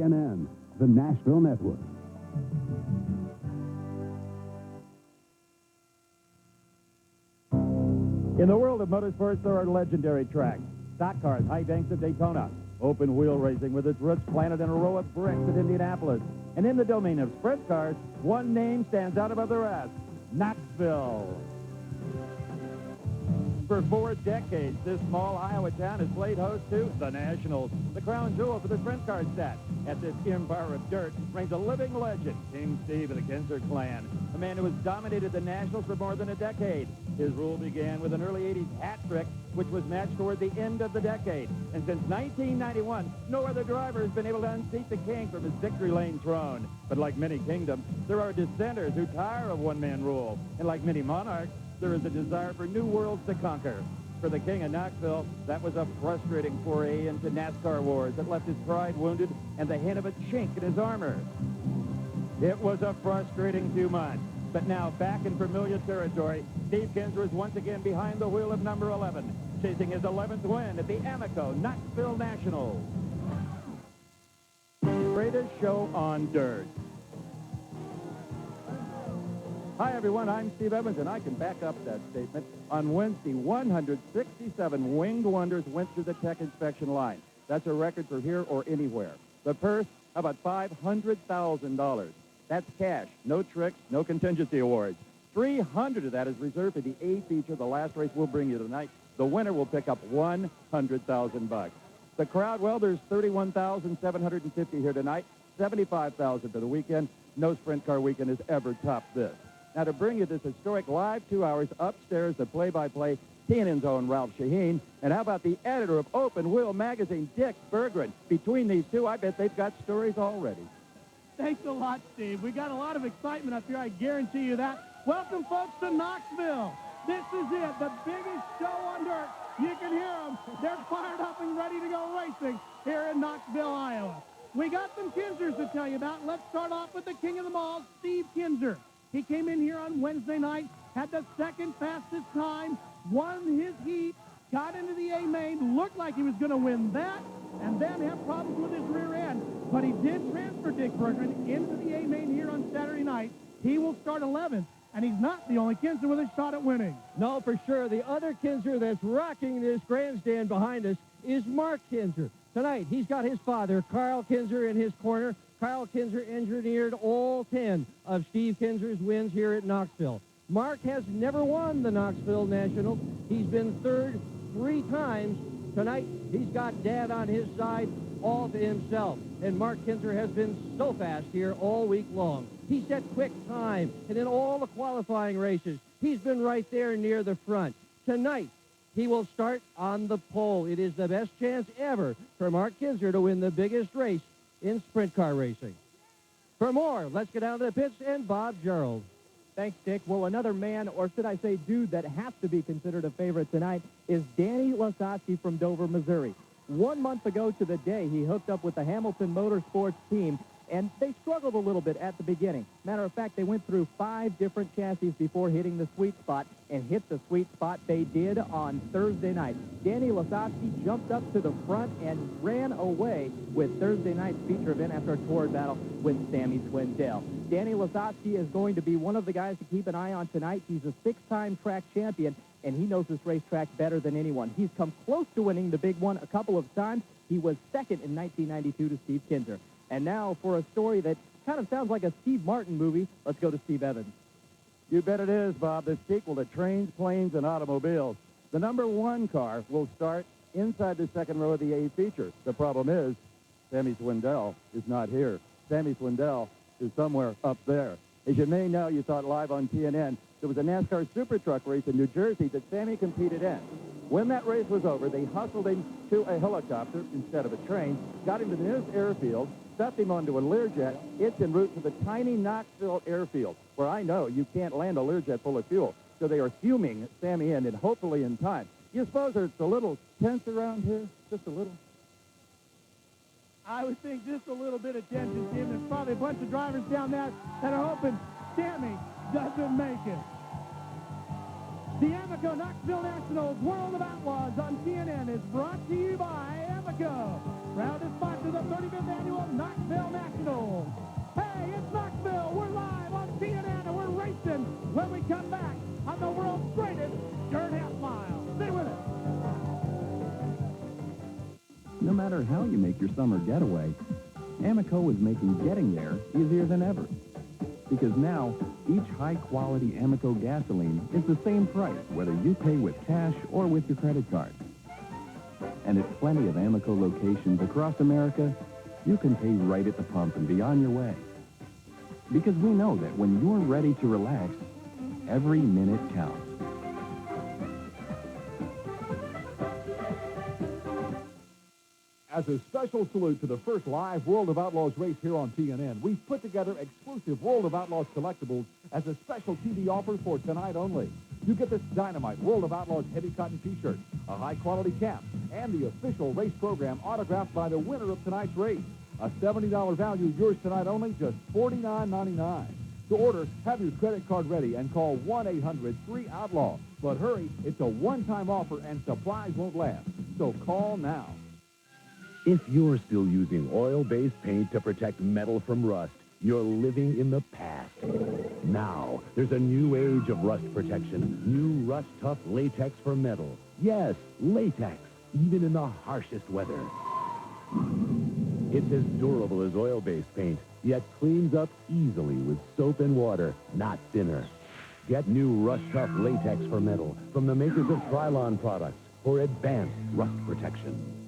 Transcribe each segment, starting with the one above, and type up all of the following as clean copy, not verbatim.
TNN, the Nashville Network. In the world of motorsports, there are legendary tracks. Stock cars, high banks at Daytona. Open wheel racing with its roots planted in a row of bricks at Indianapolis. And in the domain of sprint cars, one name stands out above the rest: Knoxville. For 4 decades, this small Iowa town has played host to the Nationals, the crown jewel for the sprint car set. At this empire of dirt reigns a living legend, King Steve of the Kinser clan, a man who has dominated the Nationals for more than a decade. His rule began with an early 80s hat trick, which was matched toward the end of the decade. And since 1991, no other driver has been able to unseat the king from his victory lane throne. But like many kingdoms, there are dissenters who tire of one-man rule. And like many monarchs, there is a desire for new worlds to conquer. For the king of Knoxville, that was a frustrating foray into NASCAR wars that left his pride wounded and the hint of a chink in his armor. It was a frustrating 2 months. But now, back in familiar territory, Steve Kinser is once again behind the wheel of number 11, chasing his 11th win at the Amoco Knoxville Nationals. Greatest show on dirt. Hi, everyone. I'm Steve Evans, and I can back up that statement. On Wednesday, 167 winged wonders went through the tech inspection line. That's a record for here or anywhere. The purse, how about $500,000? That's cash, no tricks, no contingency awards. 300 of that is reserved for the A feature, the last race we'll bring you tonight. The winner will pick up $100,000. The crowd, well, there's 31,750 here tonight, 75,000 for the weekend. No sprint car weekend has ever topped this. Now, to bring you this historic live 2 hours upstairs, the play-by-play, TNN's own Ralph Shaheen. And how about the editor of Open Wheel magazine, Dick Berggren? Between these two, I bet they've got stories already. Thanks a lot, Steve. We got a lot of excitement up here, I guarantee you that. Welcome, folks, to Knoxville. This is it, the biggest show on dirt. You can hear them. They're fired up and ready to go racing here in Knoxville, Iowa. We got some Kinsers to tell you about. Let's start off with the king of them all, Steve Kinser. He came in here on Wednesday night, had the second fastest time, won his heat, got into the A main, looked like he was going to win that, and then have problems with his rear end. But he did transfer Dick Berggren into the A main here on Saturday night. He will start 11th, and he's not the only Kinser with a shot at winning. No, for sure. The other Kinser that's rocking this grandstand behind us is Mark Kinser. Tonight, he's got his father, Carl Kinser, in his corner. Carl Kinser engineered all 10 of Steve Kinser's wins here at Knoxville. Mark has never won the Knoxville Nationals. He's been third 3 times. Tonight, he's got Dad on his side all to himself. And Mark Kinser has been so fast here all week long. He set quick time, and in all the qualifying races, he's been right there near the front. Tonight, he will start on the pole. It is the best chance ever for Mark Kinser to win the biggest race in sprint car racing. For more, let's get down to the pits and Bob Gerald. Thanks, Dick. Well, another man, or should I say dude, that has to be considered a favorite tonight is Danny Lasowski from Dover, Missouri. 1 month ago to the day, he hooked up with the Hamilton Motorsports team, and they struggled a little bit at the beginning. Matter of fact, they went through 5 different chassis before hitting the sweet spot, and hit the sweet spot they did on Thursday night. Danny Lasowski jumped up to the front and ran away with Thursday night's feature event after a torrid battle with Sammy Swindell. Danny Lasowski is going to be one of the guys to keep an eye on tonight. He's a 6-time track champion, and he knows this racetrack better than anyone. He's come close to winning the big one a couple of times. He was second in 1992 to Steve Kinser. And now for a story that kind of sounds like a Steve Martin movie, let's go to Steve Evans. You bet it is, Bob. The sequel to Trains, Planes, and Automobiles. The number 1 car will start inside the second row of the A feature. The problem is, Sammy Swindell is not here. Sammy Swindell is somewhere up there. As you may know, you saw it live on TNN. There was a NASCAR Super Truck race in New Jersey that Sammy competed in. When that race was over, they hustled him to a helicopter instead of a train, got him to the nearest airfield, stuffed him onto a Learjet. It's en route to the tiny Knoxville airfield, where I know you can't land a Learjet full of fuel. So they are fuming Sammy in, and hopefully in time. You suppose it's a little tense around here? Just a little? I would think just a little bit of tension, Steve. There's probably a bunch of drivers down there that are hoping Sammy doesn't make it. The Amoco Knoxville Nationals World of Outlaws on TNN is brought to you by Amoco. Proud to sponsor the 35th annual Knoxville matter how you make your summer getaway, Amoco is making getting there easier than ever. Because now, each high-quality Amoco gasoline is the same price, whether you pay with cash or with your credit card. And at plenty of Amoco locations across America, you can pay right at the pump and be on your way. Because we know that when you're ready to relax, every minute counts. As a special salute to the first live World of Outlaws race here on TNN, we've put together exclusive World of Outlaws collectibles as a special TV offer for tonight only. You get this dynamite World of Outlaws heavy cotton t-shirt, a high-quality cap, and the official race program autographed by the winner of tonight's race. A $70 value, yours tonight only, just $49.99. To order, have your credit card ready and call 1-800-3-OUTLAW. But hurry, it's a one-time offer and supplies won't last. So call now. If you're still using oil-based paint to protect metal from rust, you're living in the past. Now, there's a new age of rust protection. New rust-tough latex for metal. Yes, latex, even in the harshest weather. It's as durable as oil-based paint, yet cleans up easily with soap and water, not thinner. Get new rust-tough latex for metal from the makers of Trilon products for advanced rust protection.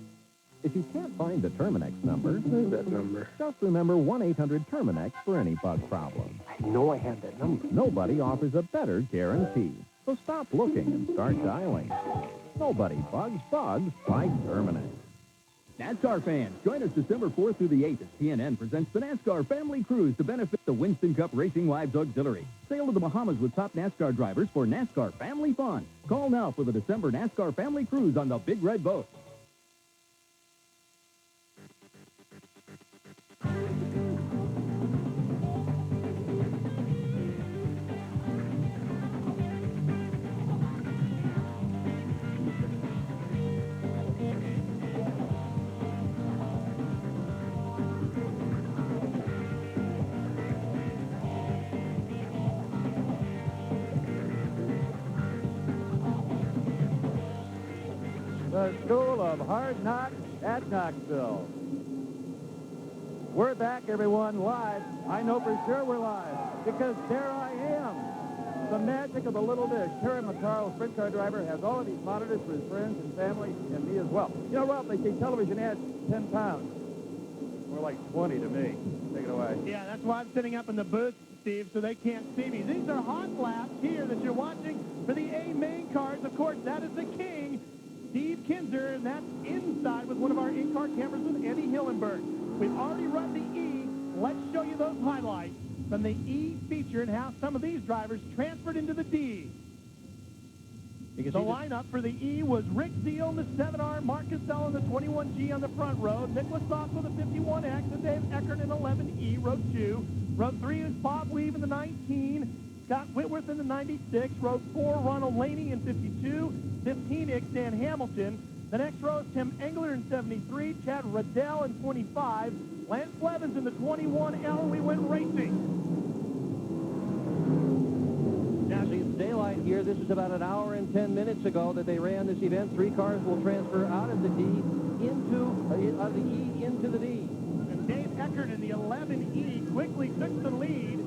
If you can't find the Terminex number, there's that number. Just remember 1-800-TERMINEX for any bug problem. I know I have that number. Nobody offers a better guarantee. So stop looking and start dialing. Nobody bugs like Terminex. NASCAR fans, join us December 4th through the 8th as TNN presents the NASCAR Family Cruise to benefit the Winston Cup Racing Wives Auxiliary. Sail to the Bahamas with top NASCAR drivers for NASCAR Family Fun. Call now for the December NASCAR Family Cruise on the Big Red Boat. The School of Hard Knocks at Knoxville. We're back, everyone, live. I know for sure we're live because there I am. The magic of the little dish. Terry McCarl, sprint car driver, has all of these monitors for his friends and family and me as well. You know, Ralph, they say television adds 10 pounds. More like 20 to me. Take it away. Yeah, that's why I'm sitting up in the booth, Steve, so they can't see me. These are hot laps here that you're watching for the A main cars. Of course, that is the king, Steve Kinzer, and that's inside with one of our in-car cameras with Eddie Hillenberg. We've already run the E. Let's show you those highlights from the E feature and how some of these drivers transferred into the D. The lineup for the E was Rick Zeal in the 7R, Mark Cassell in the 21G on the front row, Nick Lasoff with the 51X, and Dave Eckert in 11E, row 2. Row 3 is Bob Weave in the 19, Scott Whitworth in the 96, row 4, Ronald Laney in 52, 15X, Dan Hamilton. The next row is Tim Engler in 73, Chad Riddell in 25, Lance Blevins in the 21L, and we went racing. Now, see, it's daylight here. This is about an hour and 10 minutes ago that they ran this event. 3 cars will transfer out of the D into the E into the D. And Dave Eckert in the 11E quickly took the lead.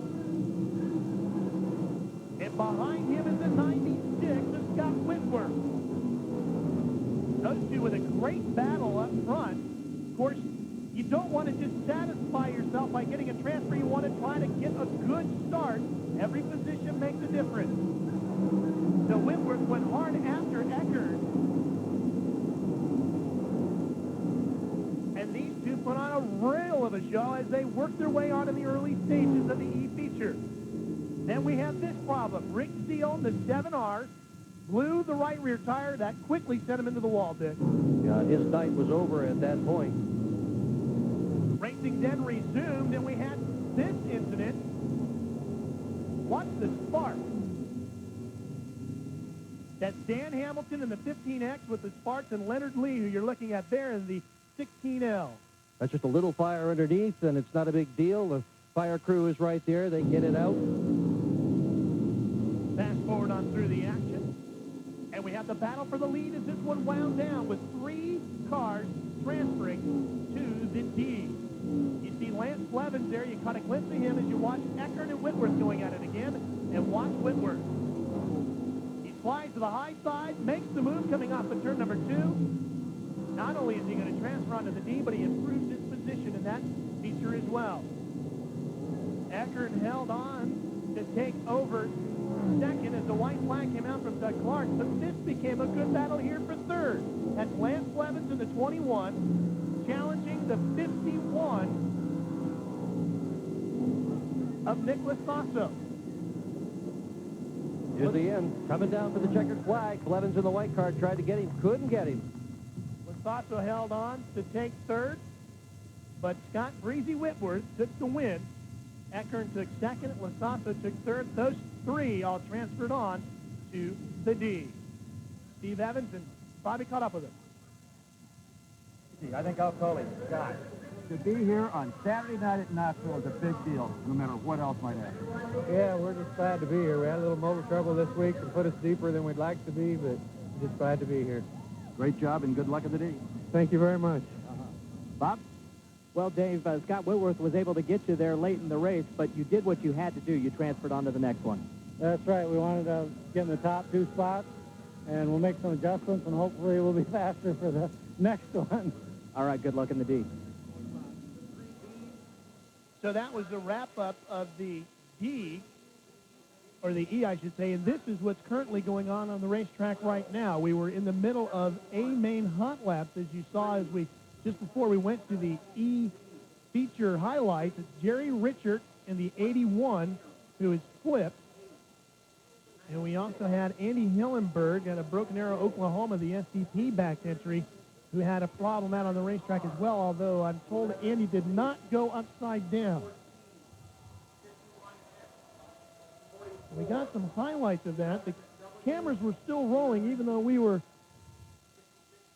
And behind him is the 96 of Scott Whitworth. Those two with a great battle up front. Of course, you don't want to just satisfy yourself by getting a transfer. You want to try to get a good start. Every position makes a difference. So Whitworth went hard after Eckert. And these two put on a rail of a show as they worked their way on in the early stages of the E feature. Then we have this problem. Rick Steele, the 7R, blew the right rear tire. That quickly sent him into the wall, Dick. Yeah, his night was over at that point. Racing then resumed, and we had this incident. Watch the spark. That's Dan Hamilton in the 15X with the sparks, and Leonard Lee, who you're looking at there, in the 16L. That's just a little fire underneath, and it's not a big deal. The fire crew is right there. They get it out. Fast forward on through the action. And we have the battle for the lead as this one wound down with 3 cars transferring to the D. You see Lance Blevins there. You caught a glimpse of him as you watch Eckert and Whitworth going at it again. And watch Whitworth. He flies to the high side, makes the move coming off of turn number 2. Not only is he going to transfer onto the D, but he improves his position in that feature as well. Eckert held on to take over second as the white flag came out from Doug Clark, but this became a good battle here for third. That's Lance Blevins in the 21, challenging the 51 of Nicholas Sasso. Here's the end. Coming down for the checkered flag. Blevins in the white car tried to get him. Couldn't get him. Lasasso held on to take third, but Scott Breezy Whitworth took the win. Eckern took second. Lasasso took third. Those three all transferred on to the D. Steve Evans and Bobby caught up with him. I think I'll call him Scott. To be here on Saturday night at Knoxville is a big deal, no matter what else might happen. Yeah, we're just glad to be here. We had a little motor trouble this week and put us deeper than we'd like to be, but just glad to be here. Great job and good luck at the D. Thank you very much. Bob? Well, Dave, Scott Whitworth was able to get you there late in the race, but you did what you had to do. You transferred on to the next one. That's right. We wanted to get in the top 2 spots, and we'll make some adjustments, and hopefully we'll be faster for the next one. All right, good luck in the D. So that was the wrap-up of the D, or the E, I should say, and this is what's currently going on the racetrack right now. We were in the middle of A main hot laps, as you saw just before we went to the E feature highlights. It's Jerry Richard in the 81 who is flipped. And we also had Andy Hillenberg at a Broken Arrow, Oklahoma, the SCP back entry, who had a problem out on the racetrack as well, although I'm told Andy did not go upside down. We got some highlights of that. The cameras were still rolling even though we were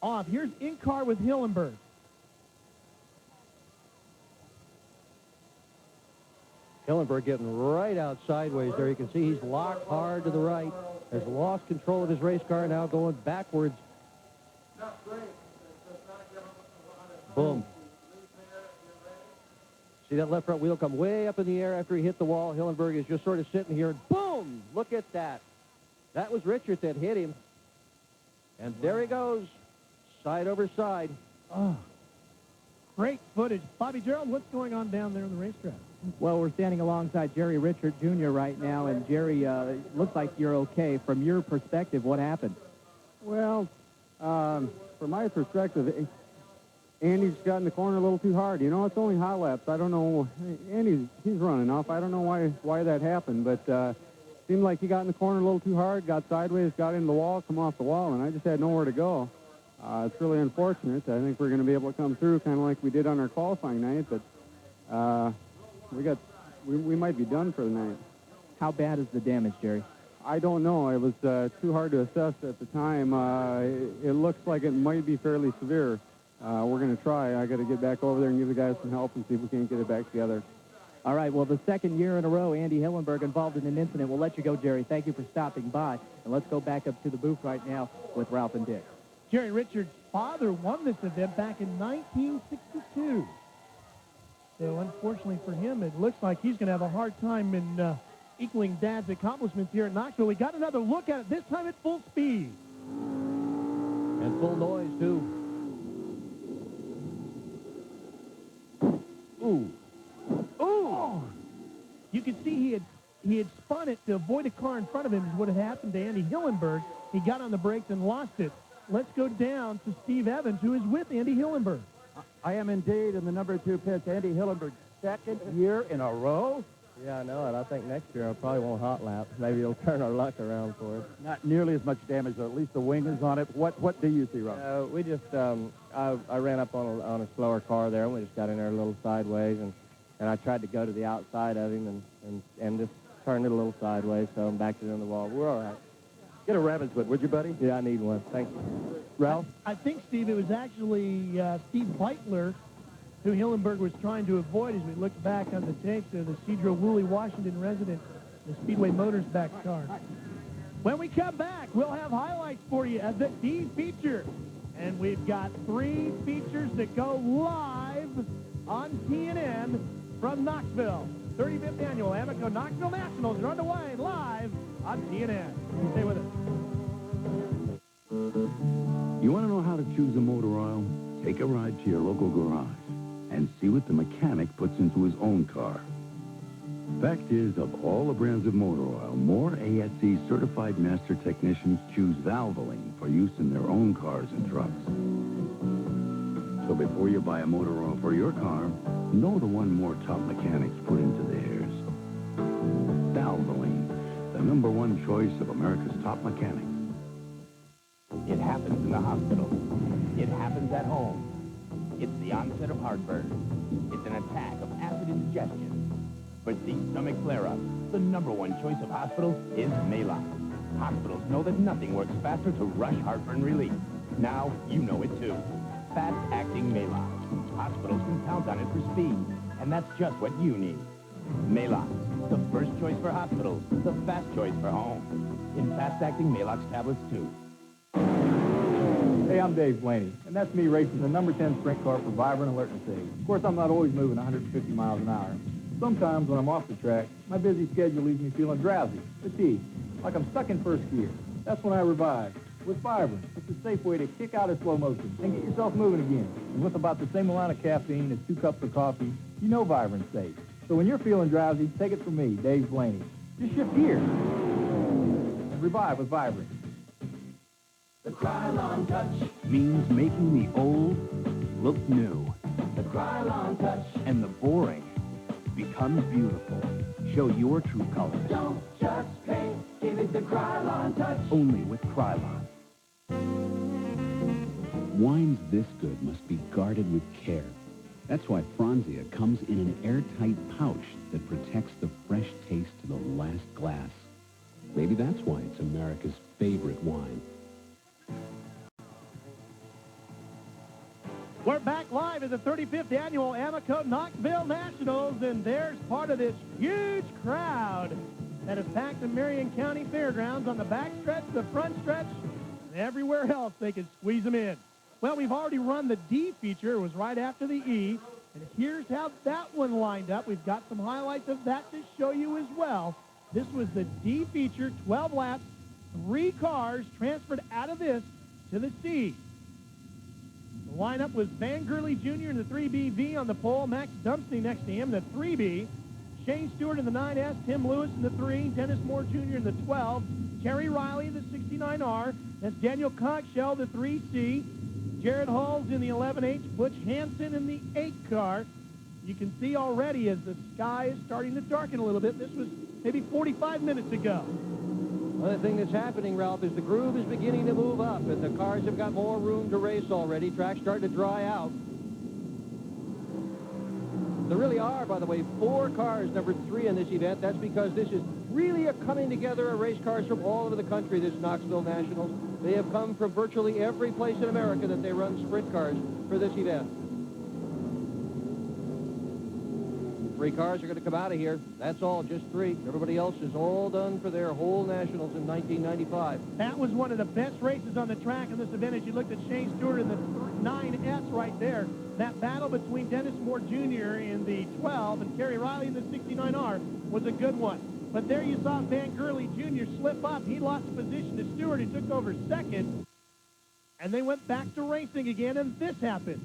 off. Here's in-car with Hillenberg. Hillenberg getting right out sideways there. You can see he's locked hard to the right, has lost control of his race car, now going backwards. Boom. See that left front wheel come way up in the air after he hit the wall. Hillenberg is just sort of sitting here, and boom! Look at that. That was Richard that hit him. And there he goes, side over side. Oh, great footage. Bobby Gerald, what's going on down there on the racetrack? Well, we're standing alongside Jerry Richard Jr. right now, and Jerry, looks like you're okay. From your perspective, what happened? Well, from my perspective, Andy's got in the corner a little too hard. You know, it's only hot laps. I don't know. He's running off. I don't know why that happened, but seemed like he got in the corner a little too hard, got sideways, got into the wall, come off the wall, and I just had nowhere to go. It's really unfortunate. I think we're going to be able to come through kind of like we did on our qualifying night, but we might be done for the night. How bad is the damage, Jerry? I don't know. It was too hard to assess at the time. It looks like it might be fairly severe. We're going to try. I got to get back over there and give the guys some help and see if we can't get it back together. All right, well, the second year in a row, Andy Hillenberg involved in an incident. We'll let you go, Jerry. Thank you for stopping by. And let's go back up to the booth right now with Ralph and Dick. Jerry Richard's father won this event back in 1962. So unfortunately for him, it looks like he's going to have a hard time in equaling Dad's accomplishments here at Knoxville. We got another look at it, this time at full speed. And full noise, too. Ooh. Ooh! You can see he had spun it to avoid a car in front of him is what had happened to Andy Hillenberg. He got on the brakes and lost it. Let's go down to Steve Evans, who is with Andy Hillenberg. I am indeed in the number 2 pits. Andy Hillenberg, second year in a row. Yeah, I know it. I think next year I probably won't hot lap. Maybe it'll turn our luck around for us. Not nearly as much damage, though. At least the wing is on it. What do you see, Rob? We just, I ran up on a slower car there, and we just got in there a little sideways, and I tried to go to the outside of him and just turned it a little sideways, so I'm back to the wall. We're all right. Get a rabbit's foot, would you, buddy? Yeah, I need one. Thank you. Ralph? I think, Steve, it was actually Steve Beitler who Hillenberg was trying to avoid as we looked back on the tapes of the Cedro Woolley, Washington resident, the Speedway Motors back car. When we come back, we'll have highlights for you as the D feature. And we've got 3 features that go live on TNN from Knoxville. 35th Annual Amoco Knoxville Nationals are underway live on TNN. Stay with us. You want to know how to choose a motor oil? Take a ride to your local garage and see what the mechanic puts into his own car. Fact is, of all the brands of motor oil, more ASE certified master technicians choose Valvoline for use in their own cars and trucks. So before you buy a motor oil for your car, know the one more top mechanics put into theirs. Valvoline, the #1 choice of America's top mechanics. It happens in the hospital. It happens at home. It's the onset of heartburn. It's an attack of acid indigestion. For these stomach flare-ups, the #1 choice of hospitals is Maalox. Hospitals know that nothing works faster to rush heartburn relief. Now you know it too. Fast-acting Maalox. Hospitals can count on it for speed, and that's just what you need. Maalox, the first choice for hospitals, the fast choice for home. In fast-acting Maalox tablets too. Hey, I'm Dave Blaney, and that's me racing the #10 sprint car for Vibrant Alertness Aid. Of course, I'm not always moving 150 miles an hour. Sometimes when I'm off the track, my busy schedule leaves me feeling drowsy, fatigued, like I'm stuck in first gear. That's when I revive. With Vibrant, it's a safe way to kick out of slow motion and get yourself moving again. And with about the same amount of caffeine as 2 cups of coffee, you know Vibrant's safe. So when you're feeling drowsy, take it from me, Dave Blaney. Just shift gears and revive with Vibrant. The Krylon Touch Means making the old look new. The Krylon Touch. And the boring becomes beautiful. Show your true colors. Don't just paint, give it the Krylon Touch. Only with Krylon. Wines this good must be guarded with care. That's why Franzia comes in an airtight pouch that protects the fresh taste to the last glass. Maybe that's why it's America's favorite wine. We're back live at the 35th Annual Amoco Knoxville Nationals, and there's part of this huge crowd that has packed the Marion County Fairgrounds on the back stretch, the front stretch, and everywhere else they could squeeze them in. Well, we've already run the D feature. It was right after the E, and here's how that one lined up. We've got some highlights of that to show you as well. This was the D feature, 12 laps, 3 cars transferred out of this to the C. The lineup was Van Gurley Jr. in the 3BV on the pole, Max Dumpsey next to him, the 3B, Shane Stewart in the 9S, Tim Lewis in the 3, Dennis Moore Jr. in the 12, Terry Riley in the 69R, that's Daniel Cockshell, the 3C, Jared Halls in the 11H, Butch Hansen in the 8 car. You can see already as the sky is starting to darken a little bit. This was maybe 45 minutes ago. Another thing that's happening, Ralph, is the groove is beginning to move up, and the cars have got more room to race already. Track's starting to dry out. There really are, by the way, 4 cars, number 3 in this event. That's because this is really a coming together of race cars from all over the country, this Knoxville Nationals. They have come from virtually every place in America that they run sprint cars for this event. 3 cars are going to come out of here. That's all, just 3. Everybody else is all done for their whole Nationals in 1995. That was one of the best races on the track in this event as you looked at Shane Stewart in the 9S right there. That battle between Dennis Moore Jr. in the 12 and Kerry Riley in the 69R was a good one. But there you saw Van Gurley Jr. slip up. He lost position to Stewart. He took over second. And they went back to racing again, and this happened.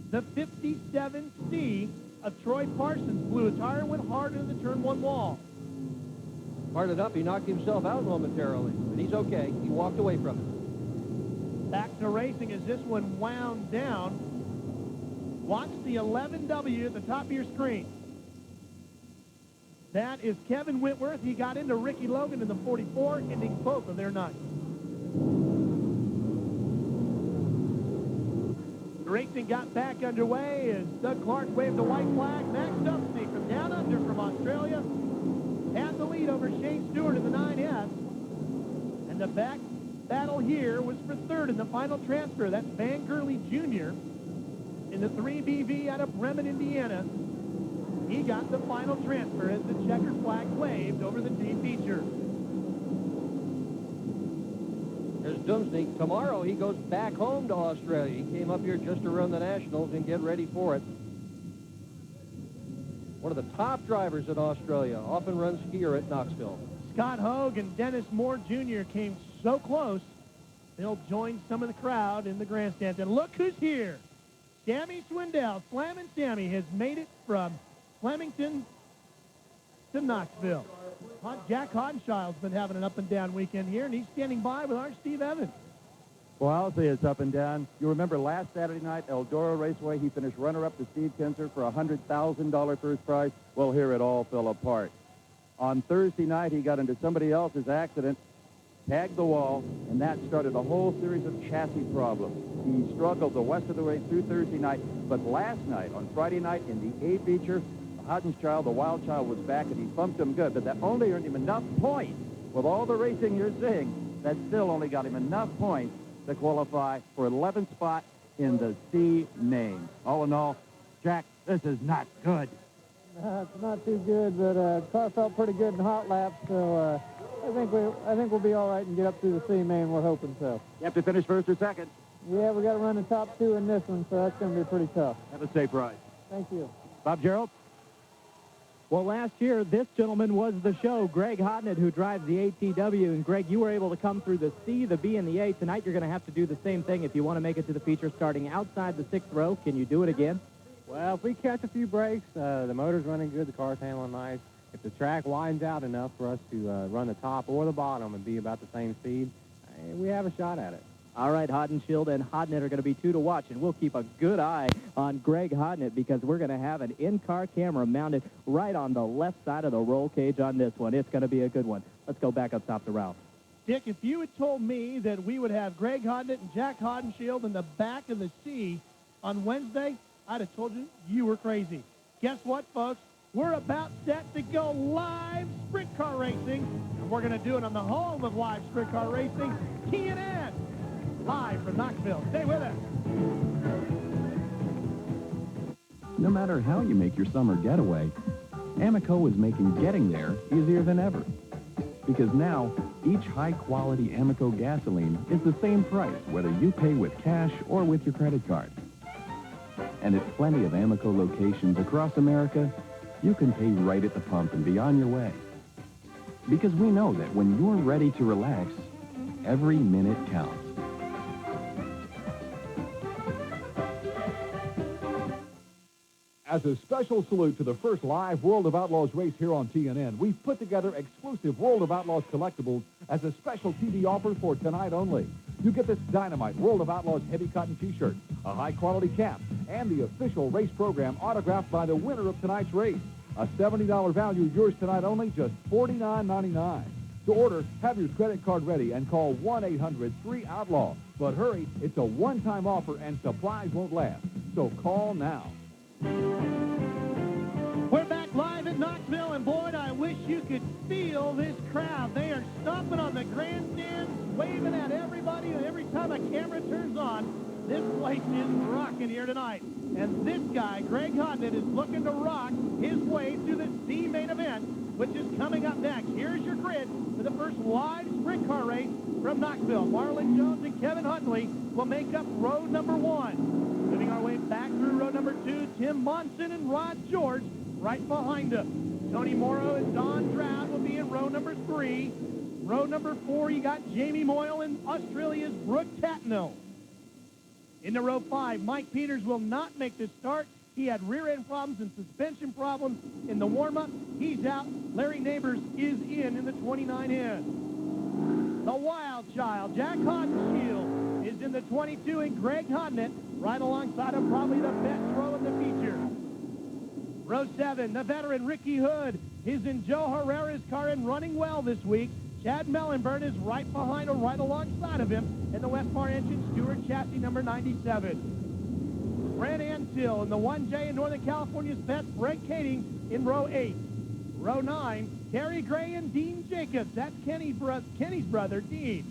The 57C of Troy Parsons blew a tire and went hard into the turn 1 wall. Parted up, he knocked himself out momentarily, but he's okay. He walked away from it. Back to racing as this one wound down. Watch the 11W at the top of your screen. That is Kevin Whitworth. He got into Ricky Logan in the 44, ending both of their nights. The racing got back underway as Doug Clark waved the white flag. Max Dumpsey from down under from Australia had the lead over Shane Stewart in the 9S. And the back battle here was for third in the final transfer. That's Van Gurley Jr. in the 3BV out of Bremen, Indiana. He got the final transfer as the checkered flag waved over the D feature. There's Dumsney. Tomorrow he goes back home to Australia. He came up here just to run the Nationals and get ready for it. One of the top drivers in Australia, often runs here at Knoxville. Scott Hogue and Dennis Moore Jr. came so close, they'll join some of the crowd in the grandstand. And look who's here. Sammy Swindell, Slammin' Sammy, has made it from Flemington to Knoxville. Jack Hoddenschild's been having an up-and-down weekend here, and he's standing by with our Steve Evans. Well, I'll say it's up and down. You remember last Saturday night, Eldora Raceway, he finished runner-up to Steve Kinzer for a $100,000 first prize. Well, here it all fell apart. On Thursday night, he got into somebody else's accident, tagged the wall, and that started a whole series of chassis problems. He struggled the rest of the way through Thursday night, but last night, on Friday night, in the A feature, Hoddenchild, the wild child, was back, and he bumped him good, but that only earned him enough points. With all the racing you're seeing, that still only got him enough points to qualify for 11th spot in the C main. All in all, Jack, this is not good. It's not too good, but car felt pretty good in hot laps, so I think we'll be all right and get up through the C main. We're hoping so. You have to finish first or second. Yeah, we got to run the top two in this one, so that's going to be pretty tough. Have a safe ride. Thank you. Bob Gerald? Well, last year, this gentleman was the show, Greg Hodnett, who drives the ATW. And, Greg, you were able to come through the C, the B, and the A. Tonight, you're going to have to do the same thing if you want to make it to the feature starting outside the 6th row. Can you do it again? Well, if we catch a few breaks, the motor's running good, the car's handling nice. If the track winds out enough for us to run the top or the bottom and be about the same speed, we have a shot at it. All right, Hodenshield and Hodnett are going to be two to watch, and we'll keep a good eye on Greg Hodnett because we're going to have an in-car camera mounted right on the left side of the roll cage on this one. It's going to be a good one. Let's go back up top to Ralph. Dick, if you had told me that we would have Greg Hodnett and Jack Hodenshield in the back of the C on Wednesday, I'd have told you you were crazy. Guess what, folks? We're about set to go live sprint car racing, and we're going to do it on the home of live sprint car racing, TNN. Live from Knoxville. Stay with us. No matter how you make your summer getaway, Amoco is making getting there easier than ever. Because now, each high-quality Amoco gasoline is the same price whether you pay with cash or with your credit card. And at plenty of Amoco locations across America, you can pay right at the pump and be on your way. Because we know that when you're ready to relax, every minute counts. As a special salute to the first live World of Outlaws race here on TNN, we've put together exclusive World of Outlaws collectibles as a special TV offer for tonight only. You get this dynamite World of Outlaws heavy cotton t-shirt, a high-quality cap, and the official race program autographed by the winner of tonight's race. A $70 value, yours tonight only, just $49.99. To order, have your credit card ready and call 1-800-3-OUTLAW. But hurry, it's a one-time offer and supplies won't last. So call now. We're back live at Knoxville, and Boyd, I wish you could feel this crowd. They are stomping on the grandstands, waving at everybody, and every time a camera turns on, this place is rocking here tonight. And this guy, Greg Hodnett, is looking to rock his way to the C main event, which is coming up next. Here's your grid for the first live sprint car race from Knoxville. Marlon Jones and Kevin Huntley will make up row number 1. Moving our way back through row number 2, Tim Monson and Rod George right behind him. Tony Morrow and Don Stroud will be in row number 3. Row number 4, you got Jamie Moyle and Australia's Brooke Tatnell. Into row 5, Mike Peters will not make the start. He had rear-end problems and suspension problems in the warm-up. He's out. Larry Neighbors is in the 29N. The wild child, Jack Hodenshield, is in the 22, and Greg Hodnett right alongside him, probably the best row in the feature. Row 7, the veteran Ricky Hood is in Joe Herrera's car and running well this week. Chad Mellenburn is right behind or right alongside of him in the Westmar engine Stewart chassis number 97. Brent Antill in the 1J in Northern California's best, Brett Kading in row 8. Row 9, Terry Gray and Dean Jacobs. That's Kenny's brother, Dean.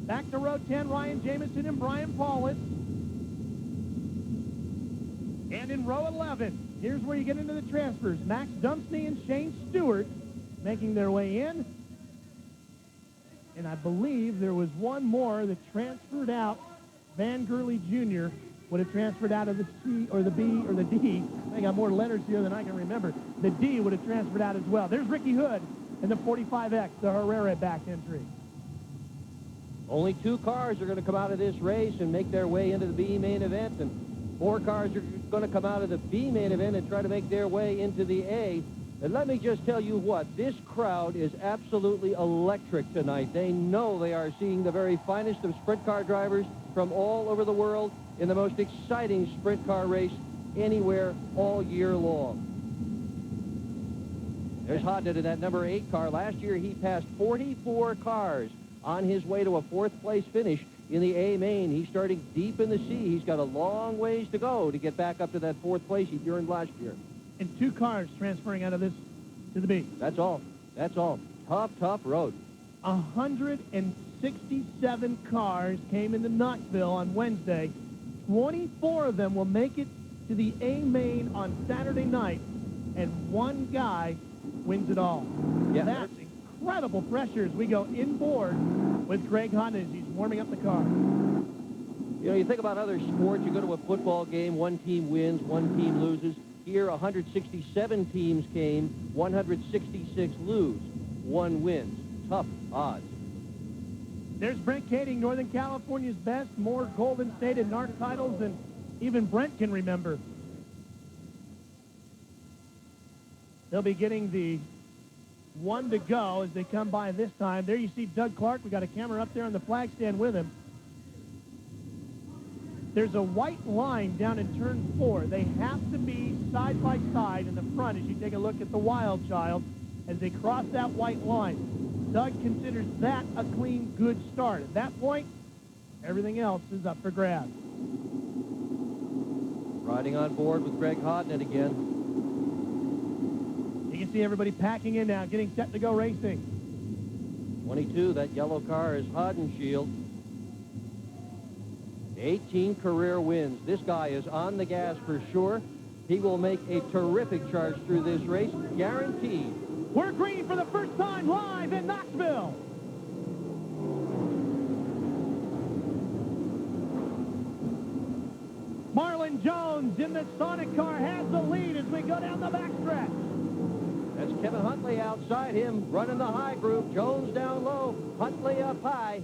Back to row 10, Ryan Jamison and Brian Paulus. And in row 11, here's where you get into the transfers. Max Dumpsney and Shane Stewart making their way in. And I believe there was one more that transferred out. Van Gurley Jr. would have transferred out of the C or the B or the D. I got more letters here than I can remember. The D would have transferred out as well. There's Ricky Hood in the 45X, the Herrera back entry. Only 2 cars are going to come out of this race and make their way into the B main event, and 4 cars are going to come out of the B main event and try to make their way into the A. And let me just tell you what, this crowd is absolutely electric tonight. They know they are seeing the very finest of sprint car drivers from all over the world in the most exciting sprint car race anywhere all year long. There's Hodnett in that number 8 car. Last year he passed 44 cars on his way to a 4th place finish in the A main. He's starting deep in the C. He's got a long ways to go to get back up to that 4th place he earned last year. And 2 cars transferring out of this to the B. That's all. That's all. Tough, tough road. 167 cars came into Knoxville on Wednesday. 24 of them will make it to the A main on Saturday night, and 1 guy wins it all. Yeah. That's incredible pressure as we go inboard with Greg Hodnett as he's warming up the car. You know, you think about other sports, you go to a football game, 1 team wins, 1 team loses. Here, 167 teams came, 166 lose, 1 wins. Tough odds. There's Brent Kading, Northern California's best, more Golden State and NARC titles than even Brent can remember. They'll be getting the 1 to go as they come by this time. There you see Doug Clark. We got a camera up there on the flag stand with him. There's a white line down in turn 4. They have to be side by side in the front as you take a look at the Wild Child as they cross that white line. Doug considers that a clean, good start. At that point, everything else is up for grabs. Riding on board with Greg Hodnett again. You can see everybody packing in now, getting set to go racing. 22, that yellow car is Hodenshield. 18 career wins. This guy is on the gas for sure. He will make a terrific charge through this race, guaranteed. We're green for the first time live in Knoxville. Marlon Jones in the Sonic car has the lead as we go down the backstretch. That's Kevin Huntley outside him, running the high group. Jones down low, Huntley up high.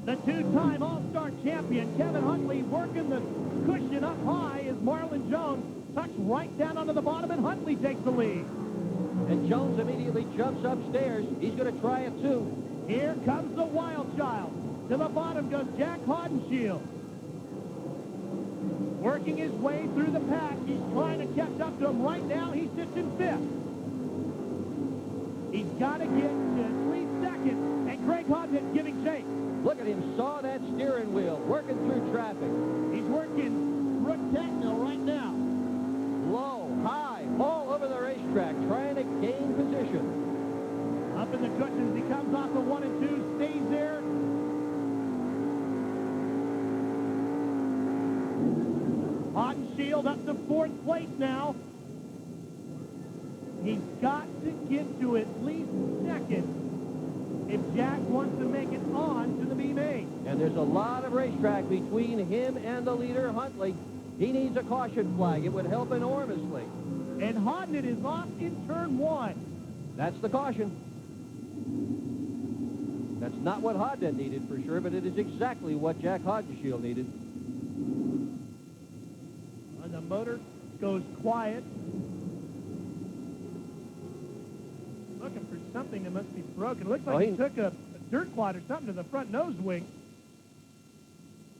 The 2-time All-Star champion, Kevin Huntley, working the cushion up high as Marlon Jones tucks right down onto the bottom, and Huntley takes the lead. And Jones immediately jumps upstairs. He's going to try it, too. Here comes the Wild Child. To the bottom goes Jack Hodenshield. Working his way through the pack. He's trying to catch up to him. Right now, he sits in 5th. He's got to get to at least 2nd, and Greg Hodnett giving chase. Look at him saw that steering wheel, working through traffic. He's working Brook Techno right now. Low, high, all over the racetrack, trying to gain position. Up in the cushions, he comes off the 1 and 2, stays there. Hodenshield up to 4th place now. He's got to get to at least 2nd if Jack wants to make it on to the B main. And there's a lot of racetrack between him and the leader, Huntley. He needs a caution flag. It would help enormously. And Hodnett is off in turn 1. That's the caution. That's not what Hodnett needed for sure, but it is exactly what Jack Hodenshield needed. And the motor goes quiet. Looking for something that must be broken. It looks like he took a dirt clod or something to the front nose wing.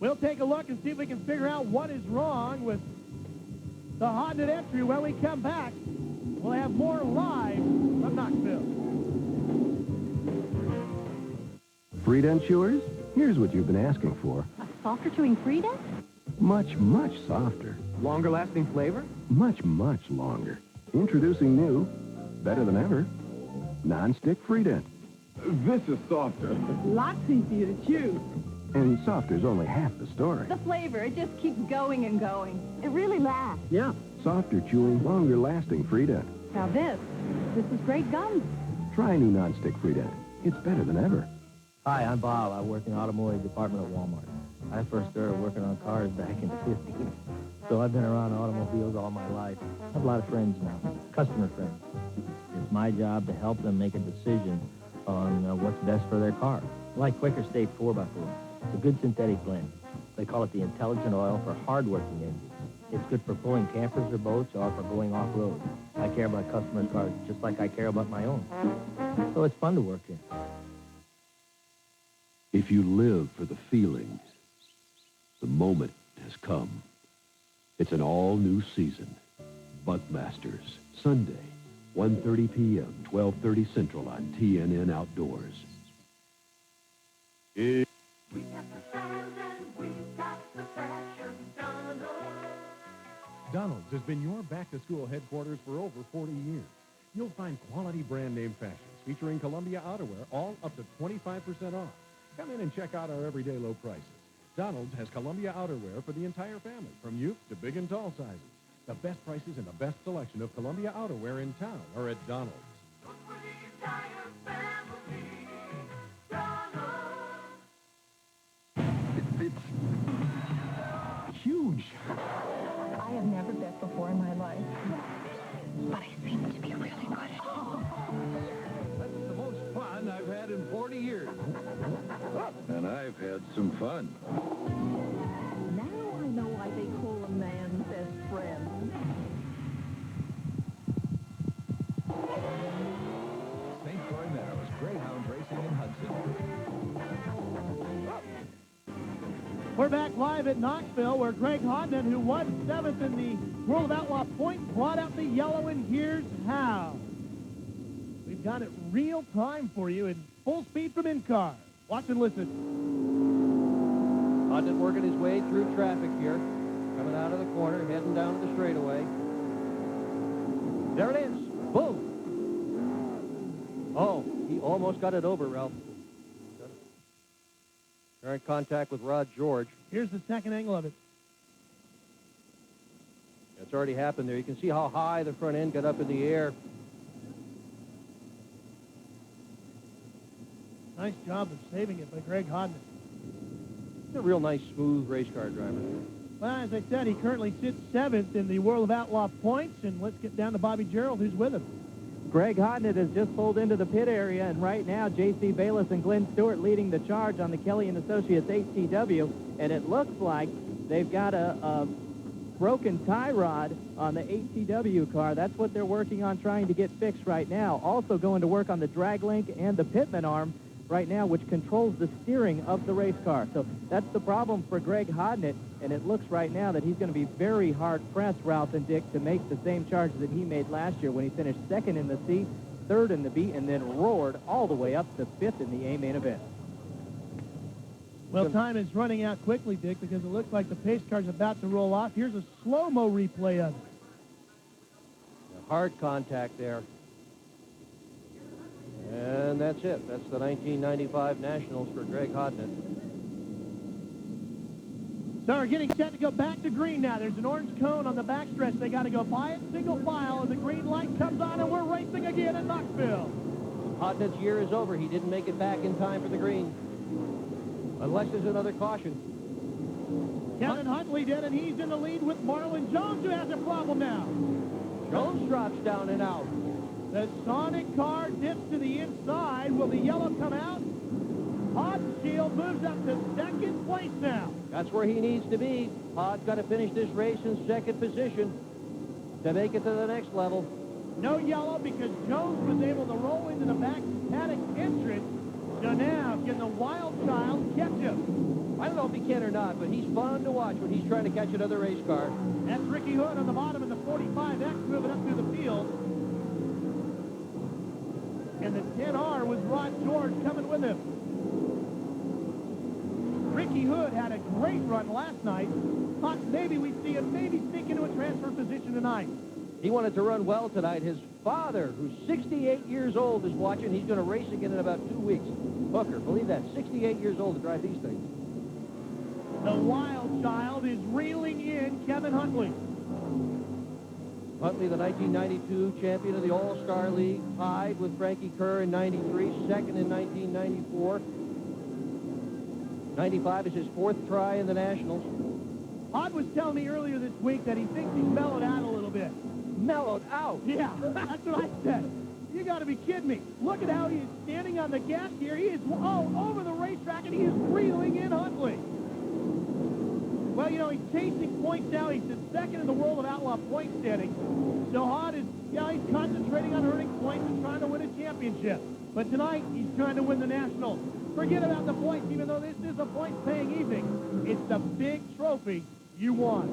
We'll take a look and see if we can figure out what is wrong with the Hodnett entry. When we come back, we'll have more live from Knoxville. Freedent chewers? Here's what you've been asking for. A softer chewing Freedent? Much, much softer. Longer lasting flavor? Much, much longer. Introducing new, better than ever, non-stick Freedent. This is softer. Lots easier to chew. And softer's only half the story. The flavor, it just keeps going and going. It really lasts. Yeah. Softer chewing, longer lasting Freedent. Now this is great gum. Try new non-stick Freedent. It's better than ever. Hi, I'm Bob. I work in the automotive department at Walmart. I first started working on cars back in the 50s. So I've been around automobiles all my life. I have a lot of friends now, customer friends. It's my job to help them make a decision on what's best for their car. Like Quaker State 4x4. It's a good synthetic blend. They call it the intelligent oil for hard-working engines. It's good for pulling campers or boats or for going off-road. I care about customers' cars just like I care about my own. So it's fun to work here. If you live for the feelings, the moment has come. It's an all-new season. Buckmasters, Sunday, 1:30 p.m., 12:30 Central on TNN Outdoors. Donald's has been your back-to-school headquarters for over 40 years. You'll find quality brand name fashions featuring Columbia outerwear, all up to 25% off. Come in and check out our everyday low prices. Donald's has Columbia outerwear for the entire family, from youth to big and tall sizes. The best prices and the best selection of Columbia outerwear in town are at Donald's. It's huge. I have never bet before in my life, but I seem to be really good at it. That's the most fun I've had in 40 years. And I've had some fun. Now I know why they call a man best friend. St. Croix Meadows, Greyhound Racing in Hudson. We're back live at Knoxville, where Greg Hodnett, who won 7th in the World of Outlaw points, brought out the yellow, and here's how. We've got it real time for you in full speed from in-car. Watch and listen. Hodnett working his way through traffic here, coming out of the corner, heading down to the straightaway. There it is. Boom. Oh, he almost got it over, Ralph. Current contact with Rod George. Here's the second angle of it. It's already happened there. You can see how high the front end got up in the air. Nice job of saving it by Greg Hodnett. He's a real nice, smooth race car driver. Well, as I said, he currently sits 7th in the World of Outlaw points, and let's get down to Bobby Gerald, who's with him. Greg Hodnett has just pulled into the pit area, and right now J.C. Bayless and Glenn Stewart leading the charge on the Kelly & Associates HTW, and it looks like they've got a broken tie rod on the HTW car. That's what they're working on trying to get fixed right now. Also going to work on the drag link and the pitman arm right now, which controls the steering of the race car. So that's the problem for Greg Hodnett, and it looks right now that he's going to be very hard-pressed, Ralph and Dick, to make the same charge that he made last year when he finished 2nd in the C, 3rd in the B, and then roared all the way up to 5th in the A main event. Well, time is running out quickly, Dick, because it looks like the pace car's about to roll off. Here's a slow-mo replay of it. Hard contact there. And that's it. That's the 1995 Nationals for Greg Hodnett. So we're getting set to go back to green now. There's an orange cone on the backstretch. They got to go by it single file as the green light comes on, and we're racing again in Knoxville. Hodnett's year is over. He didn't make it back in time for the green. Unless there's another caution. Kevin Huntley did, and he's in the lead with Marlon Jones, who has a problem now. Jones drops down and out. The Sonic car dips to the inside. Will the yellow come out? Hodshield moves up to 2nd place now. That's where he needs to be. Hod's got to finish this race in 2nd position to make it to the next level. No yellow because Jones was able to roll into the back paddock entrance. So now, can the Wild Child catch him? I don't know if he can or not, but he's fun to watch when he's trying to catch another race car. That's Ricky Hood on the bottom of the 45X moving up through the field. And the 10R with Rod George coming with him. Ricky Hood had a great run last night. Thought maybe we'd see him maybe sneak into a transfer position tonight. He wanted to run well tonight. His father, who's 68 years old, is watching. He's going to race again in about 2 weeks. Hooker, believe that, 68 years old to drive these things. The Wild Child is reeling in Kevin Huntley. Huntley, the 1992 champion of the All-Star League, tied with Frankie Kerr in 93, 2nd in 1994. 95 is his 4th try in the Nationals. Odd was telling me earlier this week that he thinks he's mellowed out a little bit. Mellowed out? Yeah, that's what I said. You got to be kidding me. Look at how he is standing on the gas here. He is all over the racetrack, and he is reeling in Huntley. Well, you know, he's chasing points now. He's the second in the World of Outlaw point standing. So Hod is, he's concentrating on earning points and trying to win a championship. But tonight, he's trying to win the Nationals. Forget about the points, even though this is a point-paying evening. It's the big trophy you want.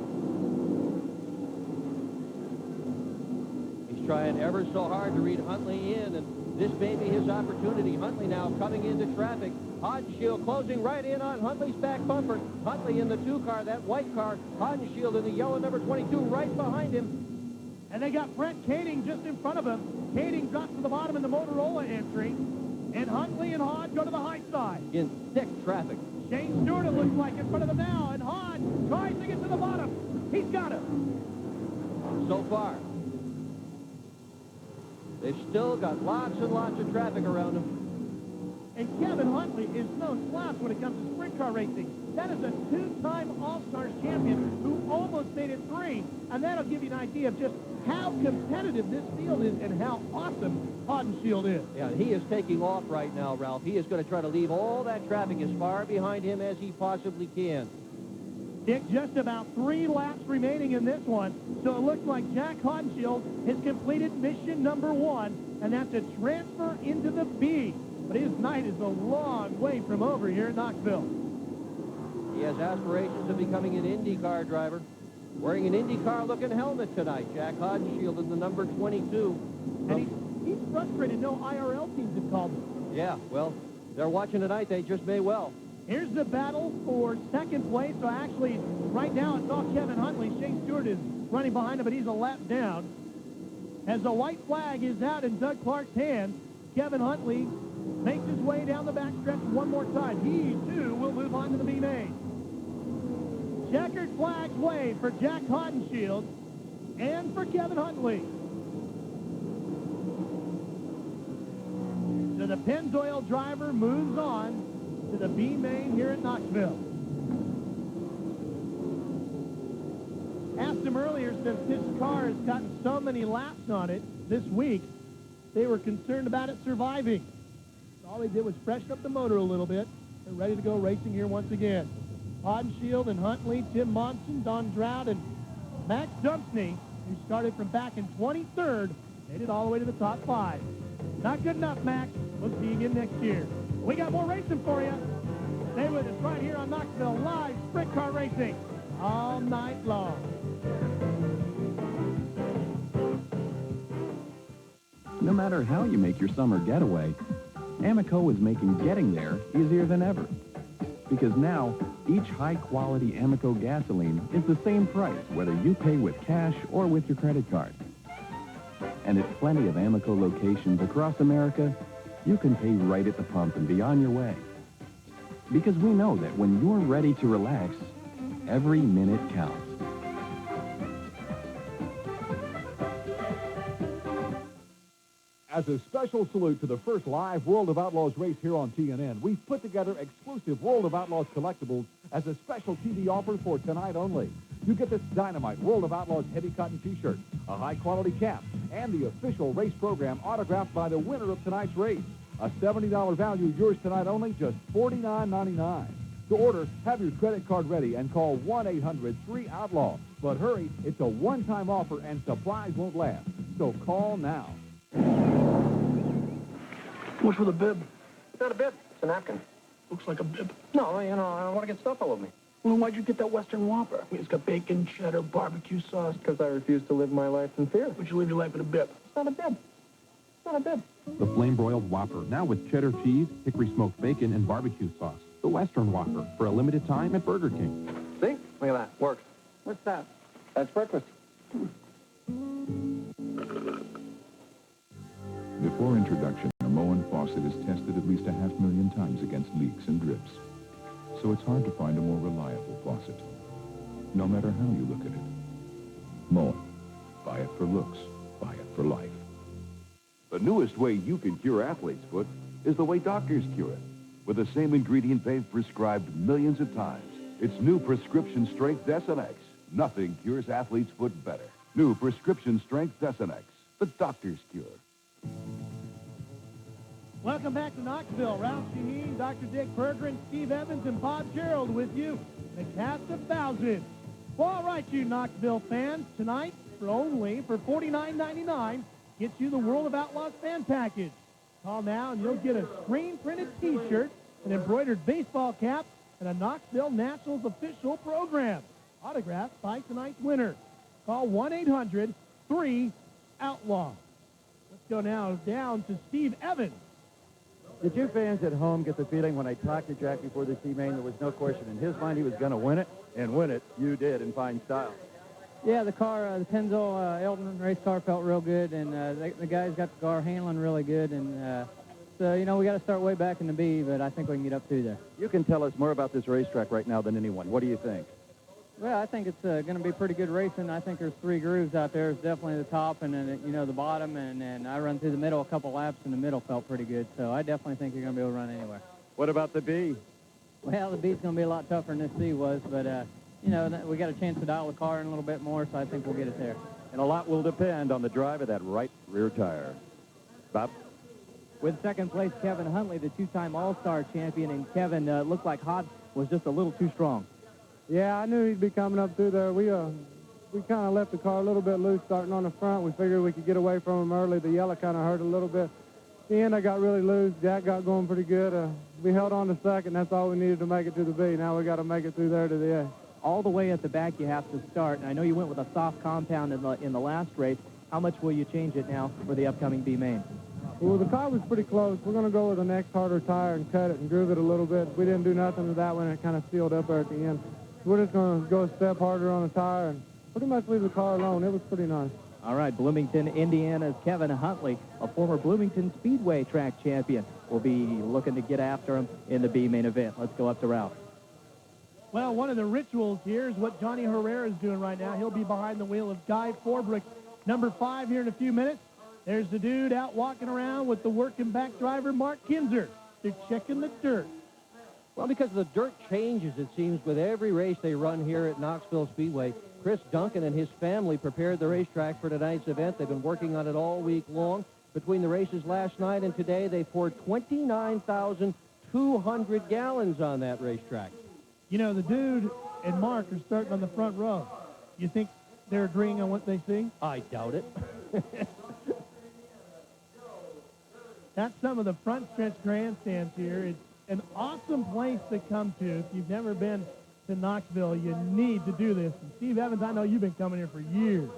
He's trying ever so hard to read Huntley in, and this may be his opportunity. Huntley now coming into traffic. Hodenshield closing right in on Huntley's back bumper. Huntley in the 2 car, that white car. Hodenshield in the yellow number 22 right behind him. And they got Brent Kading just in front of him. Kading drops to the bottom in the Motorola entry. And Huntley and Hod go to the high side. In thick traffic. Shane Stewart, it looks like, in front of them now. And Hod tries to get to the bottom. He's got it. So far. They've still got lots and lots of traffic around them. And Kevin Huntley is no slouch when it comes to sprint car racing. That is a 2-time All-Stars champion who almost made it 3. And that'll give you an idea of just how competitive this field is and how awesome Hodenshield is. Yeah, he is taking off right now, Ralph. He is going to try to leave all that traffic as far behind him as he possibly can. Dick, just about 3 laps remaining in this one. So it looks like Jack Hodenshield has completed mission number 1, and that's a transfer into the B. But his night is a long way from over here at Knoxville. He has aspirations of becoming an IndyCar driver. Wearing an IndyCar-looking helmet tonight. Jack Hodenshield in the number 22. And he's frustrated no IRL teams have called him. Yeah, well, they're watching tonight. They just may well. Here's the battle for second place. So actually, right now, it's all Kevin Huntley. Shane Stewart is running behind him, but he's a lap down. As the white flag is out in Doug Clark's hand, Kevin Huntley makes his way down the backstretch one more time. He, too, will move on to the B main. Checkered flags wave for Jack Hodenshield and for Kevin Huntley. So the Pennzoil driver moves on to the B main here at Knoxville. Asked him earlier, since this car has gotten so many laps on it this week, they were concerned about it surviving. All they did was freshen up the motor a little bit. They're ready to go racing here once again. Hodenshield and Huntley, Tim Monson, Don Drought, and Max Dumpsney, who started from back in 23rd, made it all the way to the top 5. Not good enough, Max. We'll see you again next year. We got more racing for you. Stay with us right here on Knoxville Live Sprint Car Racing all night long. No matter how you make your summer getaway, Amoco is making getting there easier than ever. Because now, each high-quality Amoco gasoline is the same price, whether you pay with cash or with your credit card. And at plenty of Amoco locations across America, you can pay right at the pump and be on your way. Because we know that when you're ready to relax, every minute counts. As a special salute to the first live World of Outlaws race here on TNN, we've put together exclusive World of Outlaws collectibles as a special TV offer for tonight only. You get this dynamite World of Outlaws heavy cotton T-shirt, a high-quality cap, and the official race program autographed by the winner of tonight's race. A $70 value, yours tonight only, just $49.99. To order, have your credit card ready and call 1-800-3-OUTLAW. But hurry, it's a one-time offer and supplies won't last. So call now. What's with a bib? It's not a bib. It's a napkin. Looks like a bib. No, I don't want to get stuff all over me. Well, why'd you get that Western Whopper? It's got bacon, cheddar, barbecue sauce. Because I refuse to live my life in fear. But you live your life in a bib. It's not a bib. It's not a bib. The flame-broiled Whopper, now with cheddar cheese, hickory smoked bacon, and barbecue sauce. The Western Whopper, for a limited time at Burger King. See? Look at that. Works. What's that? That's breakfast. Before introduction, a Moen faucet is tested at least 500,000 times against leaks and drips. So it's hard to find a more reliable faucet, no matter how you look at it. Moen. Buy it for looks. Buy it for life. The newest way you can cure athlete's foot is the way doctors cure it, with the same ingredient they've prescribed millions of times. It's new prescription strength Desonex. Nothing cures athlete's foot better. New prescription strength Desonex, the doctor's cure. Welcome back to Knoxville. Ralph Shaheen, Dr. Dick Bergeron, Steve Evans, and Bob Gerald with you. The cast of thousands. Well, all right, you Knoxville fans. Tonight, for $49.99, gets you the World of Outlaws fan package. Call now and you'll get a screen-printed T-shirt, an embroidered baseball cap, and a Knoxville Nationals official program, autographed by tonight's winner. Call 1-800-3-OUTLAW. Let's go now down to Steve Evans. Did you fans at home get the feeling when I talked to Jack before the C-Main, there was no question in his mind he was going to win it? And win it, you did in fine style. Yeah, the car, the Penzo Elton race car felt real good, and the guys got the car handling really good. And so, you know, we got to start way back in the B, but I think we can get up through there. You can tell us more about this racetrack right now than anyone. What do you think? Well, I think it's going to be pretty good racing. I think there's 3 grooves out there. It's definitely the top and then, you know, the bottom, and I run through the middle. A couple laps in the middle felt pretty good, so I definitely think you're going to be able to run anywhere. What about the B? Well, the B's going to be a lot tougher than this C was, but, you know, we got a chance to dial the car in a little bit more, so I think we'll get it there. And a lot will depend on the drive of that right rear tire. Bob? With second place, Kevin Huntley, the two-time All-Star champion, and Kevin looked like Hobbs was just a little too strong. Yeah, I knew he'd be coming up through there. We kind of left the car a little bit loose starting on the front. We figured we could get away from him early. The yellow kind of hurt a little bit. At the end, I got really loose. Jack got going pretty good. We held on to second. That's all we needed to make it to the B. Now we got to make it through there to the A. All the way at the back you have to start. And I know you went with a soft compound in the last race. How much will you change it now for the upcoming B main? Well, the car was pretty close. We're going to go with the next harder tire and cut it and groove it a little bit. We didn't do nothing to that one. It kind of sealed up there at the end. We're just going to go a step harder on the tire and pretty much leave the car alone. It was pretty nice. All right, Bloomington, Indiana's Kevin Huntley, a former Bloomington Speedway track champion, will be looking to get after him in the B main event. Let's go up to Ralph. Well, one of the rituals here is what Johnny Herrera is doing right now. He'll be behind the wheel of Guy Forbrick, number 5 here in a few minutes. There's the dude out walking around with the working back driver, Mark Kinzer. They're checking the dirt. Well, because the dirt changes, it seems, with every race they run here at Knoxville Speedway. Chris Duncan and his family prepared the racetrack for tonight's event. They've been working on it all week long. Between the races last night and today, they poured 29,200 gallons on that racetrack. You know, the dude and Mark are starting on the front row. You think they're agreeing on what they see? I doubt it. That's some of the front stretch grandstands here. It's an awesome place to come to. If you've never been to Knoxville, you need to do this. And Steve Evans, I know you've been coming here for years.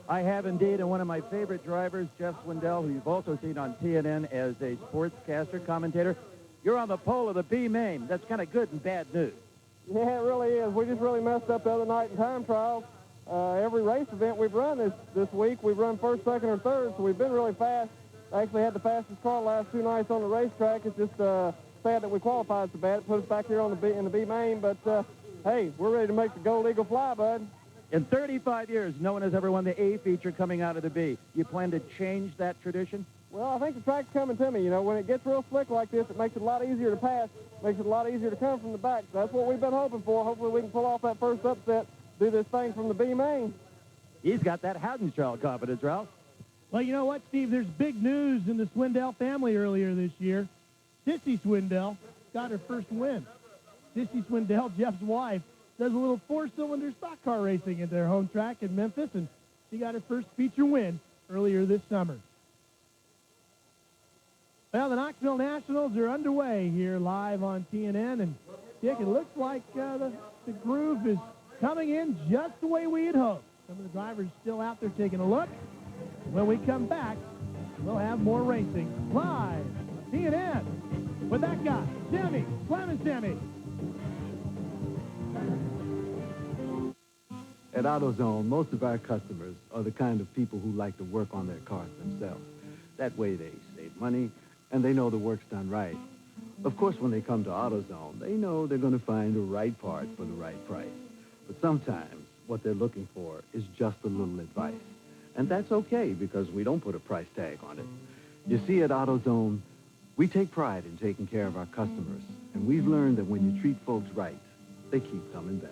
I have indeed, and one of my favorite drivers, Jeff Swindell, who you've also seen on TNN as a sportscaster, commentator. You're on the pole of the B main. That's kind of good and bad news. Yeah, it really is. We just really messed up the other night in time trials. Every race event we've run this week, we've run first, second, or third, so we've been really fast. I actually had the fastest car last 2 nights on the racetrack. It's just sad that we qualified so bad. It put us back here on in the B main, but hey, we're ready to make the Gold Eagle fly, bud. In 35 years, no one has ever won the A feature coming out of the B. You plan to change that tradition? Well, I think the track's coming to me. You know, when it gets real slick like this, it makes it a lot easier to pass, makes it a lot easier to come from the back. So that's what we've been hoping for. Hopefully we can pull off that first upset, do this thing from the B main. He's got that Houdenschall confidence, Ralph. Well, you know what, Steve? There's big news in the Swindell family earlier this year. Sissy Swindell got her first win. Sissy Swindell, Jeff's wife, does a little 4-cylinder stock car racing at their home track in Memphis, and she got her first feature win earlier this summer. Well, the Knoxville Nationals are underway here live on TNN, and Dick, it looks like the groove is coming in just the way we had hoped. Some of the drivers still out there taking a look. When we come back, we'll have more racing live on TNN with that guy, Sammy, Slammin' Sammy. At AutoZone, most of our customers are the kind of people who like to work on their cars themselves. That way they save money, and they know the work's done right. Of course, when they come to AutoZone, they know they're going to find the right part for the right price. But sometimes what they're looking for is just a little advice. And that's okay, because we don't put a price tag on it. You see, at AutoZone, We take pride in taking care of our customers, and we've learned that when you treat folks right, they keep coming back.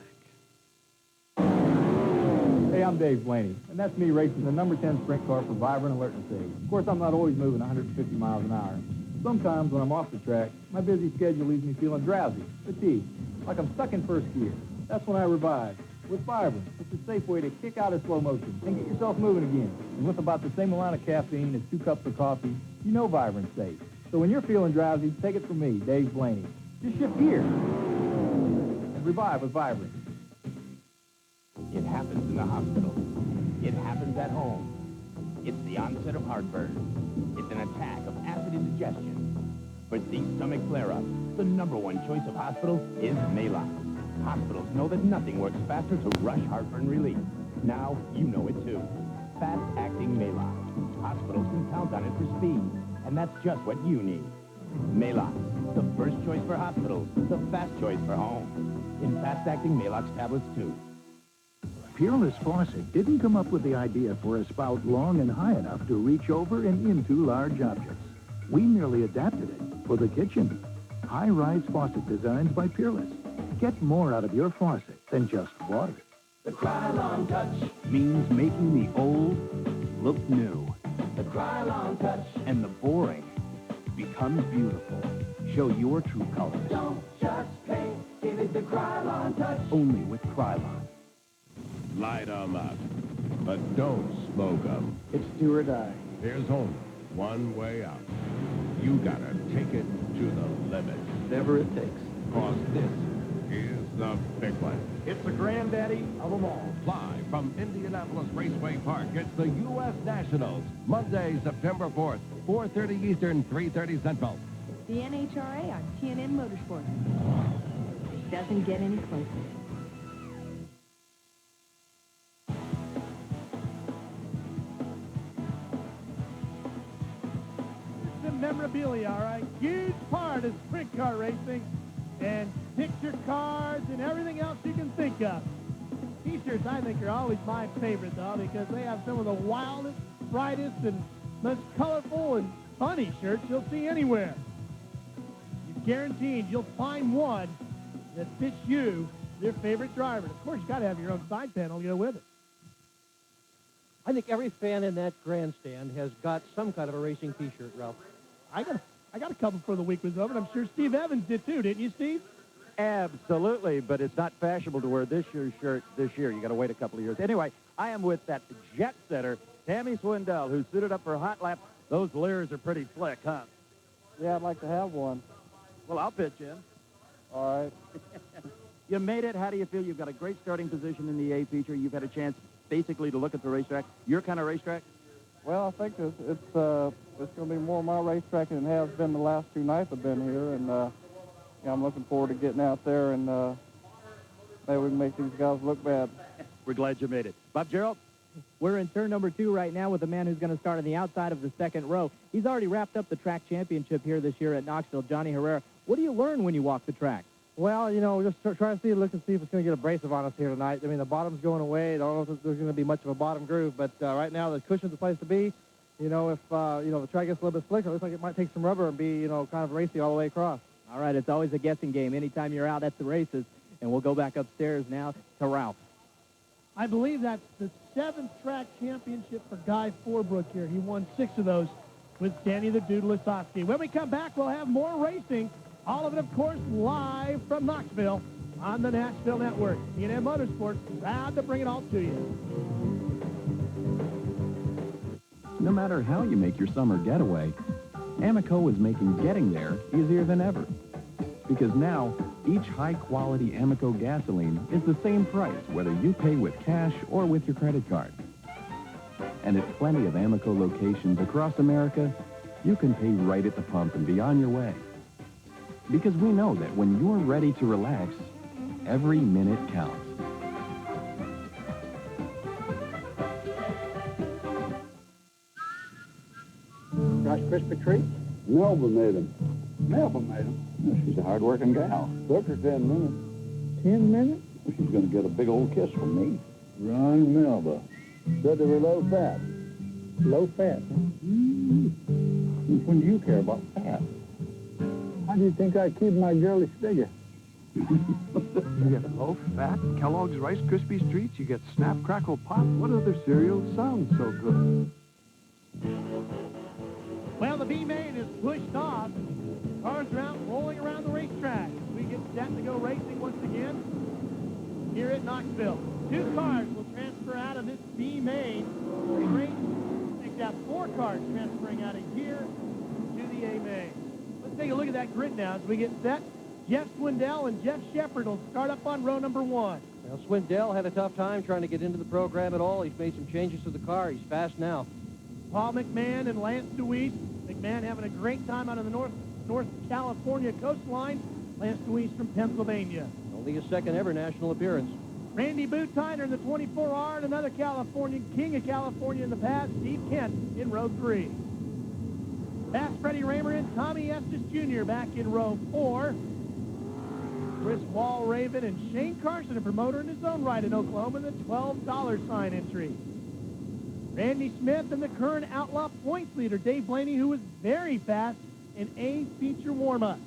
Hey, I'm Dave Blaney, and that's me racing the number 10 sprint car for Vibrant Alertness Aid. Of course, I'm not always moving 150 miles an hour. Sometimes when I'm off the track, my busy schedule leaves me feeling drowsy, fatigued, like I'm stuck in first gear. That's when I revive with Vibrant. It's a safe way to kick out of slow motion and get yourself moving again. And with about the same amount of caffeine as 2 cups of coffee, you know Vibrant's safe. So when you're feeling drowsy, take it from me, Dave Blaney. Just shift gears and revive with Vibrant. It happens in the hospital. It happens at home. It's the onset of heartburn. It's an attack of acid indigestion. For these stomach flare-ups, the #1 choice of hospitals is Maalox. Hospitals know that nothing works faster to rush heartburn relief. Now you know it too. Fast-acting Maalox. Hospitals can count on it for speed, and that's just what you need. Maalox, the first choice for hospitals, the fast choice for home. In fast-acting Maalox tablets too. Peerless Faucet didn't come up with the idea for a spout long and high enough to reach over and into large objects. We merely adapted it for the kitchen. High-rise faucet designs by Peerless. Get more out of your faucet than just water. The Krylon Touch Means making the old look new. The Krylon Touch. And the boring becomes beautiful. Show your true colors. Don't just paint, give it the Krylon Touch. Only with Krylon. Light 'em up, but don't smoke 'em. It's do or die. Here's only one way out. You gotta take it to the limit. Whatever it takes. Cause this is the big one. It's the granddaddy of them all. Live from Indianapolis Raceway Park, it's the U.S. Nationals. Monday, September 4th, 4:30 Eastern, 3:30 Central. The NHRA on TNN Motorsports. It doesn't get any closer. Memorabilia, all right? Huge part of sprint car racing, and picture cards and everything else you can think of. T-shirts, I think, are always my favorite, though, because they have some of the wildest, brightest, and most colorful and funny shirts you'll see anywhere. You're guaranteed you'll find one that fits you, your favorite driver. Of course, you got to have your own side panel to go with it. I think every fan in that grandstand has got some kind of a racing T-shirt, Ralph. I got a couple for the week was over, and I'm sure Steve Evans did too, didn't you, Steve? Absolutely, but it's not fashionable to wear this year's shirt this year. You got to wait a couple of years. Anyway, I am with that jet setter, Tammy Swindell, who suited up for a hot lap. Those leers are pretty slick, huh? Yeah, I'd like to have one. Well, I'll pitch in. All right. You made it. How do you feel? You've got a great starting position in the A feature. You've had a chance basically to look at the racetrack. Your kind of racetrack? Well, I think it's going to be more my racetrack than it has been the last 2 nights I've been here, and yeah, I'm looking forward to getting out there, and maybe we can make these guys look bad. We're glad you made it. Bob Gerald? We're in turn number 2 right now with a man who's going to start on the outside of the second row. He's already wrapped up the track championship here this year at Knoxville. Johnny Herrera, what do you learn when you walk the track? Well, you know, just try to look and see if it's going to get abrasive on us here tonight. I mean, the bottom's going away. I don't know if there's going to be much of a bottom groove, but right now the cushion's the place to be. You know, if, the track gets a little bit slicker, it looks like it might take some rubber and be, kind of racy all the way across. All right, it's always a guessing game. Anytime you're out at the races. And we'll go back upstairs now to Ralph. I believe that's the 7th track championship for Guy Forbrook here. He won 6 of those with Danny the Dude Lasowski. When we come back, we'll have more racing. All of it, of course, live from Knoxville on the Nashville Network. TNN Motorsports, proud to bring it all to you. No matter how you make your summer getaway, Amoco is making getting there easier than ever. Because now, each high-quality Amoco gasoline is the same price whether you pay with cash or with your credit card. And at plenty of Amoco locations across America, you can pay right at the pump and be on your way. Because we know that when you're ready to relax, every minute counts. Rice Krispie treats? Melba made them. Melba made them? She's a hard-working gal. Took her 10 minutes. 10 minutes? Well, she's going to get a big old kiss from me. Run Melba. Said they were low fat. Low fat? When do you care about fat? do you think I keep my girlish figure? You get low fat Kellogg's Rice Krispies treats. You get Snap Crackle Pop. What other cereal sounds so good? Well, the B main is pushed off. Cars are out rolling around the racetrack. We get set to go racing once again here at Knoxville. 2 cars will transfer out of this B main race. We've got 4 cars transferring out of here to the A main. Let's take a look at that grid now as we get set. Jeff Swindell and Jeff Shepard will start up on row number 1. Well, Swindell had a tough time trying to get into the program at all. He's made some changes to the car. He's fast now. Paul McMahon and Lance DeWeese. McMahon having a great time out of the North California coastline. Lance DeWeese from Pennsylvania. Only his second ever national appearance. Randy Bootiner in the 24R and another Californian, King of California in the past, Steve Kent in row 3. Fast Freddie Raymer and Tommy Estes Jr. back in row 4. Chris Walraven and Shane Carson, a promoter in his own right in Oklahoma, in the $12 sign entry. Randy Smith and the current Outlaw points leader, Dave Blaney, who was very fast in A feature warm-ups.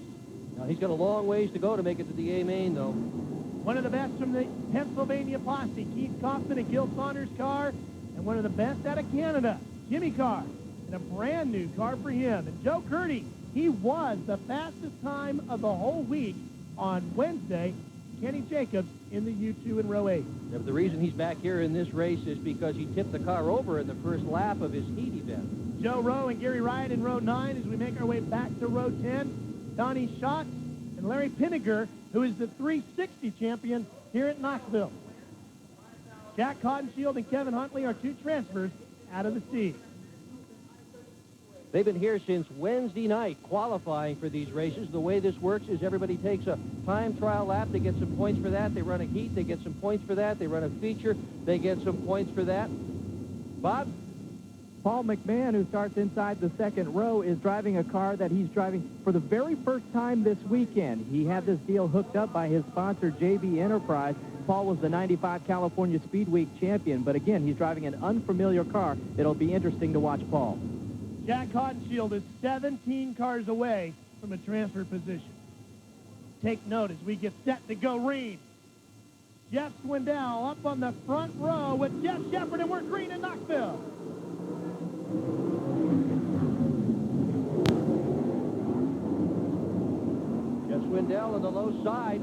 Now, he's got a long ways to go to make it to the A main, though. One of the best from the Pennsylvania posse, Keith Kaufman and Gil Saunders' car, and one of the best out of Canada, Jimmy Carr, and a brand new car for him. And Joe Curdy, he was the fastest time of the whole week on Wednesday. Kenny Jacobs in the U2 in row 8. Yeah, but the reason he's back here in this race is because he tipped the car over in the first lap of his heat event. Joe Rowe and Gary Ryan in row 9 as we make our way back to row 10. Donnie Schatz and Larry Pinniger, who is the 360 champion here at Knoxville. Jack Cottonshield and Kevin Huntley are 2 transfers out of the C. They've been here since Wednesday night qualifying for these races. The way this works is everybody takes a time trial lap. They get some points for that. They run a heat. They get some points for that. They run a feature. They get some points for that. Bob? Paul McMahon, who starts inside the second row, is driving a car that he's driving for the very first time this weekend. He had this deal hooked up by his sponsor, JB Enterprise. Paul was the 95 California Speed Week champion, but again, he's driving an unfamiliar car. It'll be interesting to watch Paul. Jack Cottonshield is 17 cars away from a transfer position. Take note as we get set to go green. Jeff Swindell up on the front row with Jeff Shepard, and we're green in Knoxville. Jeff Swindell on the low side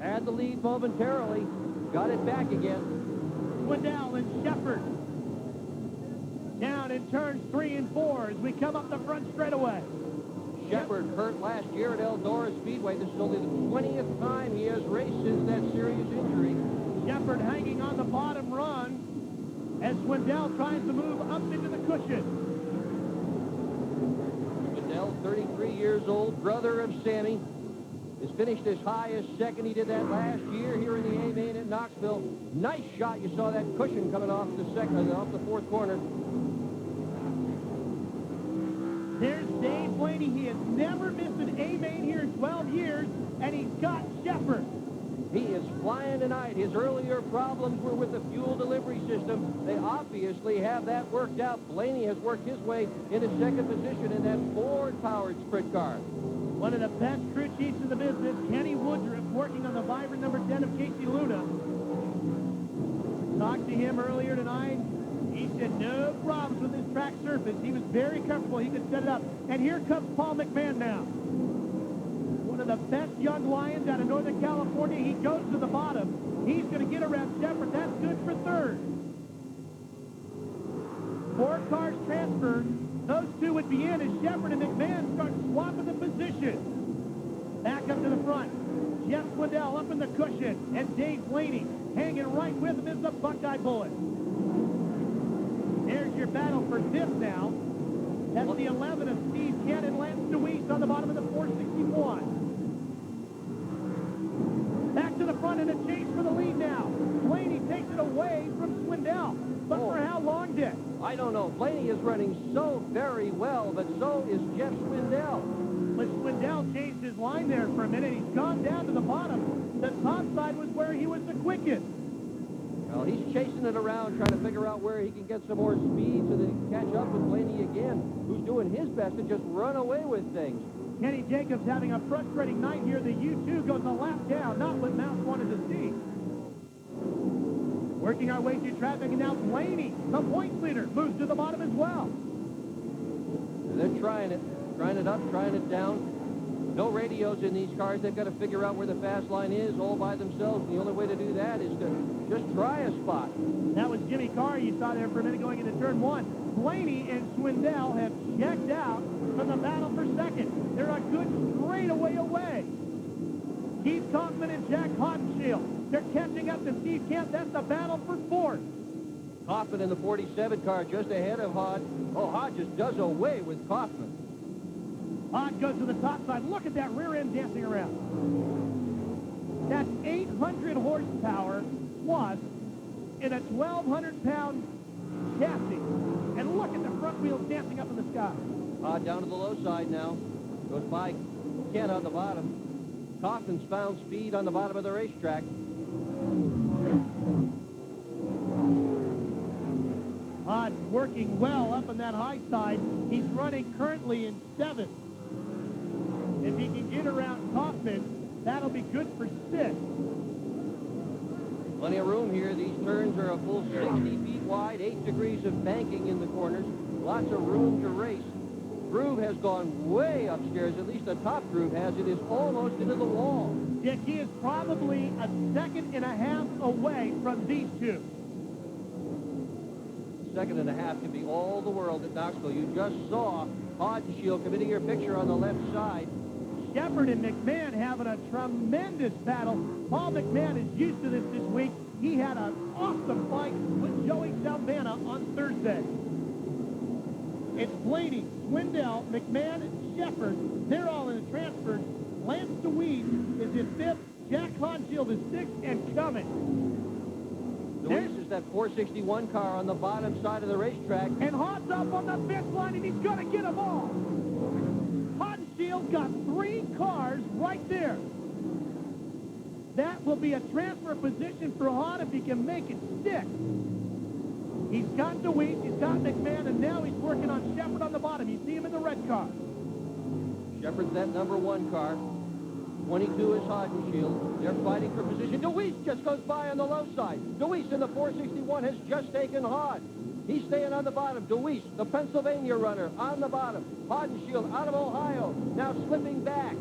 had the lead momentarily, got it back again. Swindell and Shepard down in turns 3 and 4 as we come up the front straightaway. Shepard hurt last year at Eldora Speedway. This is only the 20th time he has raced since that serious injury. Shepard hanging on the bottom run as Swindell tries to move up into the cushion. Swindell, 33 years old, brother of Sammy, has finished as high as second. He did that last year here in the A main at Knoxville. Nice shot. You saw that cushion coming off the off the fourth corner. There's Dave Blaney. He has never missed an A main here in 12 years, and he's got Shepard. He is flying tonight. His earlier problems were with the fuel delivery system. They obviously have that worked out. Blaney has worked his way into second position in that Ford-powered sprint car. One of the best crew chiefs in the business, Kenny Woodruff, working on the Vibrant number 10 of Casey Luna. Talked to him earlier tonight. He said no problems with his track surface. He was very comfortable. He could set it up. And here comes Paul McMahon now. One of the best young lions out of Northern California. He goes to the bottom. He's going to get around Shepard. That's good for third. 4 cars transferred. Those 2 would be in as Shepard and McMahon start swapping the position. Back up to the front. Jeff Swindell up in the cushion. And Dave Blaney hanging right with him is the Buckeye Bullet. There's your battle for 5th now. That's the 11 of Steve Kent and Lance DeWeese on the bottom of the 461. Back to the front in a chase for the lead now. Blaney takes it away from Swindell. But for how long, Dick? I don't know. Blaney is running so very well, but so is Jeff Swindell. But Swindell changed his line there for a minute. He's gone down to the bottom. The top side was where he was the quickest. Well, he's chasing it around, trying to figure out where he can get some more speed so that he can catch up with Blaney again, who's doing his best to just run away with things. Kenny Jacobs having a frustrating night here. The U2 goes a lap down, not what Mouse wanted to see. Working our way through traffic, and now Blaney, the points leader, moves to the bottom as well. They're trying it up, trying it down. No radios in these cars. They've got to figure out where the fast line is all by themselves. The only way to do that is to just try a spot. That was Jimmy Carr you saw there for a minute going into turn one. Blaney and Swindell have checked out from the battle for second. They're a good straightaway away. Keith Kaufman and Jack Haudenschild. They're catching up to Steve Kemp. That's the battle for fourth. Kaufman in the 47 car just ahead of Hod. Oh, Hod just does away with Kaufman. Hod goes to the top side. Look at that rear end dancing around. That's 800 horsepower plus in a 1,200-pound chassis. And look at the front wheels dancing up in the sky. Hod down to the low side now. Goes by Ken on the bottom. Kaufman's found speed on the bottom of the racetrack. Hod working well up on that high side. He's running currently in 7th. If he can get around Kaufman, that'll be good for 6th. Plenty of room here. These turns are a full 60 feet wide, 8 degrees of banking in the corners. Lots of room to race. Groove has gone way upstairs. At least the top groove has. It is almost into the wall. Dick, he is probably a second and a half away from these two. Second and a half can be all the world at Knoxville. You just saw Haudenschild come into your picture on the left side. Shepard and McMahon having a tremendous battle. Paul McMahon is used to this week. He had an awesome fight with Joey Salvana on Thursday. It's Blaney, Swindell, McMahon, and Shepard. They're all in the transfers. Lance DeWeese is in 5th. Jack Haudenschild is 6th and coming. DeWeese is that 461 car on the bottom side of the racetrack. And Haud's up on the fifth line, and he's going to get them all. Haudenschild got 3 cars right there. That will be a transfer position for Haud if he can make it stick. He's got DeWeese, he's got McMahon, and now he's working on Shepard on the bottom. You see him in the red car. Shepard's that number 1 car. 22 is Haudenschild. They're fighting for position. DeWeese just goes by on the low side. DeWeese in the 461 has just taken Haud. He's staying on the bottom. DeWeese, the Pennsylvania runner, on the bottom. Haudenschild out of Ohio, now slipping back.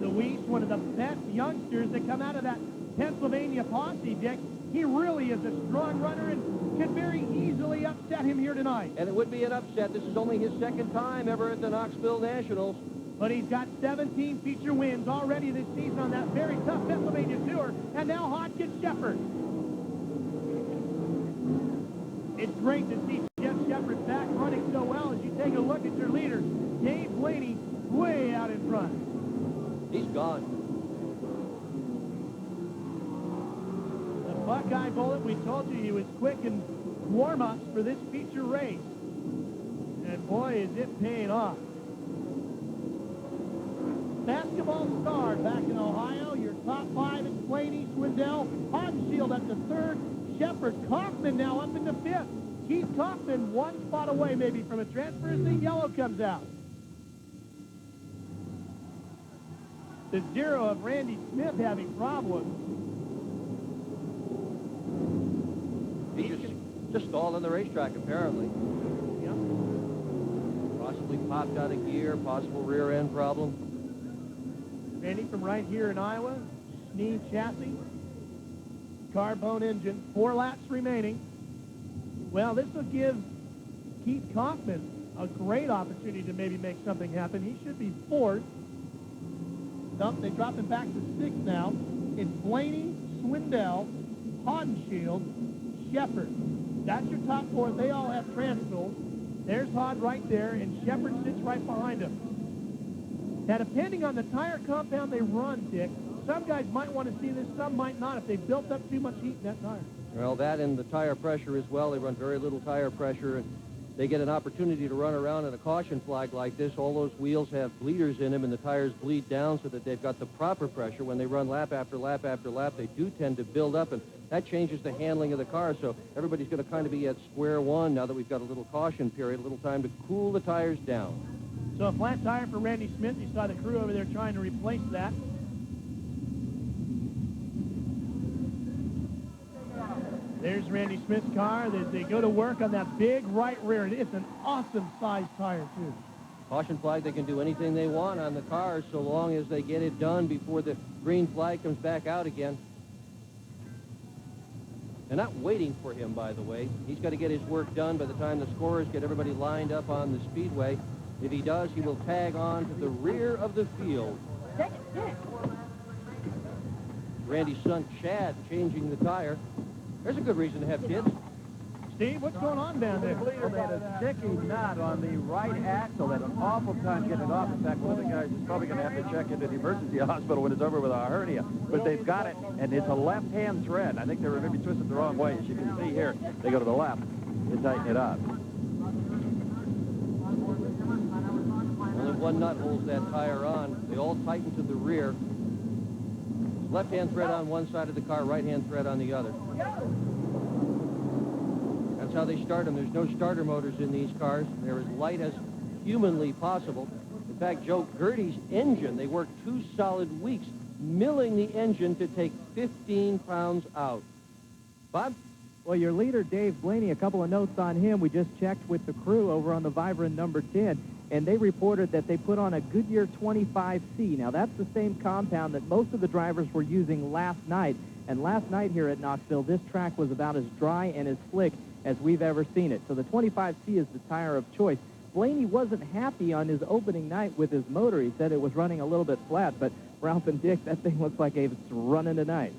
DeWeese, one of the best youngsters that come out of that Pennsylvania posse, Dick. He really is a strong runner and could very easily upset him here tonight. And it would be an upset. This is only his 2nd time ever at the Knoxville Nationals. But he's got 17 feature wins already this season on that very tough Pennsylvania tour. And now Haud gets Shepard. It's great to see Jeff Shepard back running so well as you take a look at your leader, Dave Blaney, way out in front. He's gone. The Buckeye Bullet, we told you he was quick in warm-ups for this feature race. And boy, is it paying off. Basketball star back in Ohio. Your top 5 is Blaney, Swindell, Haudenschild at the 3rd. Shepard, Kaufman now up in the 5th. Keith Kaufman 1 spot away maybe from a transfer as the yellow comes out. The 0 of Randy Smith having problems. He's just stalled on the racetrack, apparently. Yep. Possibly popped out of gear, possible rear end problem. Randy from right here in Iowa, Schnee chassis, carbone engine, 4 laps remaining. Well, this will give Keith Kaufman a great opportunity to maybe make something happen. He should be 4th. Nope, they drop him back to 6th now. It's Blaney, Swindell, Haudenschild, Shepard. That's your top 4. They all have transfers. There's Haud right there, and Shepard sits right behind him. Now, depending on the tire compound they run, Dick, some guys might want to see this, some might not if they built up too much heat in that tire. Well, that and the tire pressure as well. They run very little tire pressure, and they get an opportunity to run around in a caution flag like this. All those wheels have bleeders in them, and the tires bleed down so that they've got the proper pressure. When they run lap after lap after lap, they do tend to build up, and that changes the handling of the car. So everybody's going to kind of be at square one now that we've got a little caution period, a little time to cool the tires down. So a flat tire for Randy Smith. You saw the crew over there trying to replace that. There's Randy Smith's car as they go to work on that big right rear. It's an awesome size tire, too. Caution flag, they can do anything they want on the cars so long as they get it done before the green flag comes back out again. They're not waiting for him, by the way. He's got to get his work done by the time the scorers get everybody lined up on the speedway. If he does, he will tag on to the rear of the field. Randy's son, Chad, changing the tire. There's a good reason to have kids. Steve, what's going on down there? The leader made a sticky knot on the right axle. Had an awful time getting it off. In fact, one of the guys is probably going to have to check into the emergency hospital when it's over with a hernia. But they've got it, and it's a left-hand thread. I think they were maybe twisted the wrong way. As you can see here, they go to the left. They tighten it up. Only one nut holds that tire on. They all tighten to the rear. Left-hand thread on one side of the car, right-hand thread on the other. That's how they start them. There's no starter motors in these cars. They're as light as humanly possible. In fact, Joe Gertie's engine, they worked 2 solid weeks milling the engine to take 15 pounds out. Bob? Well, your leader, Dave Blaney, a couple of notes on him. We just checked with the crew over on the Vibrant number 10, and they reported that they put on a Goodyear 25C. Now, that's the same compound that most of the drivers were using last night. And last night here at Knoxville, this track was about as dry and as slick as we've ever seen it. So the 25C is the tire of choice. Blaney wasn't happy on his opening night with his motor. He said it was running a little bit flat, but Ralph and Dick, that thing looks like it's running tonight.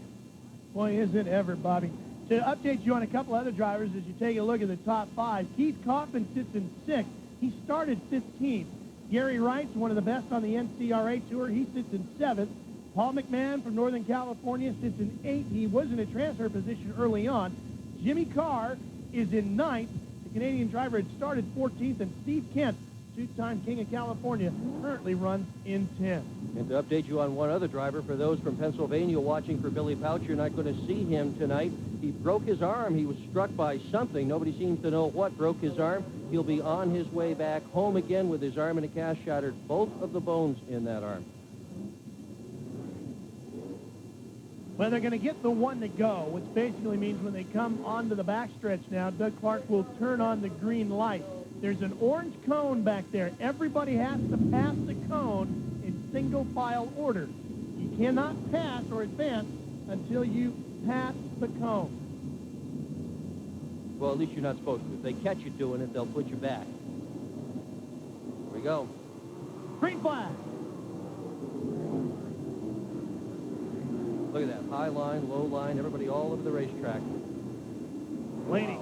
Boy, is it ever, Bobby. To update you on a couple other drivers as you take a look at the top 5, Keith Kaufman sits in 6th. He started 15th. Gary Wright's one of the best on the NCRA Tour. He sits in 7th. Paul McMahon from Northern California sits in 8th. He was in a transfer position early on. Jimmy Carr is in 9th. The Canadian driver had started 14th, and Steve Kent, 2-time King of California, currently runs in 10th. And to update you on one other driver, for those from Pennsylvania watching for Billy Pouch, you're not going to see him tonight. He broke his arm. He was struck by something. Nobody seems to know what broke his arm. He'll be on his way back home again with his arm in a cast, shattered both of the bones in that arm. Well, they're going to get the one to go, which basically means when they come onto the backstretch now, Doug Clark will turn on the green light. There's an orange cone back there. Everybody has to pass the cone in single file order. You cannot pass or advance until you pass the cone. Well, at least you're not supposed to. If they catch you doing it, they'll put you back. Here we go. Green flag. Look at that. High line, low line, everybody all over the racetrack. Blaney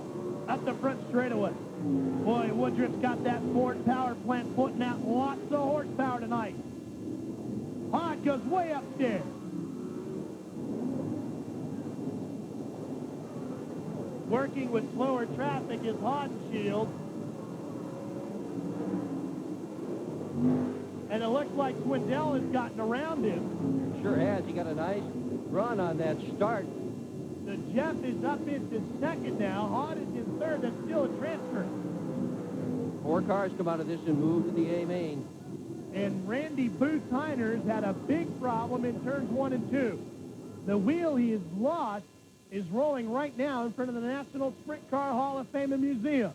up the front straightaway. Boy, Woodruff's got that Ford power plant putting out lots of horsepower tonight. Hod goes way upstairs. Working with slower traffic is Hodenshield. And it looks like Swindell has gotten around him. Sure has. He got a nice run on that start. The Jeff is up into second now. Hod is in third. That's still a transfer. 4 cars come out of this and move to the A main. And Randy Booth-Heiners had a big problem in turns 1 and 2. The wheel he has lost is rolling right now in front of the National Sprint Car Hall of Fame and Museum.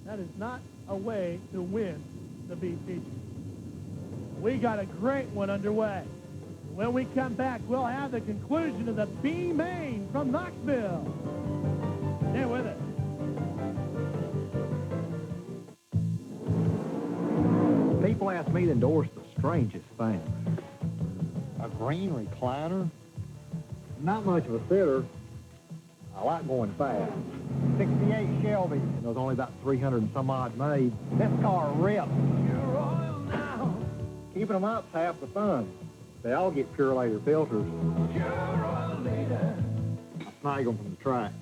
That is not a way to win the B feature. We got a great one underway. When we come back, we'll have the conclusion of the B main from Knoxville. Stay with us. People ask me to endorse the strangest thing. A green recliner? Not much of a sitter. I like going fast. 68 Shelby, and there's only about 300 and some odd made. This car rips. Keeping them up's half the fun. They all get Purelator filters. I snag them from the track.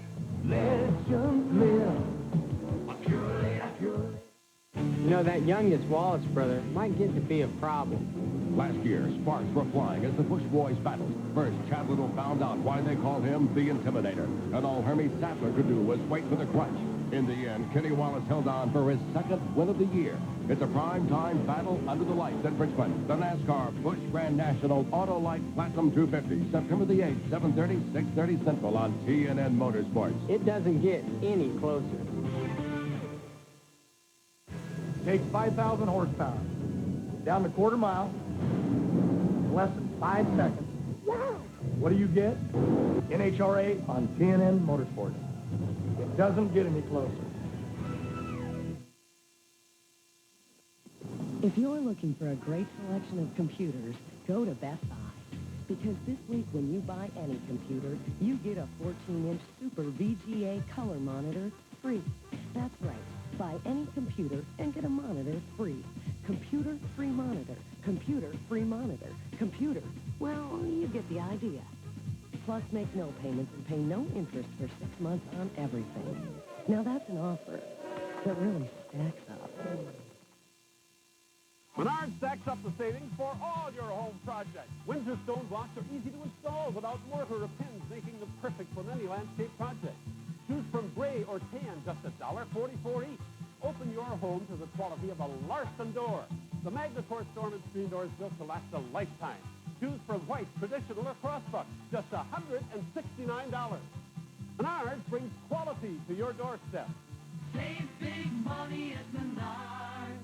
You know, that youngest Wallace brother might get to be a problem. Last year, sparks were flying as the Bush boys battled. First, Chad Little found out why they called him the Intimidator, and all Hermie Sadler could do was wait for the crutch. In the end, Kenny Wallace held on for his second win of the year. It's a prime-time battle under the lights in Richmond. The NASCAR Busch Grand National Auto Light Platinum 250, September the 8th, 7:30, 6:30 Central on TNN Motorsports. It doesn't get any closer. Takes 5,000 horsepower. Down the quarter mile, less than 5 seconds. What do you get? NHRA on TNN Motorsports. It doesn't get any closer. If you're looking for a great selection of computers, go to Best Buy. Because this week when you buy any computer, you get a 14-inch Super VGA color monitor free. That's right. Buy any computer and get a monitor free. Computer free monitor. Computer free monitor. Computer. Well, you get the idea. Plus, make no payments and pay no interest for 6 months on everything. Now that's an offer that really stacks up. Menards stacks up the savings for all your home projects. Windsor stone blocks are easy to install without mortar or pins, making them perfect for any landscape project. Choose from gray or tan, just $1.44 each. Open your home to the quality of a Larson door. The Magnator storm and screen door is built to last a lifetime. Choose from white, traditional, or crossbuck, just $169. Menards brings quality to your doorstep. Save big money at Menards.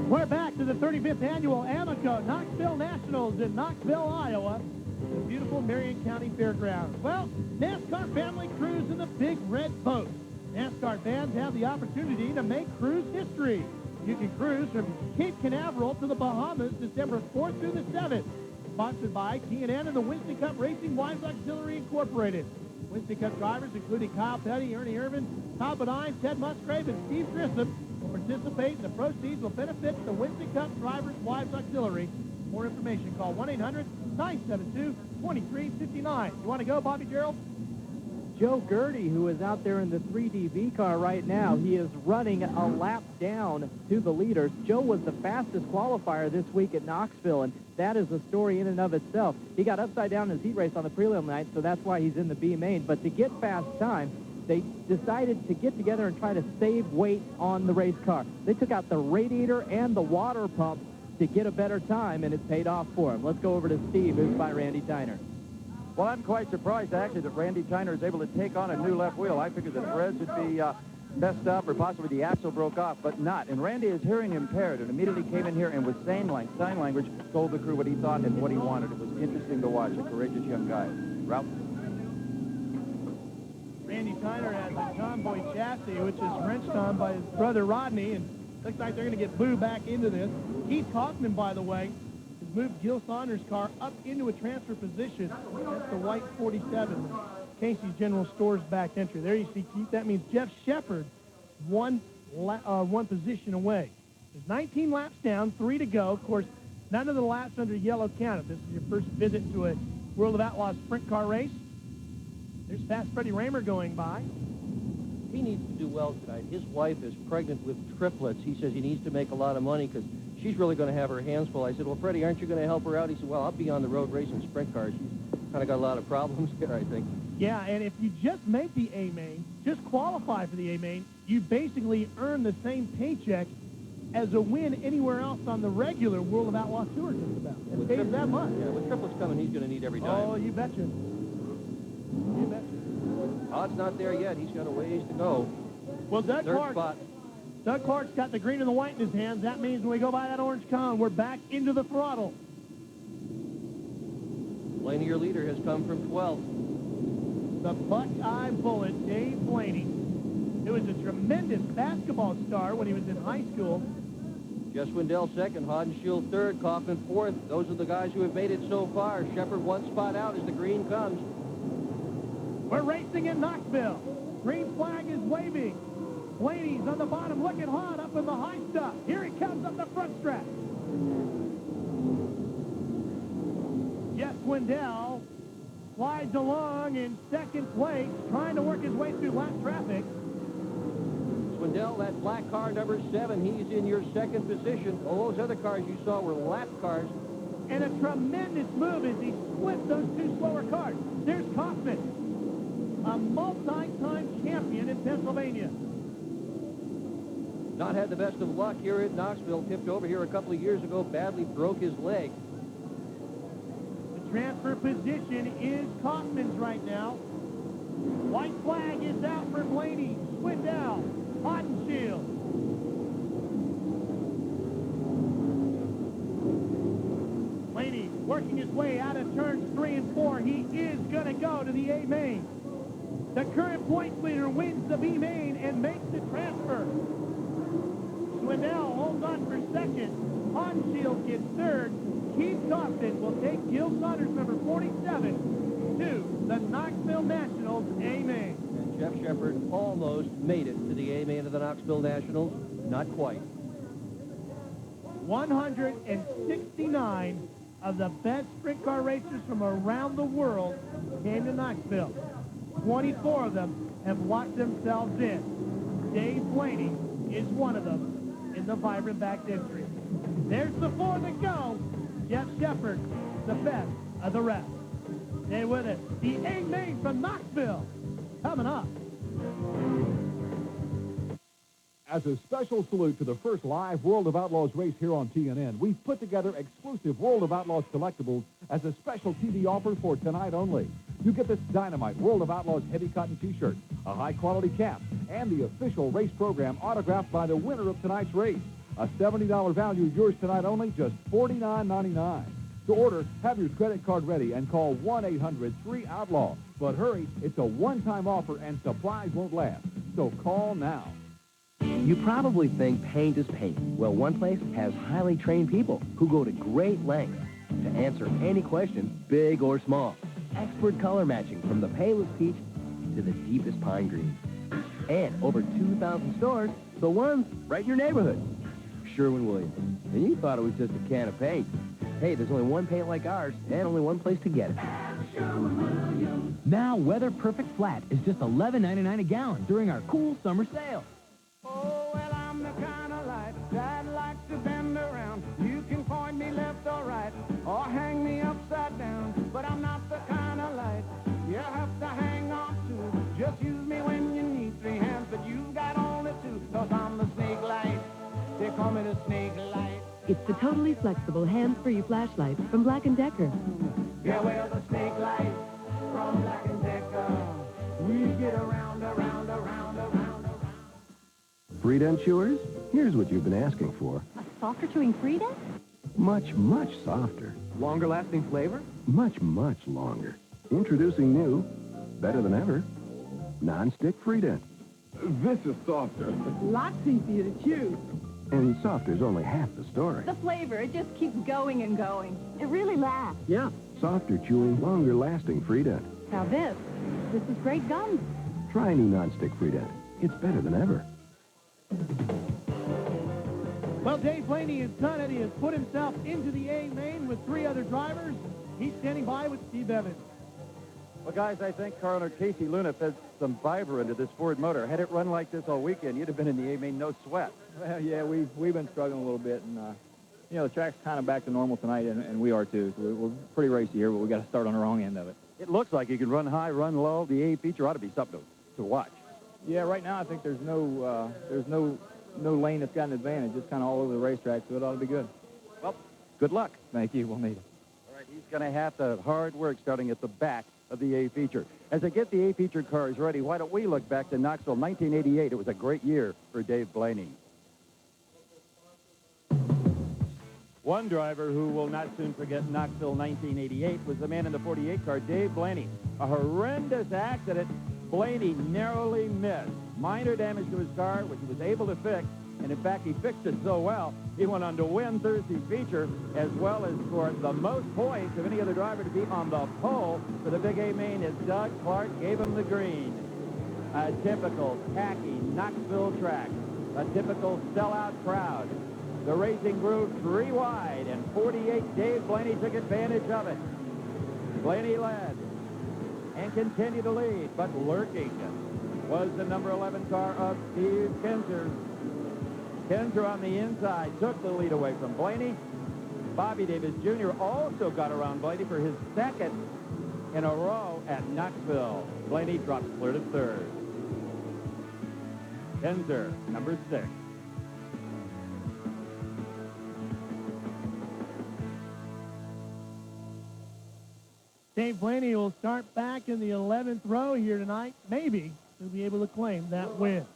We're back to the 35th annual Amoco Knoxville Nationals in Knoxville, Iowa. The beautiful Marion County Fairgrounds. Well, NASCAR family cruise in the big red boat. NASCAR fans have the opportunity to make cruise history. You can cruise from Cape Canaveral to the Bahamas December 4th through the 7th. Sponsored by T&N and the Winston Cup Racing Wives Auxiliary Incorporated. Winston Cup drivers including Kyle Petty, Ernie Irvin, Todd Bodine, Ted Musgrave, and Steve Grissom will participate. The proceeds will benefit the Winston Cup Drivers Wives Auxiliary. More information, call 1-800-972-2359. You want to go, Bobby Gerald? Joe Gertie, who is out there in the 3DB car right now, he is running a lap down to the leaders. Joe was the fastest qualifier this week at Knoxville, and that is a story in and of itself. He got upside down in his heat race on the prelim night, so that's why he's in the B main. But to get fast time, they decided to get together and try to save weight on the race car. They took out the radiator and the water pump to get a better time, and it paid off for him. Let's go over to Steve, who's by Randy Tyner. Well, I'm quite surprised, actually, that Randy Tyner is able to take on a new left wheel. I figured the threads would be messed up or possibly the axle broke off, but not. And Randy is hearing impaired and immediately came in here and with sign language told the crew what he thought and what he wanted. It was interesting to watch. A courageous young guy. Ralph? Randy Tyner has a Tomboy chassis, which is wrenched on by his brother Rodney, and looks like they're going to get Boo back into this. Keith Kaufman, by the way, has moved Gil Saunders' car up into a transfer position. That's the white 47, Casey's General Stores back entry. There you see Keith. That means Jeff Shepard one position away. There's 19 laps down, 3 to go. Of course, none of the laps under yellow count. If this is your first visit to a World of Outlaws sprint car race, there's Fast Freddie Raymer going by. He needs to do well tonight. His wife is pregnant with triplets. He says he needs to make a lot of money because she's really going to have her hands full. I said, well, Freddie, aren't you going to help her out? He said, well, I'll be on the road racing sprint cars. She's kind of got a lot of problems there, I think. Yeah, and if you just make the A-Main, just qualify for the A-Main, you basically earn the same paycheck as a win anywhere else on the regular World of Outlaws Tour, just about. It pays that much. Yeah, with triplets coming, he's going to need every dime. Oh, you betcha. You betcha. Todd's not there yet. He's got a ways to go. Well, Doug Clark's got the green and the white in his hands. That means when we go by that orange cone, we're back into the throttle. Blaney, your leader, has come from 12th. The Buckeye Bullet, Dave Blaney, who was a tremendous basketball star when he was in high school. Jess Wendell second, Hodenshield third, Kaufman fourth. Those are the guys who have made it so far. Shepard one spot out as the green comes. We're racing in Knoxville. Green flag is waving. Blaney's on the bottom looking hot up in the high stuff. Here he comes up the front stretch. Jess Wendell slides along in second place, trying to work his way through lap traffic. Swindell, that black car, number 7, he's in your second position. All those other cars you saw were lap cars. And a tremendous move as he split those two slower cars. There's Kaufman, a multi-time champion in Pennsylvania. Not had the best of luck here at Knoxville. Tipped over here a couple of years ago, badly broke his leg. The transfer position is Kaufman's right now. White flag is out for Blaney, Swindell, Haudenschild. Blaney working his way out of turns 3 and 4. He is going to go to the A main. The current points leader wins the B main and makes the transfer. Swindell holds on for second. Haudenschild gets third. Keith Kaufman will take Gil Saunders, number 47, to the Knoxville Nationals A main. And Jeff Shepard almost made it to the A main of the Knoxville Nationals. Not quite. 169 of the best sprint car racers from around the world came to Knoxville. 24 of them have locked themselves in. Dave Blaney is one of them in the vibrant back entry. There's the 4 to go. Jeff Shepard, the best of the rest. Stay with it. The A main from Knoxville coming up. As a special salute to the first live World of Outlaws race here on TNN, we've put together exclusive World of Outlaws collectibles as a special TV offer for tonight only. You get this dynamite World of Outlaws heavy cotton t-shirt, a high-quality cap, and the official race program autographed by the winner of tonight's race. A $70 value, yours tonight only, just $49.99. To order, have your credit card ready and call 1-800-3-OUTLAW. But hurry, it's a one-time offer and supplies won't last. So call now. You probably think paint is paint. Well, one place has highly trained people who go to great lengths to answer any question, big or small. Expert color matching from the palest peach to the deepest pine green. And over 2,000 stores, the ones right in your neighborhood. Sherwin-Williams. And you thought it was just a can of paint. Hey, there's only one paint like ours and only one place to get it. Now, Weather Perfect Flat is just $11.99 a gallon during our cool summer sale. Oh, well, I'm the kind of light that likes to bend around. You can point me left or right, or hang me upside down. But I'm not the kind of light you have to hang on to. Just use me when you need 3 hands, but you've got only 2. 'Cause I'm the snake light. They call me the snake light. It's the totally flexible hands-free flashlight from Black & Decker. Yeah, well, the snake light from Black & Decker. We get around, around, around, around. Free-dent chewers? Here's what you've been asking for. A softer chewing Frida? Much, much softer. Longer lasting flavor? Much, much longer. Introducing new, better than ever, non-stick Free-dent. This is softer. Lots easier to chew. And softer's only half the story. The flavor, it just keeps going and going. It really lasts. Yeah. Softer chewing, longer lasting Free-dent. Now this is great gum. Try new non-stick Free-dent. It's better than ever. Well, Dave Blaney has done it. He has put himself into the A main with 3 other drivers. He's standing by with Steve Evans. Well, guys, I think Coroner Casey Luna fed some fiber into this Ford motor. Had it run like this all weekend, you'd have been in the A main, no sweat. Well, yeah, we've been struggling a little bit, and you know, the track's kind of back to normal tonight, and we are too. So we're pretty racy here, but we got to start on the wrong end of it. It looks like you can run high, run low. The A feature ought to be something to watch. Yeah, right now I think there's no lane that's got an advantage. It's kind of all over the racetrack, so it ought to be good. Well, good luck. Thank you. We'll need it. All right, he's going to have to hard work starting at the back of the A feature. As they get the A feature cars ready, why don't we look back to Knoxville 1988? It was a great year for Dave Blaney. One driver who will not soon forget Knoxville 1988 was the man in the 48 car, Dave Blaney. A horrendous accident. Blaney narrowly missed. Minor damage to his car, which he was able to fix, and in fact, he fixed it so well, he went on to win Thursday's feature, as well as score the most points of any other driver to be on the pole for the Big A main as Doug Clark gave him the green. A typical tacky Knoxville track, a typical sellout crowd. The racing grew 3 wide, and 48 Dave Blaney took advantage of it. Blaney led and continued to lead, but lurking was the number 11 car of Steve Kinzer. Kinzer on the inside took the lead away from Blaney. Bobby Davis Jr. also got around Blaney for his second in a row at Knoxville. Blaney drops clear to third. Kinzer, number 6. Dave Blaney will start back in the 11th row here tonight. Maybe he'll be able to claim that win.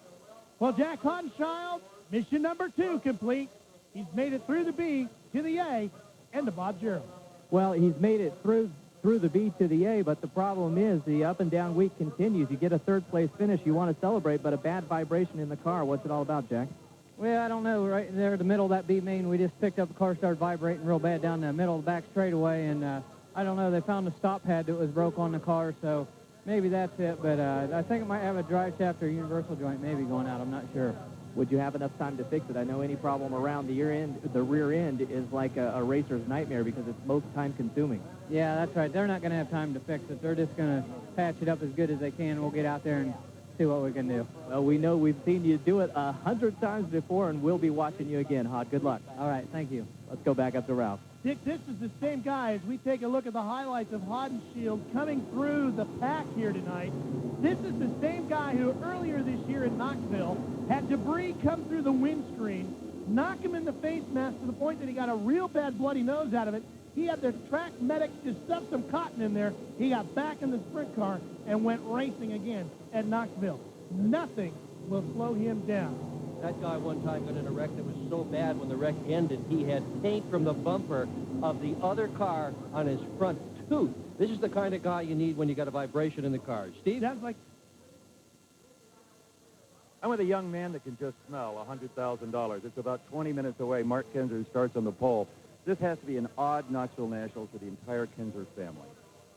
Well, Jack Hodenschild, mission number 2 complete. He's made it through the B to the A and to Bob Gerald. Well, he's made it through the B to the A, but the problem is the up and down week continues. You get a third place finish, you want to celebrate, but a bad vibration in the car. What's it all about, Jack? Well, I don't know. Right there in the middle of that B main, we just picked up the car, started vibrating real bad down the middle of the back straightaway, and I don't know. They found a stop pad that was broke on the car, so maybe that's it. But I think it might have a drive shaft or universal joint maybe going out. I'm not sure. Would you have enough time to fix it? I know any problem around the rear end is like a racer's nightmare because it's most time-consuming. Yeah, that's right. They're not going to have time to fix it. They're just going to patch it up as good as they can. We'll get out there and see what we can do. Well, we know we've seen you do it 100 times before, and we'll be watching you again, Hod. Good luck. All right, thank you. Let's go back up to Ralph. Dick, this is the same guy as we take a look at the highlights of Hodenschild coming through the pack here tonight. This is the same guy who earlier this year in Knoxville had debris come through the windscreen, knock him in the face mask to the point that he got a real bad bloody nose out of it. He had the track medics just stuff some cotton in there. He got back in the sprint car and went racing again at Knoxville. Nothing will slow him down. That guy one time got in a wreck that was so bad when the wreck ended, he had paint from the bumper of the other car on his front tooth. This is the kind of guy you need when you got a vibration in the car. Steve? That's like... I'm with a young man that can just smell $100,000. It's about 20 minutes away. Mark Kinzer starts on the pole. This has to be an odd Knoxville Nationals for the entire Kinzer family.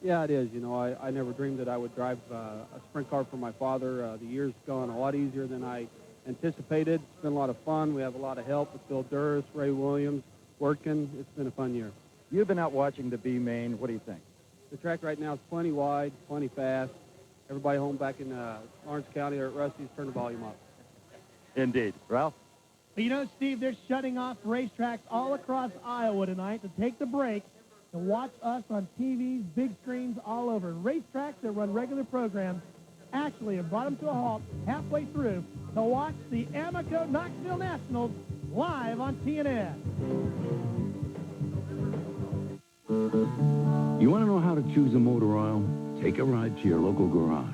Yeah, it is. You know, I never dreamed that I would drive a sprint car for my father. The year's gone a lot easier than I anticipated. It's been a lot of fun. We have a lot of help with Bill Durris, Ray Williams, working. It's been a fun year. You've been out watching the B main. What do you think? The track right now is plenty wide, plenty fast. Everybody home back in Lawrence County or at Rusty's, turn the volume up. Indeed. Ralph? But you know, Steve, they're shutting off racetracks all across Iowa tonight to take the break to watch us on TVs, big screens all over. Racetracks that run regular programs actually have brought them to a halt halfway through to watch the Amoco Knoxville Nationals live on TNN. You want to know how to choose a motor oil? Take a ride to your local garage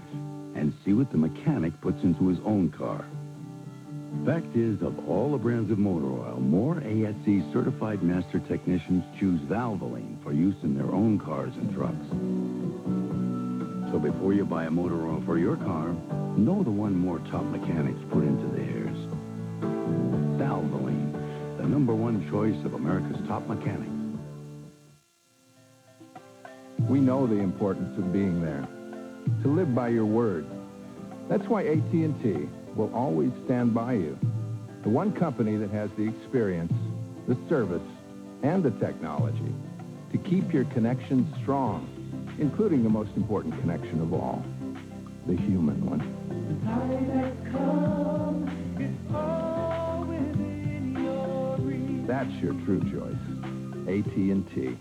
and see what the mechanic puts into his own car. Fact is, of all the brands of motor oil, more ASE certified master technicians choose Valvoline for use in their own cars and trucks. So before you buy a motor oil for your car, know the one more top mechanics put into theirs. Valvoline, the #1 choice of America's top mechanics. We know the importance of being there, to live by your word. That's why AT&T will always stand by you. The one company that has the experience, the service, and the technology to keep your connections strong, including the most important connection of all, the human one. That's your true choice. AT&T.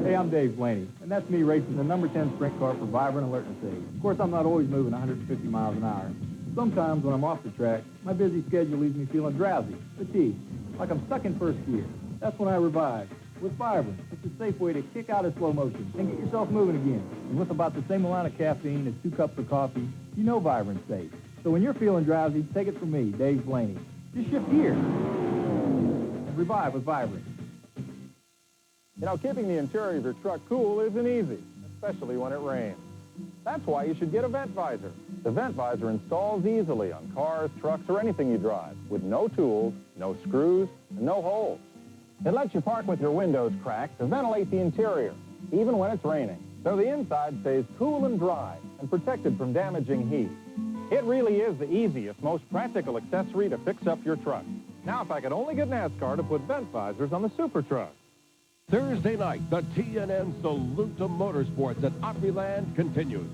Hey, I'm Dave Blaney, and that's me racing the number 10 sprint car for Vibrant Alertness Aid. Of course, I'm not always moving 150 miles an hour. Sometimes when I'm off the track, my busy schedule leaves me feeling drowsy, fatigued, like I'm stuck in first gear. That's when I revive with Vibrant. It's a safe way to kick out of slow motion and get yourself moving again. And with about the same amount of caffeine as 2 cups of coffee, you know Vibrant's safe. So when you're feeling drowsy, take it from me, Dave Blaney. Just shift gear and revive with Vibrant. You know, keeping the interior of your truck cool isn't easy, especially when it rains. That's why you should get a vent visor. The vent visor installs easily on cars, trucks, or anything you drive, with no tools, no screws, and no holes. It lets you park with your windows cracked to ventilate the interior, even when it's raining, so the inside stays cool and dry and protected from damaging heat. It really is the easiest, most practical accessory to fix up your truck. Now, if I could only get NASCAR to put vent visors on the Super Truck. Thursday night, the TNN Salute to Motorsports at Opryland continues.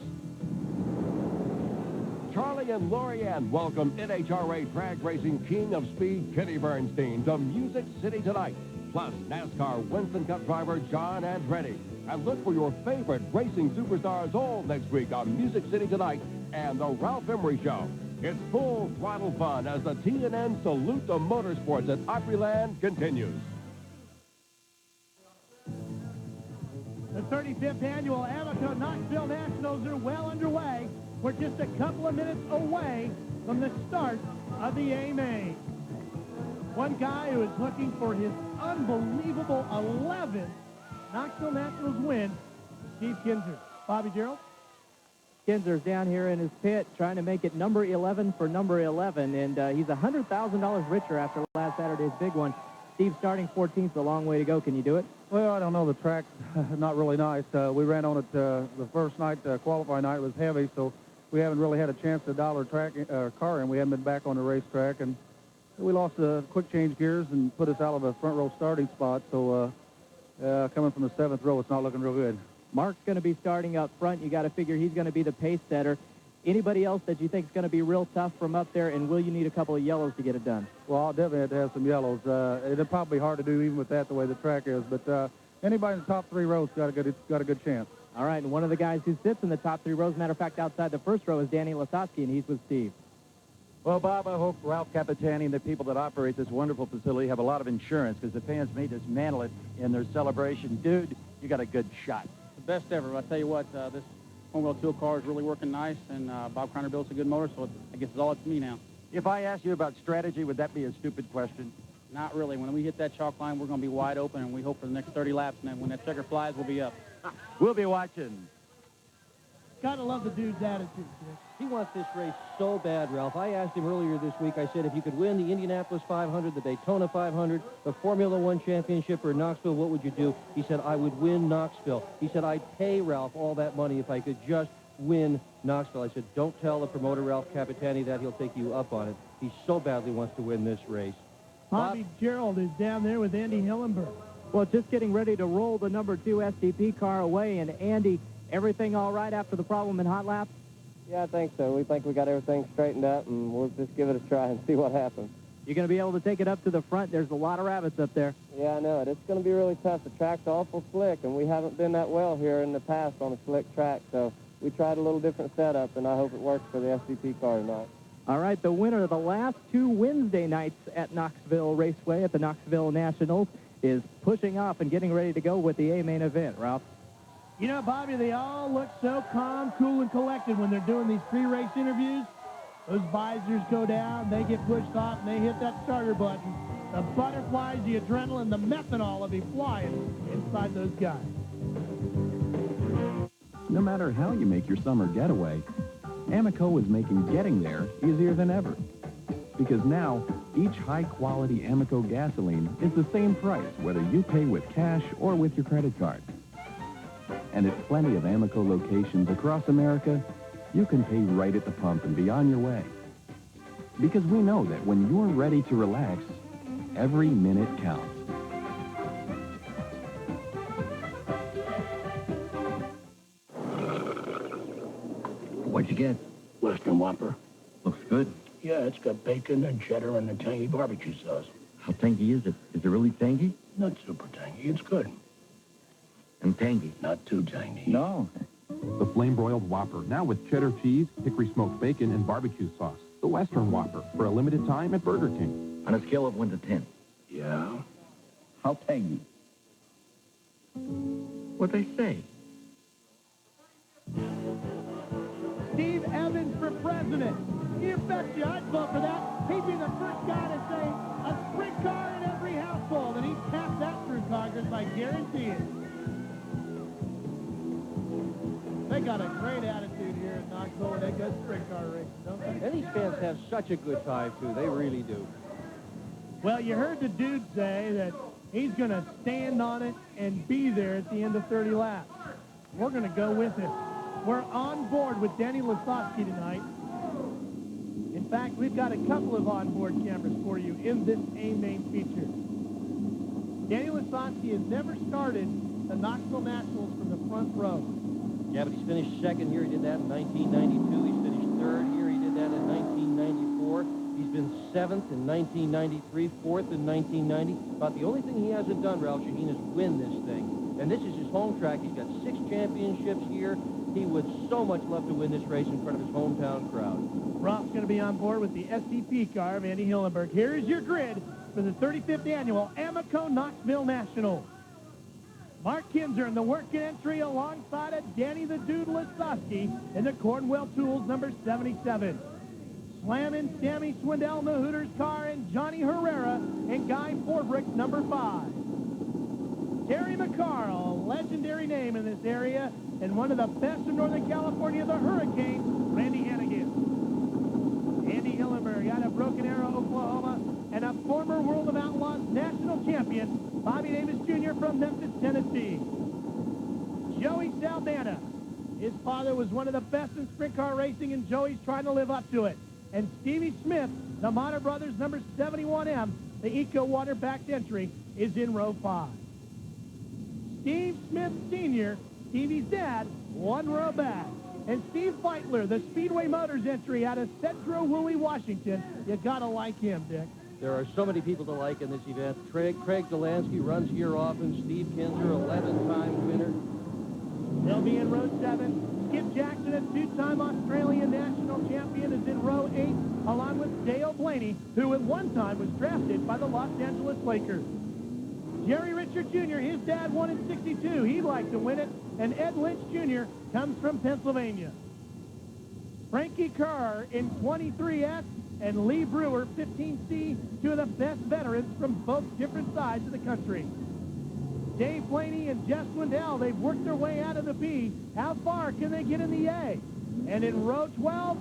Kelly and Lorianne welcome NHRA Drag Racing King of Speed Kenny Bernstein to Music City tonight. Plus, NASCAR Winston Cup driver John Andretti. And look for your favorite racing superstars all next week on Music City Tonight and The Ralph Emery Show. It's full throttle fun as the TNN Salute to Motorsports at Opryland continues. The 35th annual Amoco Knoxville Nationals are well underway. We're just a couple of minutes away from the start of the A-Main. One guy who is looking for his unbelievable 11th Knoxville Nationals win, Steve Kinzer. Bobby Gerald? Kinzer's down here in his pit trying to make it number 11 for number 11, and he's $100,000 richer after last Saturday's big one. Steve, starting 14th is a long way to go. Can you do it? Well, I don't know. The track's not really nice. We ran on it the first night, qualifying night. It was heavy, so we haven't really had a chance to dial our car in. We haven't been back on the racetrack, and we lost the quick change gears and put us out of a front row starting spot. So coming from the 7th row, it's not looking real good. Mark's going to be starting up front. You got to figure he's going to be the pace setter. Anybody else that you think is going to be real tough from up there, and will you need a couple of yellows to get it done? Well, I'll definitely have to have some yellows. It'll probably be hard to do even with that, the way the track is. But anybody in the top 3 rows got a good chance. All right, and one of the guys who sits in the top 3 rows, matter of fact, outside the first row is Danny Lasowski, and he's with Steve. Well, Bob, I hope Ralph Capitani and the people that operate this wonderful facility have a lot of insurance, because the fans may dismantle it in their celebration. Dude, you got a good shot. The best ever. I tell you what, this Formula 2 car is really working nice, and Bob Kreiner builds a good motor, so I guess it's all up to me now. If I asked you about strategy, would that be a stupid question? Not really. When we hit that chalk line, we're going to be wide open, and we hope for the next 30 laps, and then when that checker flies, we'll be up. We'll be watching. Gotta love the dude's attitude, Chris. He wants this race so bad, Ralph. I asked him earlier this week, I said, if you could win the Indianapolis 500, the Daytona 500, the Formula 1 championship, or Knoxville, what would you do? He said, I would win Knoxville. He said, I'd pay Ralph all that money if I could just win Knoxville. I said, don't tell the promoter, Ralph Capitani, that. He'll take you up on it. He so badly wants to win this race. Bobby Gerald is down there with Andy Hillenberg. Well, just getting ready to roll the number 2 SDP car away, and Andy, everything all right after the problem in hot laps? Yeah, I think so. We think we got everything straightened up, and we'll just give it a try and see what happens. You're going to be able to take it up to the front. There's a lot of rabbits up there. Yeah, I know it. It's going to be really tough. The track's awful slick, and we haven't been that well here in the past on a slick track, so we tried a little different setup, and I hope it works for the SDP car tonight. All right, the winner of the last 2 Wednesday nights at Knoxville Raceway at the Knoxville Nationals is pushing off and getting ready to go with the A-main event. Ralph? You know, Bobby, they all look so calm, cool, and collected when they're doing these pre-race interviews. Those visors go down, they get pushed off, and they hit that starter button. The butterflies, the adrenaline, the methanol will be flying inside those guys. No matter how you make your summer getaway, Amoco is making getting there easier than ever. Because now, each high-quality Amoco gasoline is the same price, whether you pay with cash or with your credit card. And at plenty of Amoco locations across America, you can pay right at the pump and be on your way. Because we know that when you're ready to relax, every minute counts. What'd you get? Western Whopper. Looks good. Yeah, it's got bacon and cheddar and a tangy barbecue sauce. How tangy is it? Is it really tangy? Not super tangy. It's good. And tangy. Not too tangy. No. The flame-broiled Whopper, now with cheddar cheese, hickory smoked bacon, and barbecue sauce. The Western Whopper, for a limited time at Burger King. On a scale of 1 to 10. Yeah? How tangy? What'd they say? Steve Evans for president. You betcha I'd vote for that. He'd be the first guy to say a sprint car in every household, and he'd pass that through Congress, I guarantee it. They got a great attitude here in Knoxville when they go sprint car racing, don't they? And these fans have such a good time, too. They really do. Well, you heard the dude say that he's going to stand on it and be there at the end of 30 laps. We're going to go with it. We're on board with Danny Lasowski tonight. In fact, we've got a couple of onboard cameras for you in this A-main feature. Danny Lasowski has never started the Knoxville Nationals from the front row. Yeah, but he's finished second here. He did that in 1992. He's finished third here. He did that in He's been 7th in 1993, 4th in 1990. About the only thing he hasn't done, Ralph Shaheen, is win this thing. And this is his home track. He's got 6 championships here. He would so much love to win this race in front of his hometown crowd. Ralph's going to be on board with the SCP car of Andy Hillenberg. Here's your grid for the 35th annual Amoco Knoxville National. Mark Kinzer in the working entry alongside of Danny the Dude Lasowski in the Cornwell Tools number 77. Slamming Sammy Swindell in the Hooters car and Johnny Herrera and Guy Forbrick number 5. Terry McCarl, a legendary name in this area, and one of the best in Northern California, the Hurricane, Randy Hannigan. Andy Hillenberg out of Broken Arrow, Oklahoma, and a former World of Outlaws national champion, Bobby Davis Jr. from Memphis, Tennessee. Joey Saldana. His father was one of the best in sprint car racing, and Joey's trying to live up to it. And Stevie Smith, the Motter Brothers, number 71M, the Eco Water backed entry, is in row 5. Steve Smith Sr., Stevie's dad, 1 row back. And Steve Feitler, the Speedway Motors entry out of Cedro Woolley, Washington. You gotta like him, Dick. There are so many people to like in this event. Craig Delansky runs here often. Steve Kinzer, 11-time winner. They'll be in row 7. Skip Jackson, a 2-time Australian national champion, is in row 8, along with Dale Blaney, who at one time was drafted by the Los Angeles Lakers. Jerry Richard Jr., his dad won in 62. He'd like to win it. And Ed Lynch Jr. comes from Pennsylvania. Frankie Kerr in 23S and Lee Brewer, 15C, 2 of the best veterans from both different sides of the country. Dave Blaney and Jeff Swindell, they've worked their way out of the B. How far can they get in the A? And in row 12,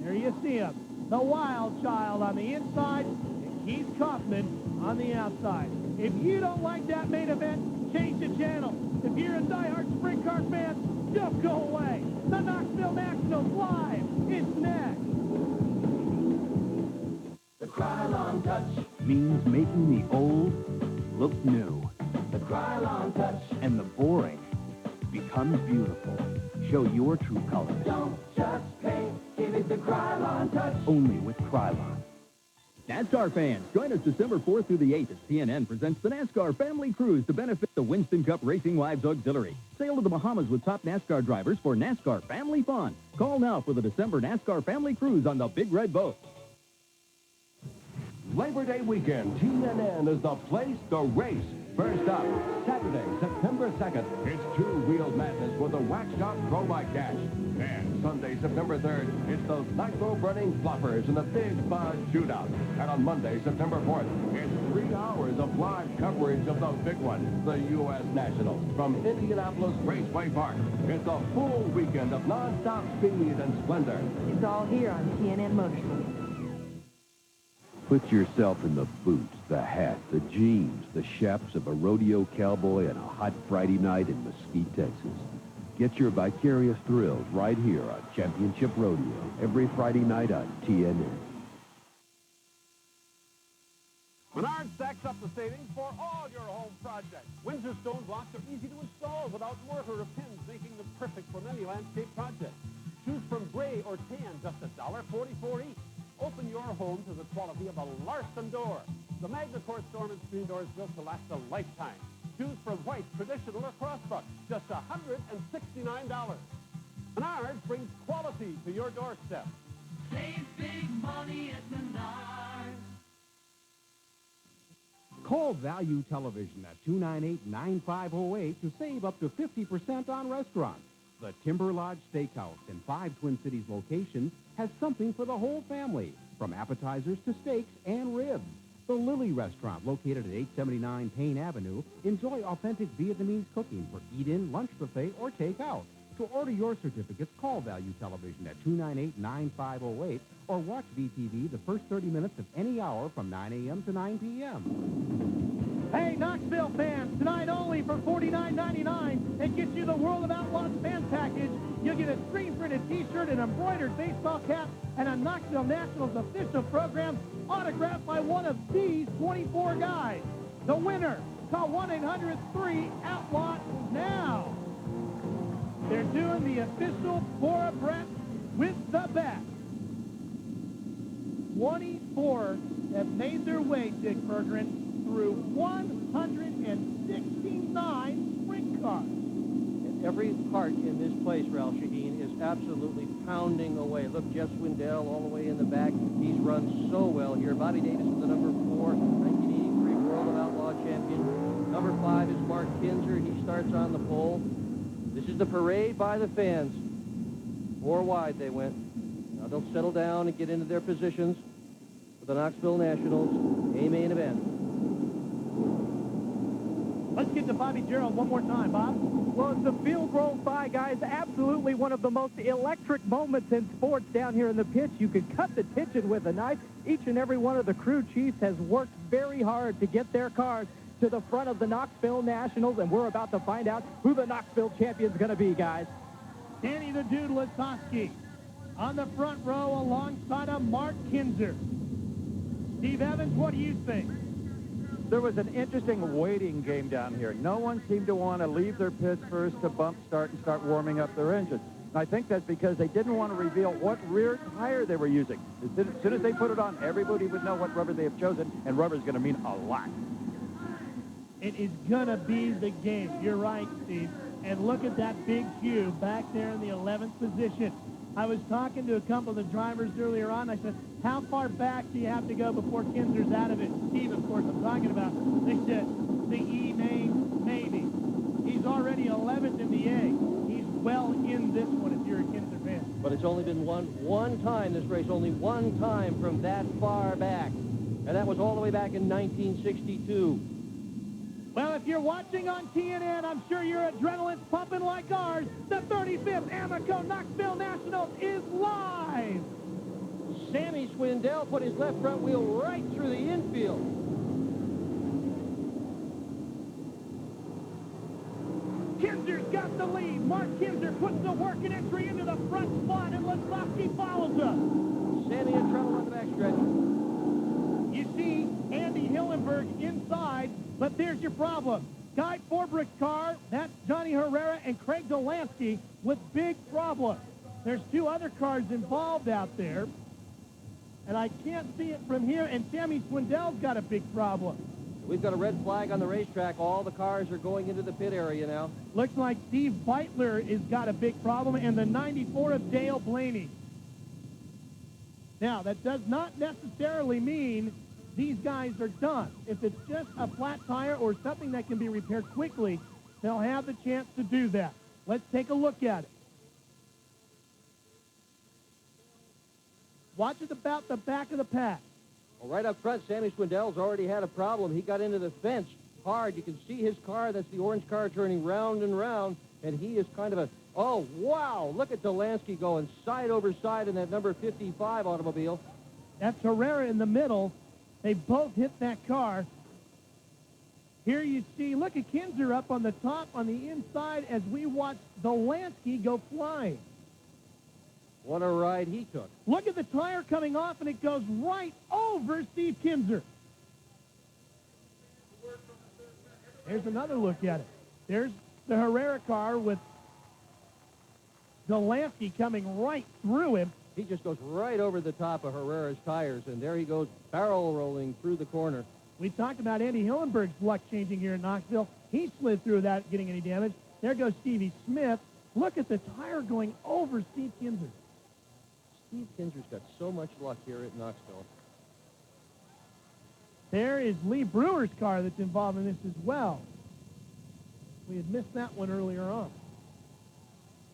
there you see him, the Wild Child on the inside, and Keith Kaufman on the outside. If you don't like that main event, change the channel. If you're a diehard sprint car fan, don't go away. The Knoxville Nationals live is next. The Krylon Touch means making the old look new. The Krylon Touch. And the boring becomes beautiful. Show your true colors. Don't just paint, give it the Krylon Touch. Only with Krylon. NASCAR fans, join us December 4th through the 8th as CNN presents the NASCAR Family Cruise to benefit the Winston Cup Racing Wives Auxiliary. Sail to the Bahamas with top NASCAR drivers for NASCAR Family Fun. Call now for the December NASCAR Family Cruise on the Big Red Boat. Labor Day weekend, TNN is the place to race. First up, Saturday, September 2nd, it's two-wheeled madness with the Wax Shop Pro Bike Dash. And Sunday, September 3rd, it's the nitro-burning floppers and the Big Buzz Shootout. And on Monday, September 4th, it's 3 hours of live coverage of the big one, the U.S. Nationals, from Indianapolis Raceway Park. It's a full weekend of non-stop speed and splendor. It's all here on TNN Motorsports. Put yourself in the boots, the hat, the jeans, the chaps of a rodeo cowboy on a hot Friday night in Mesquite, Texas. Get your vicarious thrills right here on Championship Rodeo, every Friday night on TNN. Menard stacks up the savings for all your home projects. Windsor stone blocks are easy to install without mortar or pins, making them perfect for many landscape projects. Choose from gray or tan, just $1.44 each. Open your home to the quality of a Larson door. The MagnaCore storm and screen door is built to last a lifetime. Choose from white, traditional, or crossbuck, just $169. Menards brings quality to your doorstep. Save big money at Menards. Call Value Television at 298-9508 to save up to 50% on restaurants. The Timber Lodge Steakhouse in 5 Twin Cities locations has something for the whole family, from appetizers to steaks and ribs. The Lily Restaurant, located at 879 Payne Avenue, enjoy authentic Vietnamese cooking for eat-in, lunch buffet, or take-out. To order your certificates, call Value Television at 298-9508 or watch VTV the first 30 minutes of any hour from 9 a.m. to 9 p.m. Hey, Knoxville fans, tonight only for $49.99, it gets you the World of Outlaws fan package. You'll get a screen-printed T-shirt, an embroidered baseball cap, and a Knoxville Nationals official program autographed by one of these 24 guys. The winner, call 1-800-3-OUTLAW now. They're doing the official Bora Brett with the bat. 24 have made their way, Dick Bergeron, through 169 sprint cars. And every heart in this place, Ralph Shaheen, is absolutely pounding away. Look, Jeff Swindell all the way in the back. He's run so well here. Bobby Davis is the number 4, 1983 World of Outlaw champion. Number 5 is Mark Kinzer. He starts on the pole. This is the parade by the fans. 4 wide they went. Now they'll settle down and get into their positions for the Knoxville Nationals A-main event. Let's get to Bobby Gerald one more time, Bob. Well, as the field rolls by, guys, absolutely one of the most electric moments in sports down here in the pits. You could cut the tension with a knife. Each and every one of the crew chiefs has worked very hard to get their cars to the front of the Knoxville Nationals, and we're about to find out who the Knoxville champion's going to be, guys. Danny the Dude Lasowski on the front row alongside of Mark Kinzer. Steve Evans, what do you think? There was an interesting waiting game down here. No one seemed to want to leave their pits first to bump start and start warming up their engine. And I think that's because they didn't want to reveal what rear tire they were using. As soon as they put it on, everybody would know what rubber they have chosen, and rubber is going to mean a lot. It is going to be the game. You're right, Steve. And look at that big Q back there in the 11th position. I was talking to a couple of the drivers earlier on. I said, how far back do you have to go before Kinzer's out of it? Steve, of course, I'm talking about. They said the E main, maybe. He's already 11th in the A. He's well in this one if you're a Kinzer fan. But it's only been one time this race, only one time from that far back. And that was all the way back in 1962. Well, if you're watching on TNN, I'm sure your adrenaline's pumping like ours. The 35th Amoco Knoxville Nationals is live. Sammy Swindell put his left front wheel right through the infield. Kinzer's got the lead. Mark Kinzer puts the working entry into the front spot, and Lasowski follows up. Sammy in trouble on the backstretch. You see Andy Hillenberg inside, but there's your problem. Guy Forbrick's car, that's Johnny Herrera and Craig Dolansky with big problems. There's 2 other cars involved out there, and I can't see it from here, and Sammy Swindell's got a big problem. We've got a red flag on the racetrack. All the cars are going into the pit area now. Looks like Steve Beitler has got a big problem, and the 94 of Dale Blaney. Now, that does not necessarily mean these guys are done. If it's just a flat tire or something that can be repaired quickly, they'll have the chance to do that. Let's take a look at it. Watch it about the back of the pack. Well, right up front, Sammy Swindell's already had a problem. He got into the fence hard. You can see his car. That's the orange car turning round and round, and he is kind of a... Oh, wow! Look at Dolansky going side over side in that number 55 automobile. That's Herrera in the middle. They both hit that car. Here you see, look at Kinzer up on the top on the inside as we watch Dolansky go flying. What a ride he took. Look at the tire coming off, and it goes right over Steve Kinzer. There's another look at it. There's the Herrera car with Dolansky coming right through him. He just goes right over the top of Herrera's tires, and there he goes barrel rolling through the corner. We talked about Andy Hillenberg's luck changing here in Knoxville. He slid through without getting any damage. There goes Stevie Smith. Look at the tire going over Steve Kinzer. Steve Kinzer's got so much luck here at Knoxville. There is Lee Brewer's car that's involved in this as well. We had missed that one earlier on.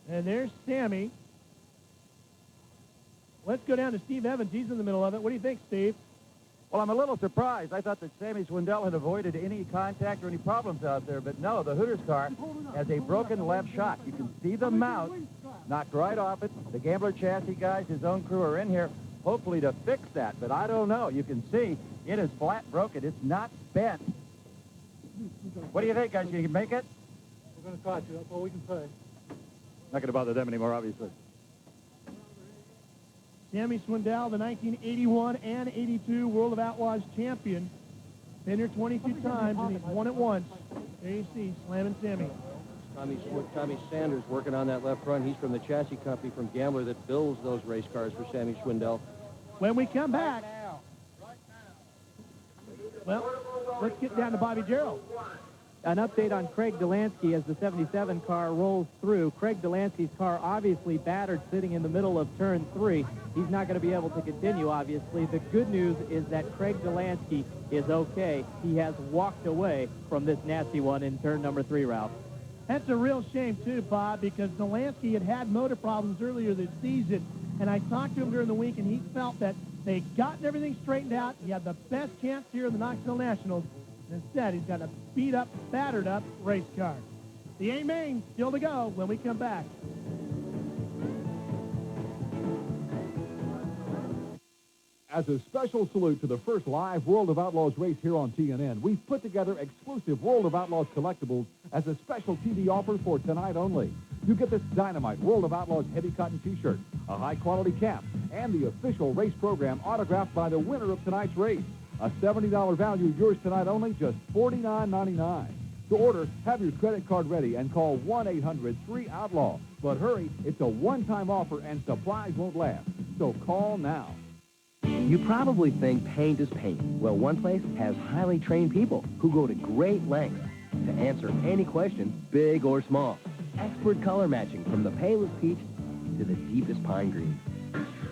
And there's Sammy. Let's go down to Steve Evans. He's in the middle of it. What do you think, Steve? Well, I'm a little surprised. I thought that Sammy Swindell had avoided any contact or any problems out there, but no, the Hooters car has a broken left shock. You can see the mount knocked right off it. The Gambler chassis guys, his own crew, are in here hopefully to fix that, but I don't know. You can see it is flat broken. It's not bent. What do you think, guys? Can you make it? We're going to try to. That's all we can say. Not going to bother them anymore, obviously. Sammy Swindell, the 1981 and 82 World of Outlaws champion. Been here 22 times, and he's won it once. There you see, slamming Sammy. Tommy Sanders working on that left front. He's from the chassis company from Gambler that builds those race cars for Sammy Swindell. when we come back. Well, let's get down to Bobby Jarrell. An update on Craig Delansky as the 77 car rolls through. Craig Delansky's car obviously battered sitting in the middle of turn 3. He's not going to be able to continue, obviously. The good news is that Craig Delansky is okay. He has walked away from this nasty one in turn number 3, Ralph. That's a real shame, too, Bob, because Delansky had motor problems earlier this season, and I talked to him during the week, and he felt that they'd gotten everything straightened out. He had the best chance here in the Knoxville Nationals. Instead, he's got a beat-up, battered-up race car. The A-Main still to go when we come back. As a special salute to the first live World of Outlaws race here on TNN, we've put together exclusive World of Outlaws collectibles as a special TV offer for tonight only. You get this dynamite World of Outlaws heavy cotton T-shirt, a high-quality cap, and the official race program autographed by the winner of tonight's race. A $70 value, yours tonight only, just $49.99. To order, have your credit card ready and call 1-800-3-OUTLAW. But hurry, it's a one-time offer and supplies won't last. So call now. You probably think paint is paint. Well, one place has highly trained people who go to great lengths to answer any question, big or small. Expert color matching from the palest peach to the deepest pine green.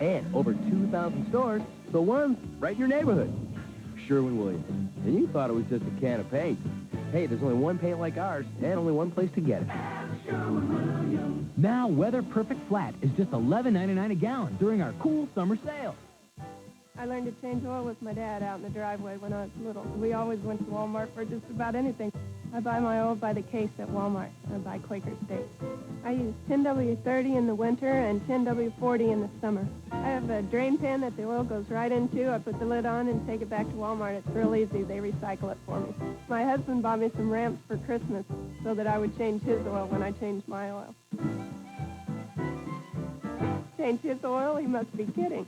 And over 2,000 stores, the ones right in your neighborhood. Sherwin-Williams. And you thought it was just a can of paint. Hey, there's only one paint like ours and only one place to get it. Now, Weather Perfect Flat is just $11.99 a gallon during our cool summer sale. I learned to change oil with my dad out in the driveway when I was little. We always went to Walmart for just about anything. I buy my oil by the case at Walmart. I buy Quaker State. I use 10W30 in the winter and 10W40 in the summer. I have a drain pan that the oil goes right into. I put the lid on and take it back to Walmart. It's real easy. They recycle it for me. My husband bought me some ramps for Christmas so that I would change his oil when I changed my oil. Change his oil? He must be kidding.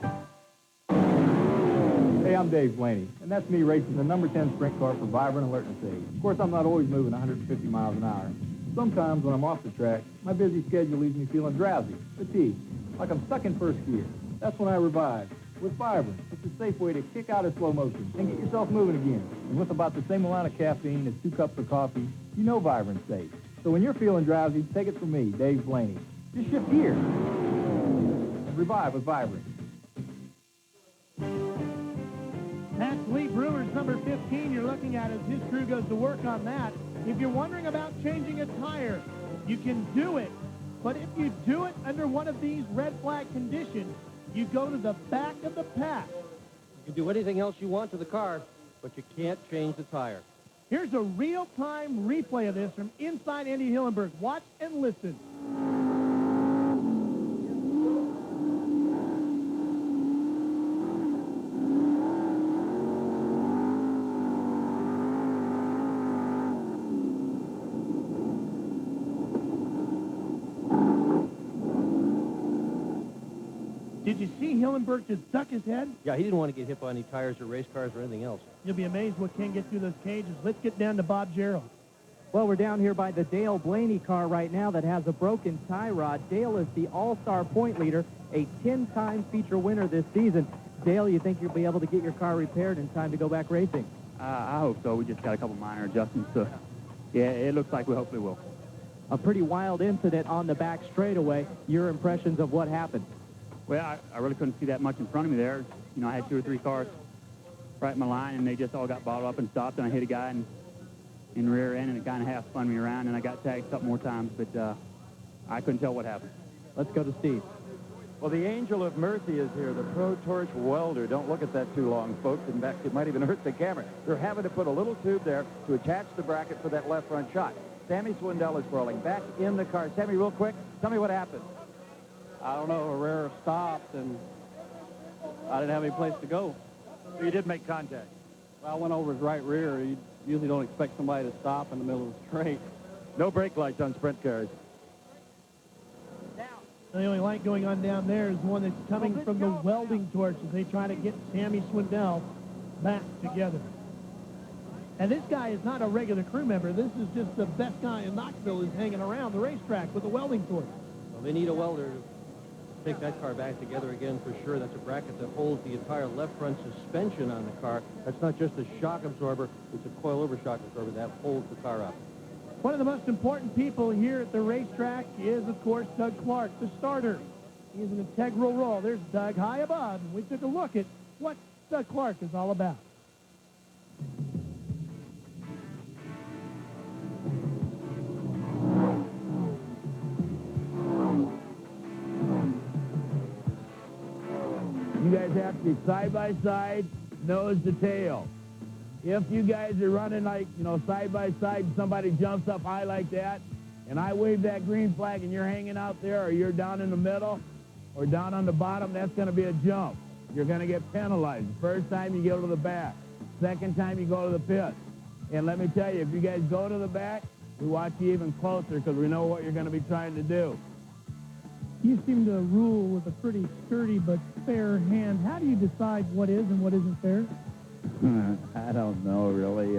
Hey, I'm Dave Blaney, and that's me racing the number 10 sprint car for Vibrant Alertness Aid. Of course, I'm not always moving 150 miles an hour. Sometimes when I'm off the track, my busy schedule leaves me feeling drowsy, fatigued, like I'm stuck in first gear. That's when I revive with Vibrant. It's a safe way to kick out of slow motion and get yourself moving again. And with about the same amount of caffeine as 2 cups of coffee, you know Vibrant's safe. So when you're feeling drowsy, take it from me, Dave Blaney. Just shift gears and revive with Vibrant. That's Lee Brewer's number 15 you're looking at as his crew goes to work on that. If you're wondering about changing a tire, you can do it. But if you do it under one of these red flag conditions, you go to the back of the pack. You can do anything else you want to the car, but you can't change the tire. Here's a real-time replay of this from inside Andy Hillenburg. Watch and listen. Did you see Hillenburg just duck his head? Yeah, he didn't want to get hit by any tires or race cars or anything else. You'll be amazed what can get through those cages. Let's get down to Bob Jarrell. Well, we're down here by the Dale Blaney car right now that has a broken tie rod. Dale is the all-star point leader, a 10-time feature winner this season. Dale, you think you'll be able to get your car repaired in time to go back racing? I hope so. We just got a couple minor adjustments. So, yeah, it looks like we hopefully will. A pretty wild incident on the back straightaway. Your impressions of what happened? Well, I really couldn't see that much in front of me there. You know, I had 2 or 3 cars right in my line, and they just all got bottled up and stopped, and I hit a guy in the rear end, and it kind of half spun me around, and I got tagged a couple more times, but I couldn't tell what happened. Let's go to Steve. Well, the angel of mercy is here, the Pro Torch welder. Don't look at that too long, folks. In fact, it might even hurt the camera. They're having to put a little tube there to attach the bracket for that left front shot. Sammy Swindell is crawling back in the car. Sammy, real quick, tell me what happened. I don't know, Herrera stopped, and I didn't have any place to go. So you did make contact? Well, I went over his right rear. You usually don't expect somebody to stop in the middle of the straight. No brake lights on sprint cars. The only light going on down there is one that's coming from the welding torch as they try to get Sammy Swindell back together. And this guy is not a regular crew member. This is just the best guy in Knoxville who's hanging around the racetrack with a welding torch. Well, they need a welder to take that car back together again for sure. That's a bracket that holds the entire left front suspension on the car. That's not just a shock absorber. It's a coil-over shock absorber that holds the car up. One of the most important people here at the racetrack is, of course, Doug Clark, the starter. He is an integral role. There's Doug high above, and we took a look at what Doug Clark is all about. You guys have to be side by side, nose to tail. If you guys are running like, side by side and somebody jumps up high like that, and I wave that green flag and you're hanging out there or you're down in the middle or down on the bottom, that's going to be a jump. You're going to get penalized. First time you go to the back. Second time you go to the pit. And let me tell you, if you guys go to the back, we watch you even closer because we know what you're going to be trying to do. You seem to rule with a pretty sturdy but fair hand. How do you decide what is and what isn't fair? I don't know, really.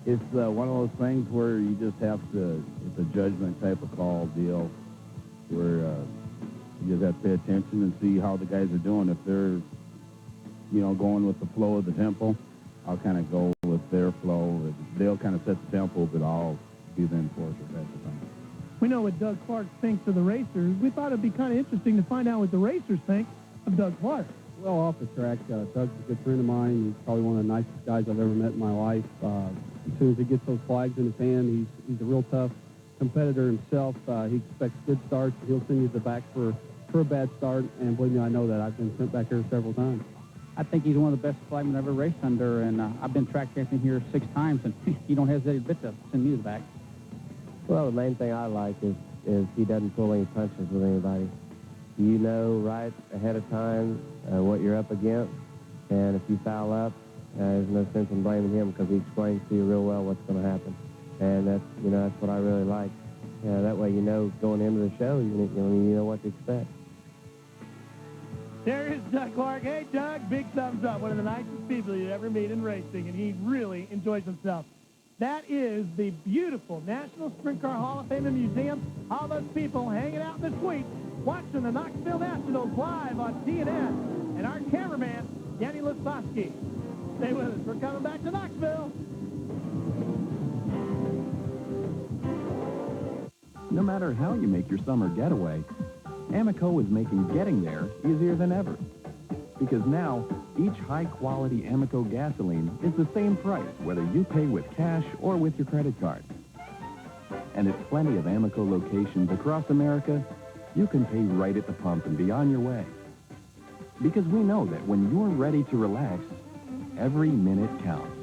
It's one of those things where you just have to, it's a judgment type of call deal where you just have to pay attention and see how the guys are doing. If they're, going with the flow of the tempo, I'll kind of go with their flow. They'll kind of set the tempo, but I'll be the enforcer at the time. We know what Doug Clark thinks of the racers. We thought it'd be kind of interesting to find out what the racers think of Doug Clark. Well, off the track, Doug's a good friend of mine. He's probably one of the nicest guys I've ever met in my life. As soon as he gets those flags in his hand, he's a real tough competitor himself. He expects good starts. He'll send you to the back for a bad start, and believe me, I know that. I've been sent back here several times. I think he's one of the best flagmen I've ever raced under, and I've been track champion here 6 times, and he don't hesitate a bit to send me to the back. Well, the main thing I like is he doesn't pull any punches with anybody. You know right ahead of time what you're up against, and if you foul up, there's no sense in blaming him because he explains to you real well what's going to happen. And that's what I really like. That way going into the show, you know what to expect. There is Doug Clark. Hey, Doug, big thumbs up. One of the nicest people you'd ever meet in racing, and he really enjoys himself. That is the beautiful National Sprint Car Hall of Fame and Museum. All those people hanging out in the suite watching the Knoxville Nationals live on TNN. And our cameraman, Danny Lasowski. Stay with us. We're coming back to Knoxville. No matter how you make your summer getaway, Amoco is making getting there easier than ever. Because now, each high-quality Amoco gasoline is the same price, whether you pay with cash or with your credit card. And at plenty of Amoco locations across America, you can pay right at the pump and be on your way. Because we know that when you're ready to relax, every minute counts.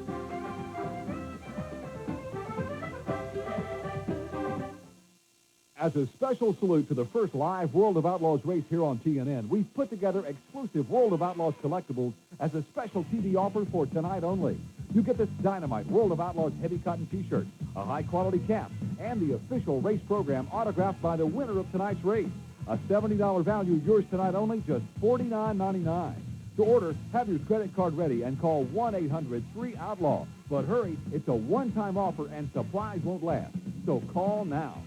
As a special salute to the first live World of Outlaws race here on TNN, we've put together exclusive World of Outlaws collectibles as a special TV offer for tonight only. You get this dynamite World of Outlaws heavy cotton T-shirt, a high-quality cap, and the official race program autographed by the winner of tonight's race. A $70 value, yours tonight only, just $49.99. To order, have your credit card ready and call 1-800-3-OUTLAW. But hurry, it's a one-time offer and supplies won't last. So call now.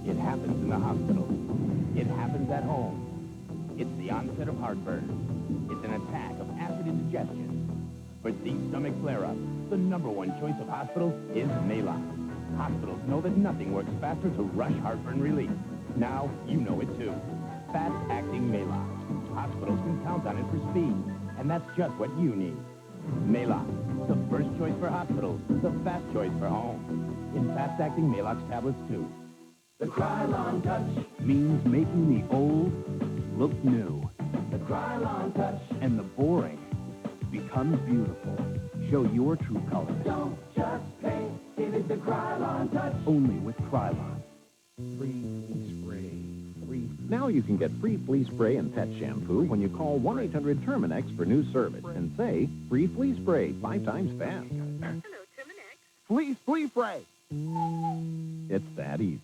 It happens in the hospital. It happens at home. It's the onset of heartburn. It's an attack of acid indigestion. For these stomach flare-ups, the #1 choice of hospitals is Maalox. Hospitals know that nothing works faster to rush heartburn relief. Now you know it too. Fast-acting Maalox. Hospitals can count on it for speed, and that's just what you need. Maalox, the first choice for hospitals, the fast choice for home. In fast-acting Maalox tablets too. The Krylon Touch Means making the old look new. The Krylon Touch. And the boring becomes beautiful. Show your true colors. Don't just paint, give it the Krylon Touch. Only with Krylon. Free spray. Now you can get free flea spray and pet shampoo when you call 1-800-TERMINEX for new service and say, free flea spray 5 times fast. Hello, Terminex. Flea spray. It's that easy.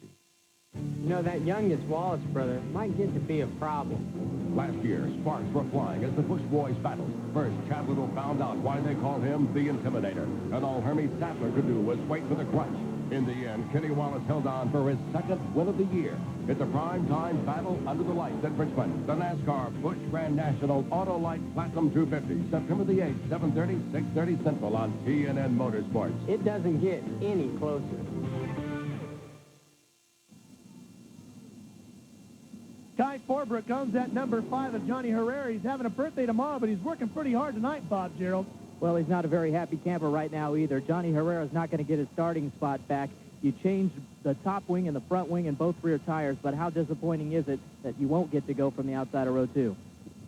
That youngest Wallace brother might get to be a problem. Last year, sparks were flying as the Bush boys battled. First, Chad Little found out why they called him the Intimidator, and all Hermie Sattler could do was wait for the crutch. In the end, Kenny Wallace held on for his second win of the year. It's a prime-time battle under the lights at Richmond. The NASCAR Busch Grand National Auto Light Platinum 250, September the 8th, 7:30, 6:30 Central on TNN Motorsports. It doesn't get any closer. Guy Forbrook owns that number 5 of Johnny Herrera. He's having a birthday tomorrow, but he's working pretty hard tonight, Bob Gerald. Well, he's not a very happy camper right now either. Johnny Herrera's not going to get his starting spot back. You changed the top wing and the front wing and both rear tires, but how disappointing is it that you won't get to go from the outside of row 2?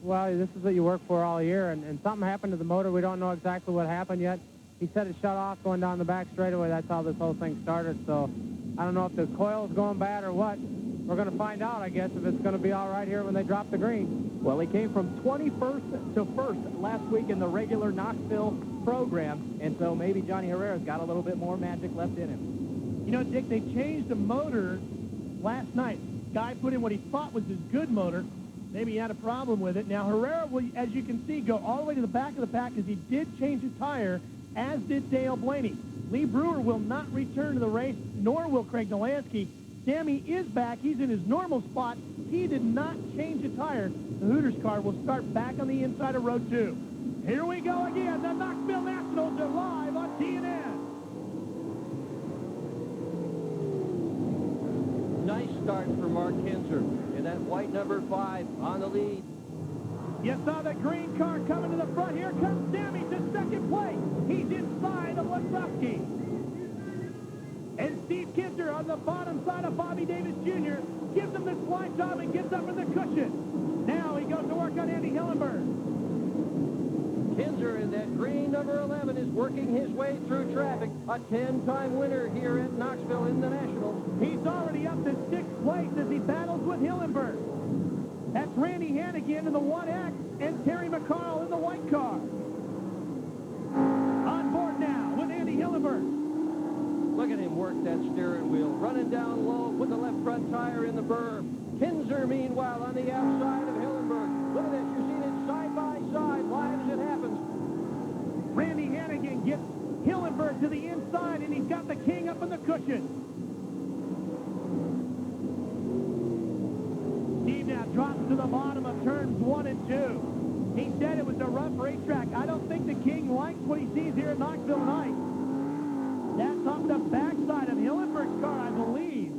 Well, this is what you work for all year, and something happened to the motor. We don't know exactly what happened yet. He said it shut off going down the back straightaway. That's how this whole thing started. So I don't know if the coil's going bad or what. We're going to find out, I guess, if it's going to be all right here when they drop the green. Well, he came from 21st to 1st last week in the regular Knoxville program, and so maybe Johnny Herrera's got a little bit more magic left in him. You know, Dick, they changed the motor last night. Guy put in what he thought was his good motor. Maybe he had a problem with it. Now, Herrera will, as you can see, go all the way to the back of the pack because he did change a tire, as did Dale Blaney. Lee Brewer will not return to the race, nor will Craig Delansky. Sammy is back. He's in his normal spot. He did not change a tire. The Hooters car will start back on the inside of row 2. Here we go again. The Knoxville Nationals are live on TNN. Nice start for Mark Kinzer in that white number 5 on the lead. You saw the green car coming to the front. Here comes Sammy to second place. He's inside of Lasowski. And Steve Kinzer on the bottom side of Bobby Davis Jr. gives him the slide job and gets up in the cushion. Now he goes to work on Andy Hillenberg. Kinzer in that green number 11 is working his way through traffic. A 10-time winner here at Knoxville in the Nationals. He's already up to 6th place as he battles with Hillenberg. That's Randy Hannigan in the 1X and Terry McCarl in the white car. On board now with Andy Hillenberg. Look at him work that steering wheel, running down low, put the left front tire in the berm. Kinzer, meanwhile, on the outside of Hillenberg. Look at this, you're seeing it side by side, live as it happens. Randy Hannigan gets Hillenberg to the inside, and he's got the king up in the cushion. Steve now drops to the bottom of turns 1 and 2. He said it was a rough racetrack. I don't think the king likes what he sees here at Knoxville tonight. That's off the backside of Hillenberg's car, I believe.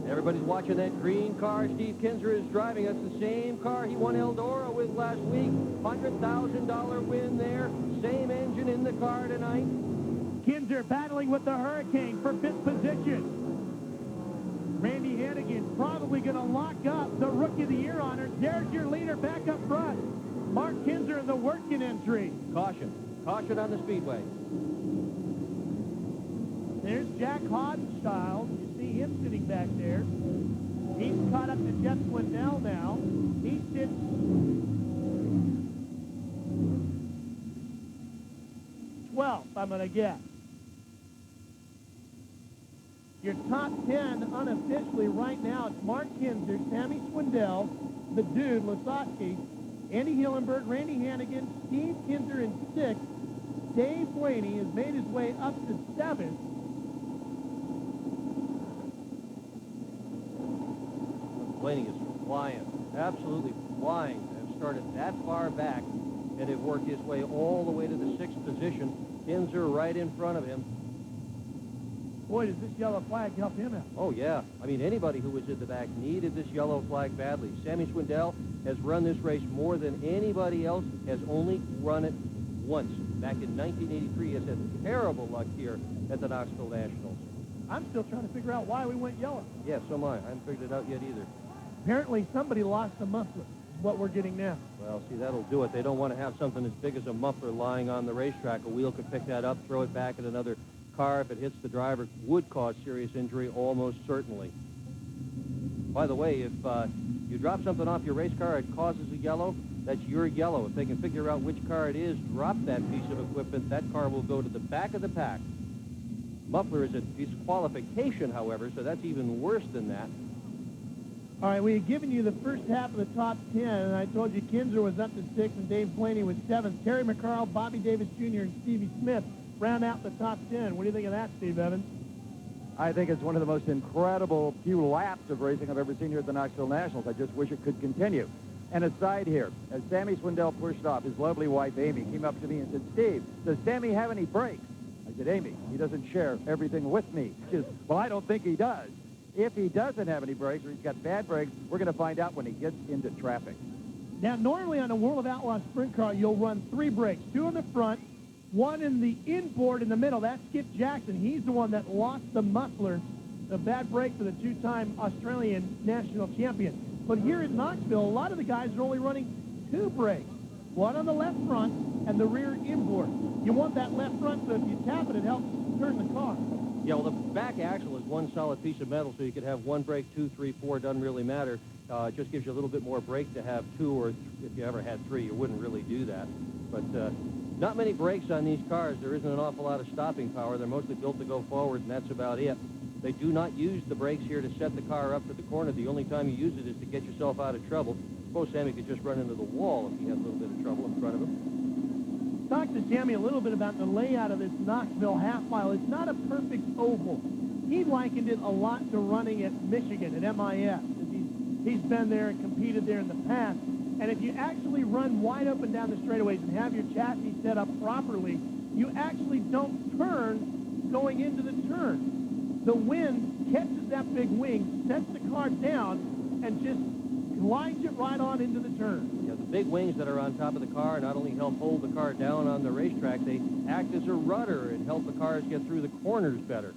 Everybody's watching that green car Steve Kinzer is driving. That's the same car he won Eldora with last week. $100,000 win there. Same engine in the car tonight. Kinzer battling with the Hurricane for 5th position. Randy Hannigan probably going to lock up the Rookie of the Year honors. There's your leader back up front. Mark Kinzer in the working entry. Caution. Caution on the speedway. There's Jack Hodenschild. You see him sitting back there. He's caught up to Jeff Swindell now. He sits 12th, I'm going to guess. Your top 10 unofficially right now, it's Mark Kinzer, Sammy Swindell, the Dude, Lasowski, Andy Hillenberg, Randy Hannigan, Steve Kinzer in 6th. Dave Blaney has made his way up to 7th. Blaney is flying, absolutely flying. Have started that far back and have worked his way all the way to the 6th position. Kinzer right in front of him. Boy, does this yellow flag help him out. Oh, yeah. I mean, anybody who was in the back needed this yellow flag badly. Sammy Swindell has run this race more than anybody else, has only run it once. Back in 1983, he has had terrible luck here at the Knoxville Nationals. I'm still trying to figure out why we went yellow. Yeah, so am I. I haven't figured it out yet either. Apparently, somebody lost a muffler, is what we're getting now. Well, see, that'll do it. They don't want to have something as big as a muffler lying on the racetrack. A wheel could pick that up, throw it back at another car. If it hits the driver, would cause serious injury, almost certainly. By the way, if you drop something off your race car, it causes a yellow, that's your yellow. If they can figure out which car it is, drop that piece of equipment, that car will go to the back of the pack. Muffler is a disqualification, however, so that's even worse than that. All right, we had given you the first half of the top 10, and I told you Kinzer was up to 6th and Dave Blaney was 7th. Terry McCarl, Bobby Davis Jr., and Stevie Smith round out the top 10. What do you think of that, Steve Evans? I think it's one of the most incredible few laps of racing I've ever seen here at the Knoxville Nationals. I just wish it could continue. And aside here, as Sammy Swindell pushed off, his lovely wife, Amy, came up to me and said, Steve, does Sammy have any brakes? I said, Amy, he doesn't share everything with me. She says, well, I don't think he does. If he doesn't have any brakes or he's got bad brakes, we're going to find out when he gets into traffic. Now, normally on a World of Outlaws sprint car, you'll run 3 brakes, 2 in the front, 1 in the inboard in the middle. That's Skip Jackson. He's the one that lost the muffler, the bad brake for the 2-time Australian national champion. But here in Knoxville, a lot of the guys are only running 2 brakes, 1 on the left front and the rear inboard. You want that left front, so if you tap it, it helps turn the car. Yeah, well, the back axle is one solid piece of metal, so you could have 1 brake, 2, 3, 4. It doesn't really matter. It just gives you a little bit more brake to have 2, or if you ever had 3, you wouldn't really do that. But not many brakes on these cars. There isn't an awful lot of stopping power. They're mostly built to go forward, and that's about it. They do not use the brakes here to set the car up for the corner. The only time you use it is to get yourself out of trouble. Suppose Sammy could just run into the wall if he had a little bit of trouble in front of him. Talk to Sammy a little bit about the layout of this Knoxville half mile. It's not a perfect oval. He likened it a lot to running at Michigan, at MIS. He's been there and competed there in the past. And if you actually run wide open down the straightaways and have your chassis set up properly, you actually don't turn going into the turn. The wind catches that big wing, sets the car down, and just glides it right on into the turn. Yeah, the big wings that are on top of the car not only help hold the car down on the racetrack, they act as a rudder and help the cars get through the corners better.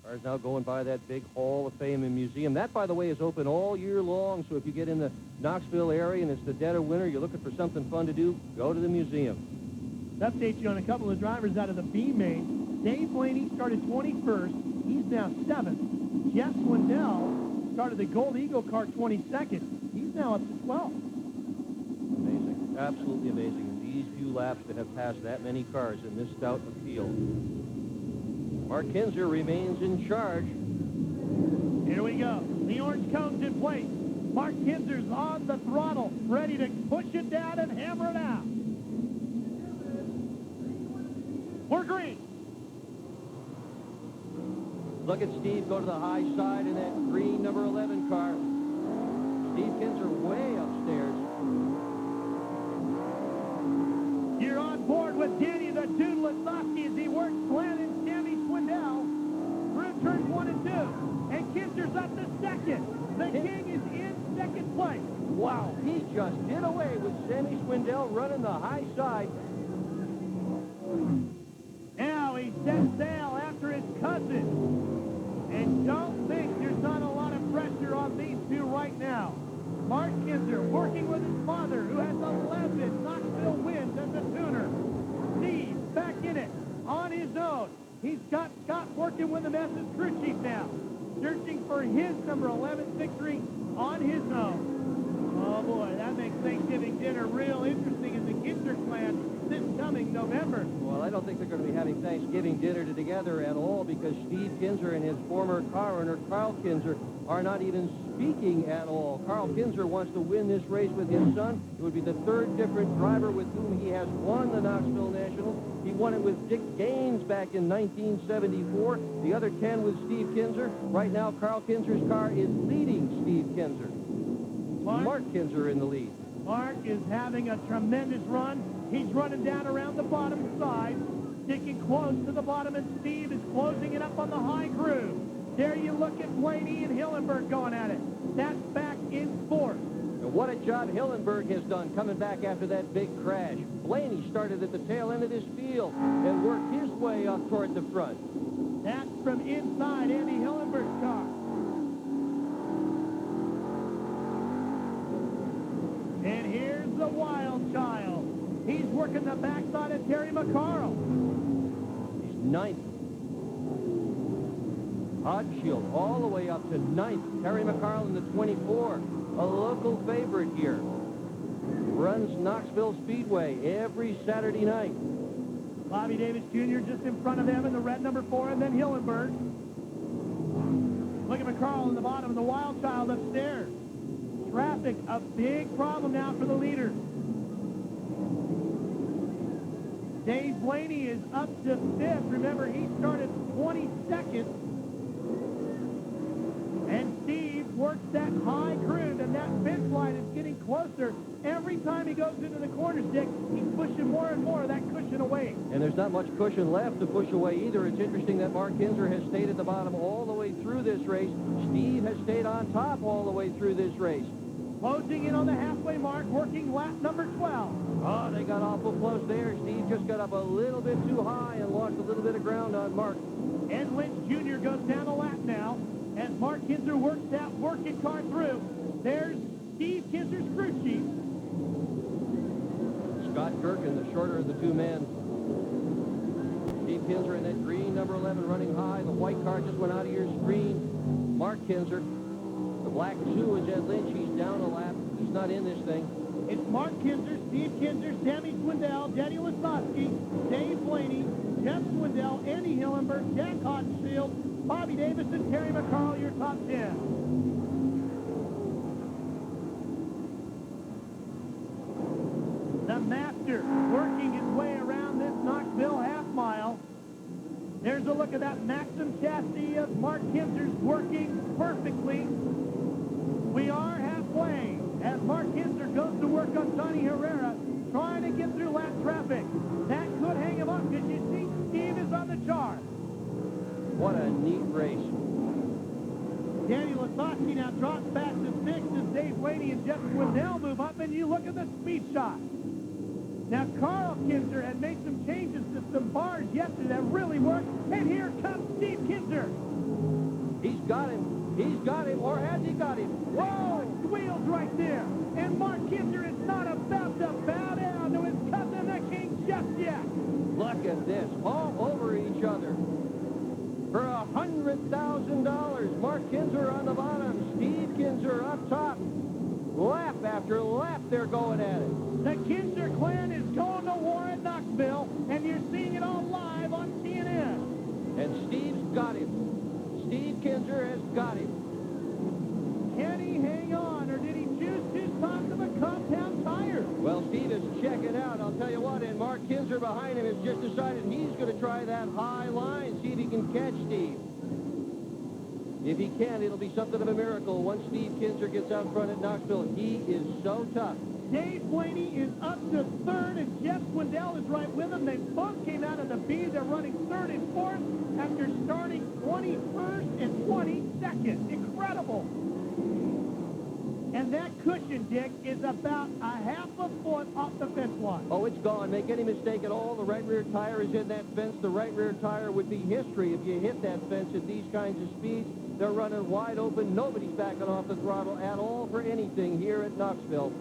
Cars now going by that big Hall of Fame and museum. That, by the way, is open all year long, so if you get in the Knoxville area and it's the dead of winter, you're looking for something fun to do, go to the museum. To update you on a couple of drivers out of the B main, Dave Blaney started 21st. He's now 7th. Jeff Swindell started the Gold Eagle car 22nd. He's now up to 12th. Amazing. Absolutely amazing. In these few laps to have passed that many cars in this stout of field. Mark Kinzer remains in charge. Here we go. The orange cone's in place. Mark Kinzer's on the throttle, ready to push it down and hammer it out. We're green. Look at Steve go to the high side in that green number 11 car. Steve Kinzer way upstairs. You're on board with Danny the Dude Lasowski as he works Glenn and Sammy Swindell through turns 1 and 2. And Kinzer's up to 2nd. The King is in 2nd place. Wow, he just did away with Sammy Swindell running the high side. Now he sets sail after his cousin. And don't think there's not a lot of pressure on these two right now. Mark Kinzer working with his father, who has 11 Knoxville wins as a tuner. Steve back in it on his own. He's got Scott working with him as his crew chief now, searching for his number 11 victory on his own. Oh boy, that makes Thanksgiving dinner real interesting in the Kinzer clan this coming November. Well, I don't think they're going to be having Thanksgiving dinner together at all, because Steve Kinzer and his former car owner, Carl Kinzer, are not even speaking at all. Carl Kinzer wants to win this race with his son. It would be the 3rd different driver with whom he has won the Knoxville National. He won it with Dick Gaines back in 1974. The other 10 with Steve Kinzer. Right now, Carl Kinzer's car is leading Steve Kinzer. Mark Kinzer in the lead. Mark is having a tremendous run. He's running down around the bottom side, sticking close to the bottom, and Steve is closing it up on the high groove. There you look at Blaney and Hillenberg going at it. That's back in 4th. And what a job Hillenberg has done coming back after that big crash. Blaney started at the tail end of this field and worked his way up toward the front. That's from inside Andy Hillenberg's car. And here's the wild child. He's working the backside of Terry McCarl. He's 9th. Hodgshield all the way up to 9th. Terry McCarl in the 24. A local favorite here. Runs Knoxville Speedway every Saturday night. Bobby Davis Jr. just in front of them in the red number 4, and then Hillenberg. Look at McCarl in the bottom and the wild child upstairs. Traffic, a big problem now for the leader. Dave Blaney is up to 5th. Remember, he started 22nd. And Steve works that high ground, and that fence line is getting closer. Every time he goes into the corner stick, he's pushing more and more of that cushion away. And there's not much cushion left to push away either. It's interesting that Mark Kinzer has stayed at the bottom all the way through this race. Steve has stayed on top all the way through this race. Closing in on the halfway mark, working lap number 12. Oh, they got awful close there. Steve just got up a little bit too high and lost a little bit of ground on Mark. Ed Lynch Jr. goes down a lap now as Mark Kinzer works that working car through. There's Steve Kinzer's crew chief. Scott Gherkin, the shorter of the two men. Steve Kinzer in that green number 11 running high. The white car just went out of your screen. Mark Kinzer. The black 2 is Ed Lynch. He's down a lap. He's not in this thing. It's Mark Kinzer, Steve Kinzer, Sammy Swindell, Danny Lasowski, Dave Blaney, Jeff Swindell, Andy Hillenberg, Jack Hotensfield, Bobby Davis, and Terry McCarl, your top 10. The Master working his way around this Knoxville half mile. There's a look at that Maxim chassis of Mark Kinzer's working perfectly. We are halfway as Mark Kinzer goes to work on Tony Herrera, trying to get through lap traffic. That could hang him up because you see Steve is on the chart. What a neat race. Danny Lasowski now drops back to 6th as Dave Blaney and Jeff Swindell move up, and you look at the speed shot. Now, Carl Kinzer had made some changes to some bars yesterday that really worked, and here comes Steve Kinzer. He's got him. He's got him, or has he got him? Whoa! Wheels right there. And Mark Kinzer is not about to bow down to his cousin, the King, just yet. Look at this, all over each other. For $100,000, Mark Kinzer on the bottom, Steve Kinzer up top. Lap after lap, they're going at it. The Kinzer clan is going to war at Knoxville, and you're seeing it all live on CNN. And Steve's got him. Steve Kinzer has got him. Can he hang on, or did he choose to stop to the compound tire? Well, Steve is checking out. I'll tell you what, and Mark Kinzer behind him has just decided he's going to try that high line, see if he can catch Steve. If he can, it'll be something of a miracle once Steve Kinzer gets out front at Knoxville. He is so tough. Dave Blaney is up to 3rd, and Jeff Swindell is right with him. They both came out of the B. They're running 3rd and 4th after starting 21st and 22nd. Incredible. And that cushion, Dick, is about a half a foot off the fence line. Oh, it's gone. Make any mistake at all, the right rear tire is in that fence. The right rear tire would be history if you hit that fence at these kinds of speeds. They're running wide open. Nobody's backing off the throttle at all for anything here at Knoxville.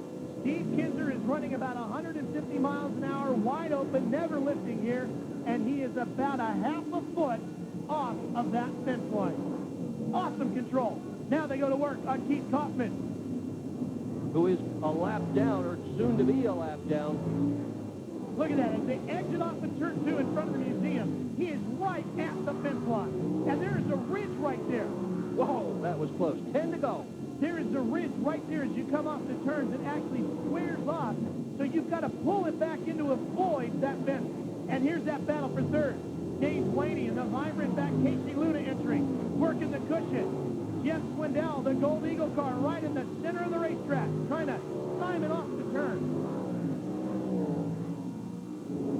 Steve Kinzer is running about 150 miles an hour, wide open, never lifting here, and he is about a half a foot off of that fence line. Awesome control. Now they go to work on Keith Kaufman, who is a lap down, or soon to be a lap down. Look at that. As they exit off of turn 2 in front of the museum, he is right at the fence line. And there is a ridge right there. Whoa, that was close. 10 to go. There is a ridge right there as you come off the turns. It actually squares off, so you've got to pull it back into avoid that fence. And here's that battle for 3rd. Dave Blaney and the vibrant back Casey Luna entering, working the cushion. Jeff Swindell, the Gold Eagle car, right in the center of the racetrack, trying to time it off the turn.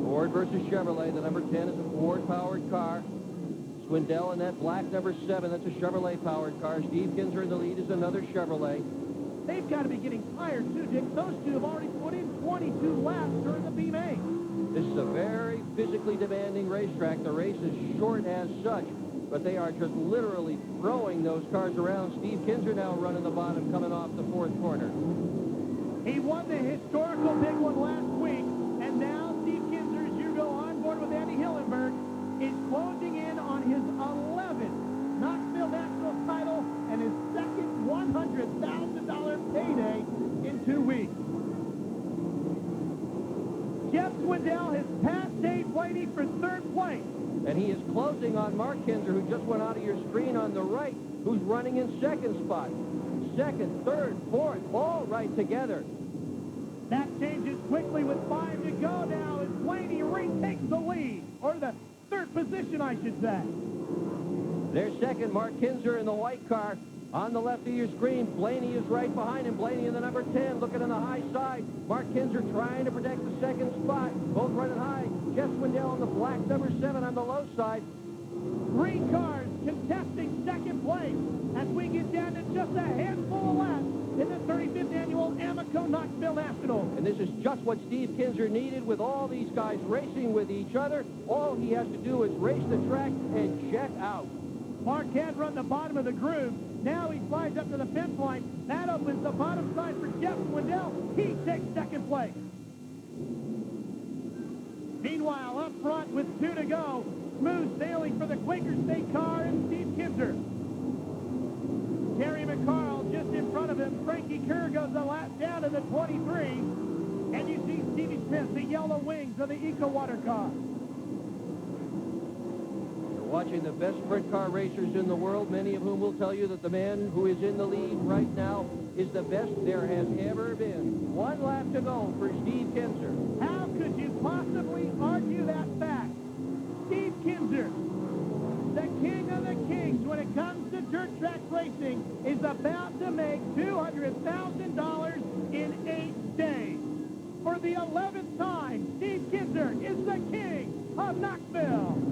Ford versus Chevrolet. The number 10 is a Ford-powered car. Swindell in that black number 7, that's a Chevrolet-powered car. Steve Kinzer in the lead is another Chevrolet. They've got to be getting tired, too, Dick. Those two have already put in 22 laps during the B-Main. This is a very physically demanding racetrack. The race is short as such, but they are just literally throwing those cars around. Steve Kinzer now running the bottom, coming off the 4th corner. He won the historical big one last week, and now Steve Kinzer, as you go on board with Andy Hillenberg, is closing in on his 11th Knoxville National title and his second $100,000 payday in 2 weeks. Jeff Swindell has passed Dave Blaney for 3rd place. And he is closing on Mark Kinzer, who just went out of your screen on the right, who's running in 2nd spot. 2nd, 3rd, 4th, all right together. That changes quickly with 5 to go now as Blaney retakes the lead, or the third position, I should say. There's second, Mark Kinzer in the white car. On the left of your screen, Blaney is right behind him. Blaney in the number 10, looking on the high side. Mark Kinzer trying to protect the second spot. Both running high. Jeff Swindell on the black number 7 on the low side. 3 cars contesting second place as we get down to just a handful of laps in the 35th annual Amoco Knoxville National. And this is just what Steve Kinzer needed with all these guys racing with each other. All he has to do is race the track and check out. Mark had run the bottom of the groove. Now he flies up to the fence line. That opens the bottom side for Jeff Swindell. He takes second place. Meanwhile, up front with 2 to go, smooth sailing for the Quaker State car and Steve Kinzer. Terry McCarl just in front of him. Frankie Kerr goes a lap down to the 23. And you see Stevie Smith, the yellow wings of the Eco Water car. Watching the best sprint car racers in the world, many of whom will tell you that the man who is in the lead right now is the best there has ever been. 1 lap to go for Steve Kinzer. How could you possibly argue that fact? Steve Kinzer, the king of the kings when it comes to dirt track racing, is about to make $200,000 in 8 days. For the 11th time, Steve Kinzer is the king of Knoxville.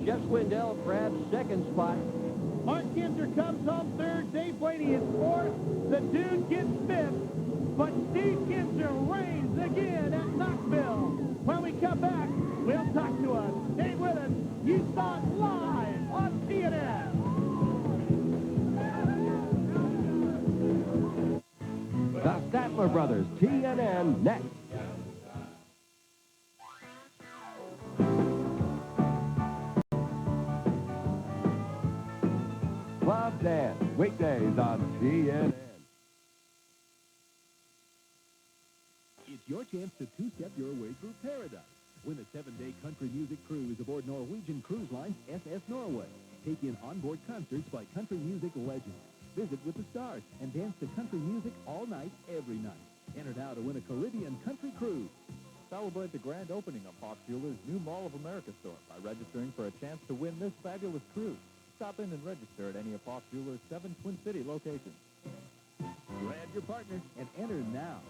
Jeff Swindell grabs second spot. Mark Kinzer comes home third. Dave Blaney is fourth. The dude gets fifth. But Steve Kinzer reigns again at Knoxville. When we come back, we'll talk to us. Stay with us. You saw it live on CNN. The Statler Brothers, TNN, next. Club Dance, weekdays on TNN. It's your chance to two-step your way through paradise. Win a 7-day country music cruise aboard Norwegian Cruise Line's SS Norway. Take in onboard concerts by country music legends. Visit with the stars and dance to country music all night, every night. Enter now to win a Caribbean country cruise. Celebrate the grand opening of Hawk Jewelers' new Mall of America store by registering for a chance to win this fabulous cruise. Stop in and register at any of Hawk Jewelers' 7 Twin City locations. Grab your partner and enter now.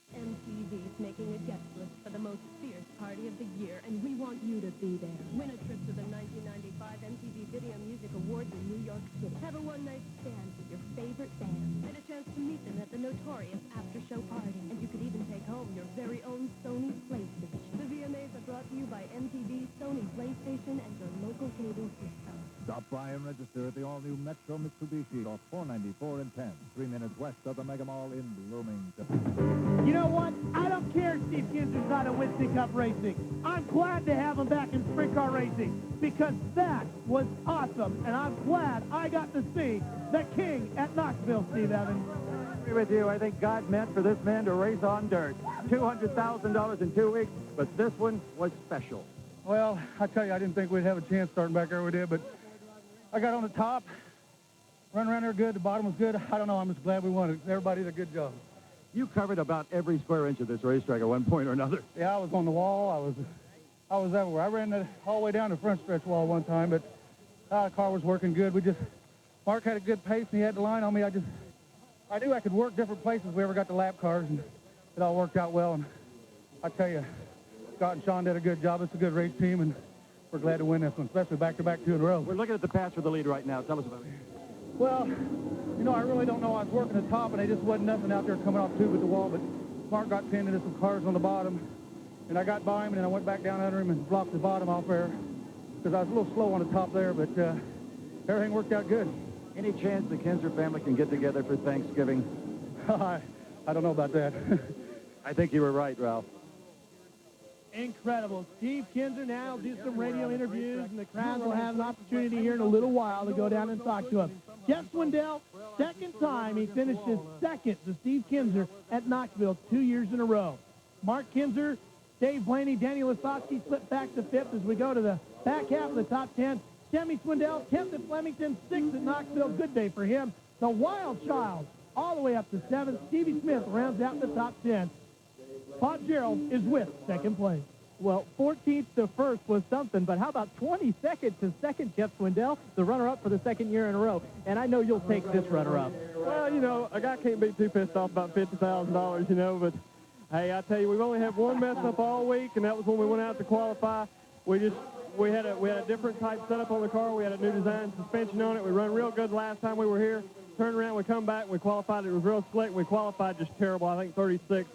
MTV's making a guest list for the most fierce party of the year, and we want you to be there. Win a trip to the 1995 MTV Video Music Awards in New York City. Have a one-night stand with your favorite band. Get a chance to meet them at the notorious after-show party. And you could even take home your very own Sony PlayStation. The VMAs are brought to you by MTV, Sony PlayStation, and your local cable system. Stop by and register at the all-new Metro Mitsubishi off 494 and 10, 3 minutes west of the Mega Mall in Bloomington. You know what? I don't care if Steve Kinzer's not at Winston Cup racing. I'm glad to have him back in sprint car racing because that was awesome, and I'm glad I got to see the king at Knoxville, Steve Evans. I agree with you. I think God meant for this man to race on dirt. $200,000 in 2 weeks, but this one was special. Well, I tell you, I didn't think we'd have a chance starting back there we did, but I got on the top, run around there good, the bottom was good. I don't know, I'm just glad we won it. Everybody did a good job. You covered about every square inch of this racetrack at one point or another. Yeah, I was on the wall. I was everywhere. I ran all the way down the front stretch wall one time, but the car was working good. Mark had a good pace, and he had the line on me. I knew I could work different places if we ever got the lap cars, and it all worked out well. And I tell you, Scott and Sean did a good job. It's a good race team, and we're glad to win this one, especially back-to-back 2 in a row. We're looking at the pass for the lead right now. Tell us about it. Well, you know, I really don't know. I was working the top, and there just wasn't nothing out there coming off tube at the wall, but Mark got pinned into some cars on the bottom, and I got by him, and then I went back down under him and blocked the bottom off there because I was a little slow on the top there, but everything worked out good. Any chance the Kinzer family can get together for Thanksgiving? I don't know about that. I think you were right, Ralph. Incredible. Steve Kinzer now will do some radio interviews, and the crowd will have an opportunity here in a little while to go down and talk to him. Jeff Swindell, second time he finished his second to Steve Kinzer at Knoxville 2 years in a row. Mark Kinzer, Dave Blaney, Danny Lasowski slipped back to fifth as we go to the back half of the top 10. Sammy Swindell, 10th at Flemington, 6th at Knoxville. Good day for him. The Wild Child, all the way up to 7th. Stevie Smith rounds out the top 10. Bob Gerald is with second place. Well, 14th to first was something, but how about 22nd to second, Jeff Swindell, the runner-up for the second year in a row? And I know you'll take this runner-up. Well, you know, a guy can't be too pissed off about $50,000, you know, but, hey, I tell you, we've only had one mess up all week, and that was when we went out to qualify. We had a different type setup on the car. We had a new design suspension on it. We run real good last time we were here. Turned around, we come back, we qualified. It was real slick. We qualified just terrible, I think 36.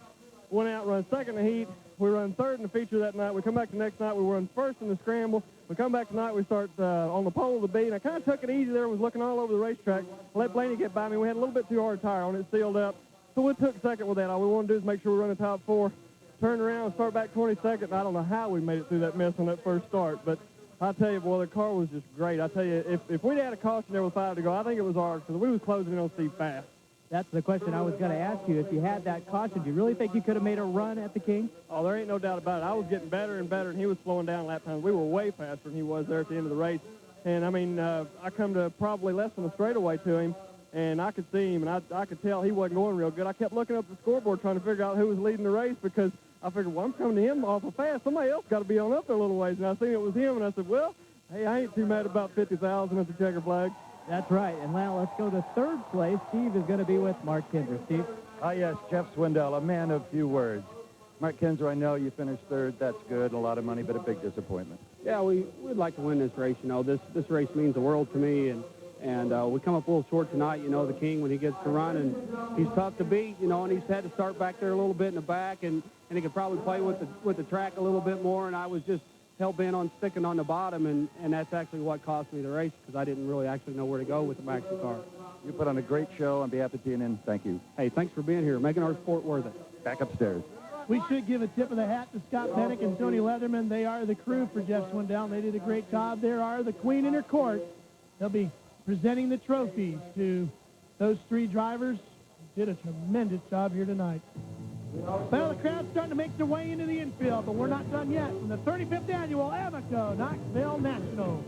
Went out, run second in the heat. We run third in the feature that night. We come back the next night. We run first in the scramble. We come back tonight. We start on the pole of the B. And I kind of took it easy there and was looking all over the racetrack. Let Blaney get by me. We had a little bit too hard tire on it, sealed up. So we took second with that. All we want to do is make sure we run the top 4. Turn around and start back 22nd. And I don't know how we made it through that mess on that first start. But I tell you, boy, the car was just great. I tell you, if we'd had a caution there with 5 to go, I think it was ours because we was closing in on Steve fast. That's the question I was going to ask you. If you had that caution, do you really think you could have made a run at the King? Oh, there ain't no doubt about it. I was getting better and better, and he was slowing down lap times. We were way faster than he was there at the end of the race. And, I mean, I come to probably less than a straightaway to him, and I could see him, and I could tell he wasn't going real good. I kept looking up the scoreboard trying to figure out who was leading the race because I figured, well, I'm coming to him awful fast. Somebody else got to be on up there a little ways. And I seen it was him, and I said, well, hey, I ain't too mad about 50,000 at the checker flag. That's right. And now let's go to third place. Steve is going to be with Mark Kinzer. Steve? Yes, Jeff Swindell, a man of few words. Mark Kinzer, I know you finished third. That's good. A lot of money, but a big disappointment. Yeah, we'd like to win this race. You know, this race means the world to me, and we come up a little short tonight. You know, the King, when he gets to run, and he's tough to beat. You know, and he's had to start back there a little bit in the back, and he could probably play with the track a little bit more. And I was just hell-bent on sticking on the bottom, and that's actually what cost me the race because I didn't really actually know where to go with the Maxi car. You put on a great show on behalf of TNN. Thank you. Hey, thanks for being here, making our sport worth it. Back upstairs. We should give a tip of the hat to Scott Pennick and Tony Leatherman. They are the crew for Jeff Swindell. They did a great job. There are the queen in her court. They'll be presenting the trophies to those 3 drivers. Did a tremendous job here tonight. Well, the crowd's starting to make their way into the infield, but we're not done yet from the 35th Annual Amoco Knoxville National.